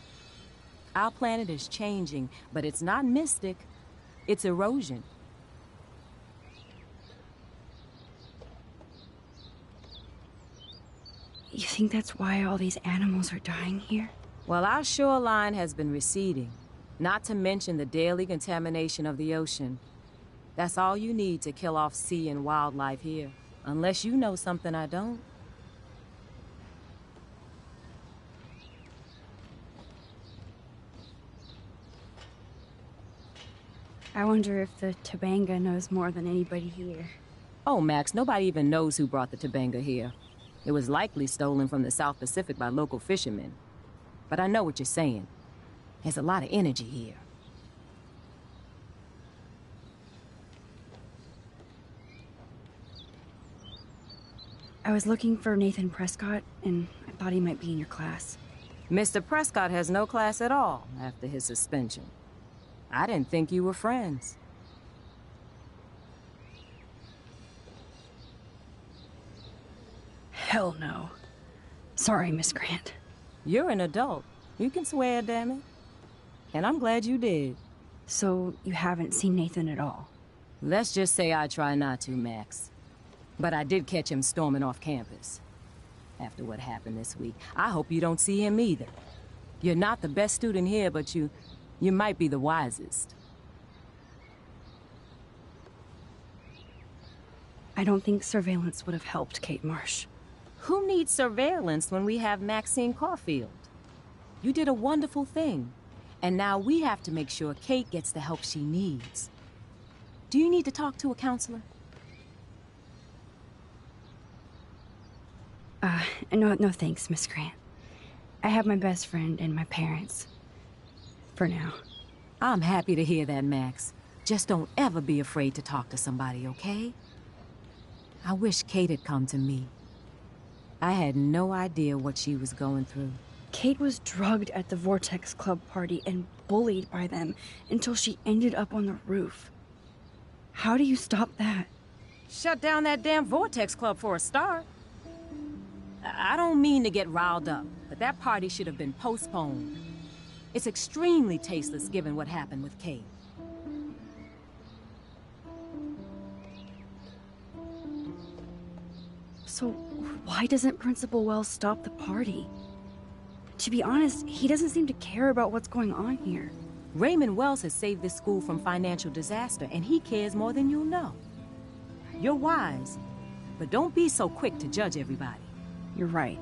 Our planet is changing, but it's not mystic. It's erosion. You think that's why all these animals are dying here? Well, our shoreline has been receding, not to mention the daily contamination of the ocean. That's all you need to kill off sea and wildlife here, unless you know something I don't. I wonder if the Tobanga knows more than anybody here. Oh, Max, nobody even knows who brought the Tobanga here. It was likely stolen from the South Pacific by local fishermen. But I know what you're saying. There's a lot of energy here. I was looking for Nathan Prescott, and I thought he might be in your class. Mr. Prescott has no class at all after his suspension. I didn't think you were friends. Hell no. Sorry, Miss Grant. You're an adult. You can swear, damn it. And I'm glad you did. So you haven't seen Nathan at all? Let's just say I try not to, Max. But I did catch him storming off campus. After what happened this week, I hope you don't see him either. You're not the best student here, but you might be the wisest. I don't think surveillance would have helped Kate Marsh. Who needs surveillance when we have Maxine Caulfield? You did a wonderful thing. And now we have to make sure Kate gets the help she needs. Do you need to talk to a counselor? No thanks, Miss Grant. I have my best friend and my parents. For now. I'm happy to hear that, Max. Just don't ever be afraid to talk to somebody, okay? I wish Kate had come to me. I had no idea what she was going through. Kate was drugged at the Vortex Club party and bullied by them until she ended up on the roof. How do you stop that? Shut down that damn Vortex Club for a start. I don't mean to get riled up, but that party should have been postponed. It's extremely tasteless given what happened with Kate. So why doesn't Principal Wells stop the party? To be honest, he doesn't seem to care about what's going on here. Raymond Wells has saved this school from financial disaster, and he cares more than you'll know. You're wise, but don't be so quick to judge everybody. You're right.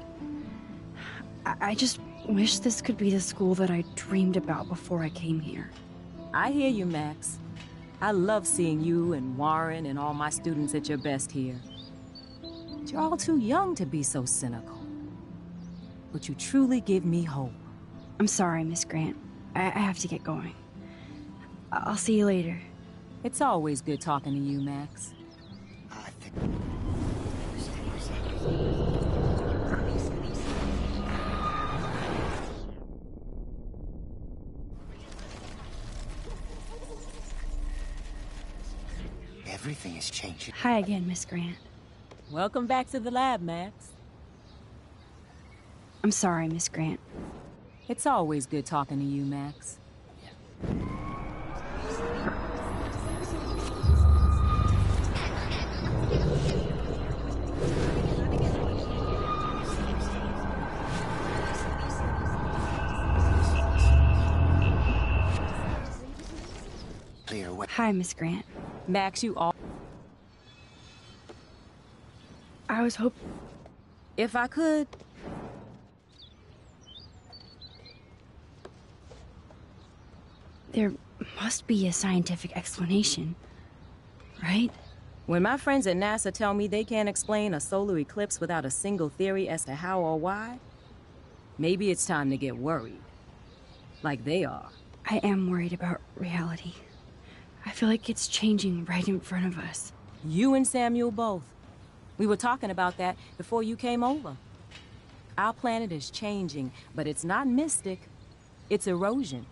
I just wish this could be the school that I dreamed about before I came here. I hear you, Max. I love seeing you and Warren and all my students at your best here. But you're all too young to be so cynical. But you truly give me hope. I'm sorry, Miss Grant. I have to get going. I'll see you later. It's always good talking to you, Max. Everything is changing. Hi again, Miss Grant. Welcome back to the lab, Max. I'm sorry, Miss Grant. It's always good talking to you, Max. Clear away. Hi, Miss Grant. Max, you all... I was hoping... If I could... There must be a scientific explanation, right? When my friends at NASA tell me they can't explain a solar eclipse without a single theory as to how or why, maybe it's time to get worried. Like they are. I am worried about reality. I feel like it's changing right in front of us. You and Samuel both. We were talking about that before you came over. Our planet is changing, but it's not mystic. It's erosion.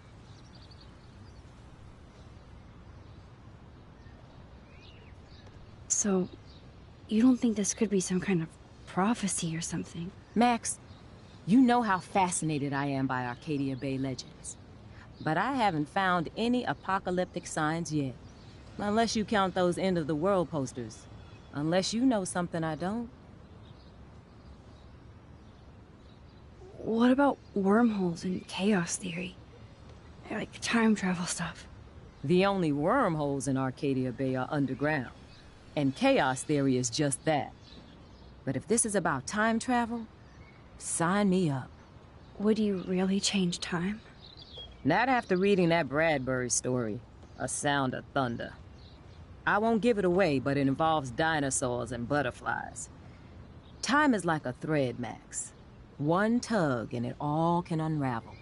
So, you don't think this could be some kind of prophecy or something? Max, you know how fascinated I am by Arcadia Bay legends. But I haven't found any apocalyptic signs yet. Unless you count those end-of-the-world posters. Unless you know something I don't. What about wormholes and chaos theory? Like time travel stuff. The only wormholes in Arcadia Bay are underground. And chaos theory is just that. But if this is about time travel, sign me up. Would you really change time? Not after reading that Bradbury story, A Sound of Thunder. I won't give it away, but it involves dinosaurs and butterflies. Time is like a thread, Max. One tug and it all can unravel.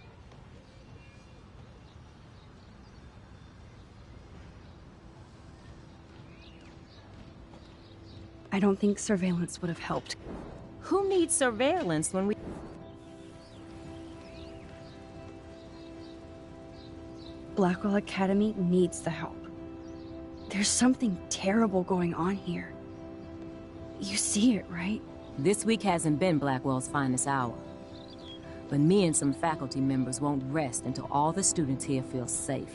I don't think surveillance would have helped. Who needs surveillance when we... Blackwell Academy needs the help. There's something terrible going on here. You see it, right? This week hasn't been Blackwell's finest hour. But me and some faculty members won't rest until all the students here feel safe,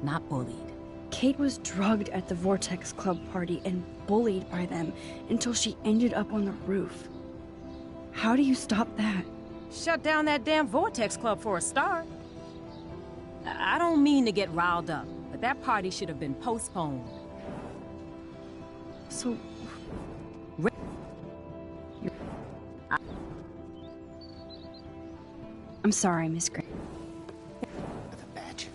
not bullied. Kate was drugged at the Vortex Club party and bullied by them until she ended up on the roof. How do you stop that? Shut down that damn Vortex Club for a start. I don't mean to get riled up, but that party should have been postponed. So... I'm sorry, Miss Grant. With a batch of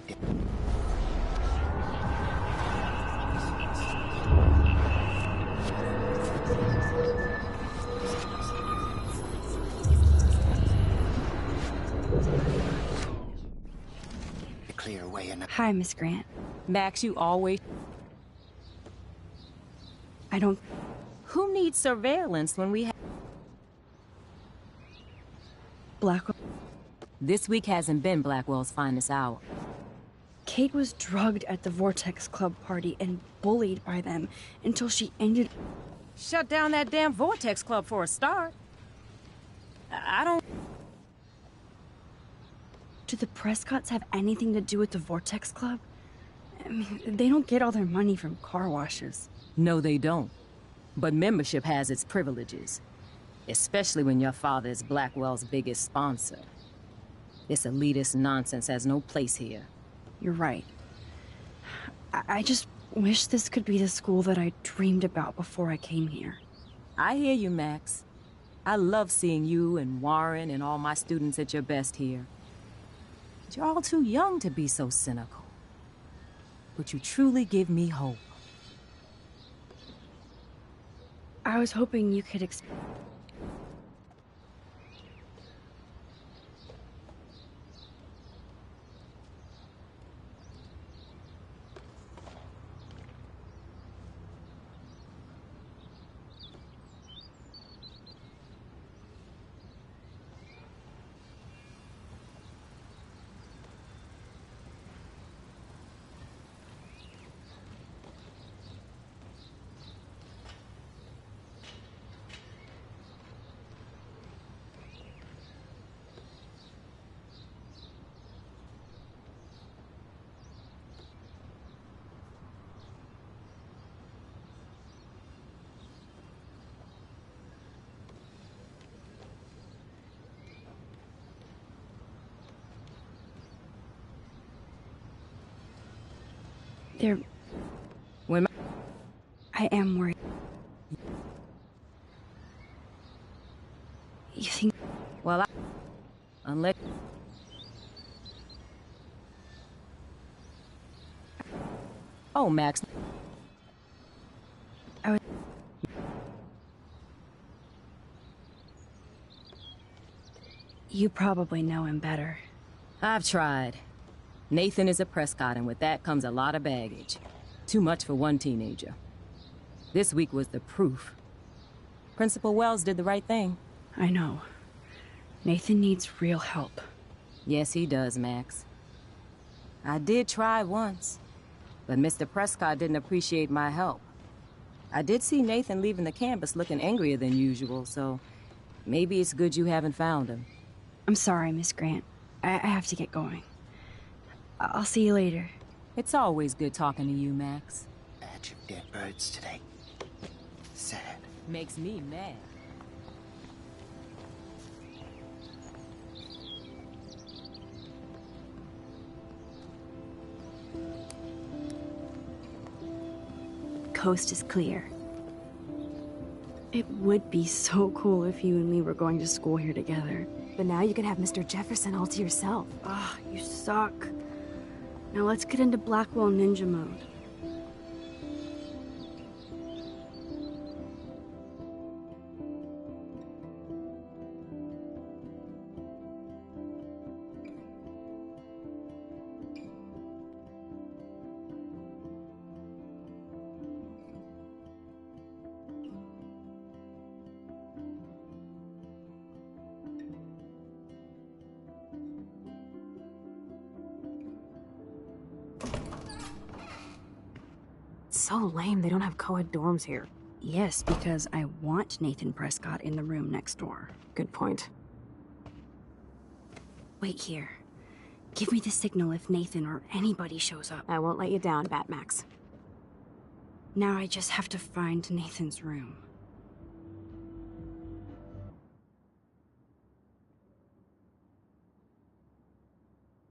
clear away enough. Hi, Miss Grant. Max, you always... I don't... Who needs surveillance when we have... Blackwell... This week hasn't been Blackwell's finest hour. Kate was drugged at the Vortex Club party and bullied by them until she ended... Shut down that damn Vortex Club for a start. I don't... Do the Prescotts have anything to do with the Vortex Club? I mean, they don't get all their money from car washes. No, they don't. But membership has its privileges. Especially when your father is Blackwell's biggest sponsor. This elitist nonsense has no place here. You're right. I just wish this could be the school that I dreamed about before I came here. I hear you, Max. I love seeing you and Warren and all my students at your best here. But you're all too young to be so cynical. But you truly give me hope. I was hoping you could There... When I am worried. You think... Well, unless... Oh, Max. I was... You probably know him better. I've tried. Nathan is a Prescott, and with that comes a lot of baggage. Too much for one teenager. This week was the proof. Principal Wells did the right thing. I know. Nathan needs real help. Yes, he does, Max. I did try once, but Mr. Prescott didn't appreciate my help. I did see Nathan leaving the campus looking angrier than usual, so maybe it's good you haven't found him. I'm sorry, Miss Grant. I have to get going. I'll see you later. It's always good talking to you, Max. Batch of dead birds today. Sad. Makes me mad. Coast is clear. It would be so cool if you and me were going to school here together. But now you can have Mr. Jefferson all to yourself. Ah, you suck. Now let's get into Blackwell Ninja mode. so lame they don't have co-ed dorms here. Yes, because I want Nathan Prescott in the room next door. Good point. Wait here. Give me the signal if Nathan or anybody shows up. I won't let you down, Batmax. Now I just have to find Nathan's room.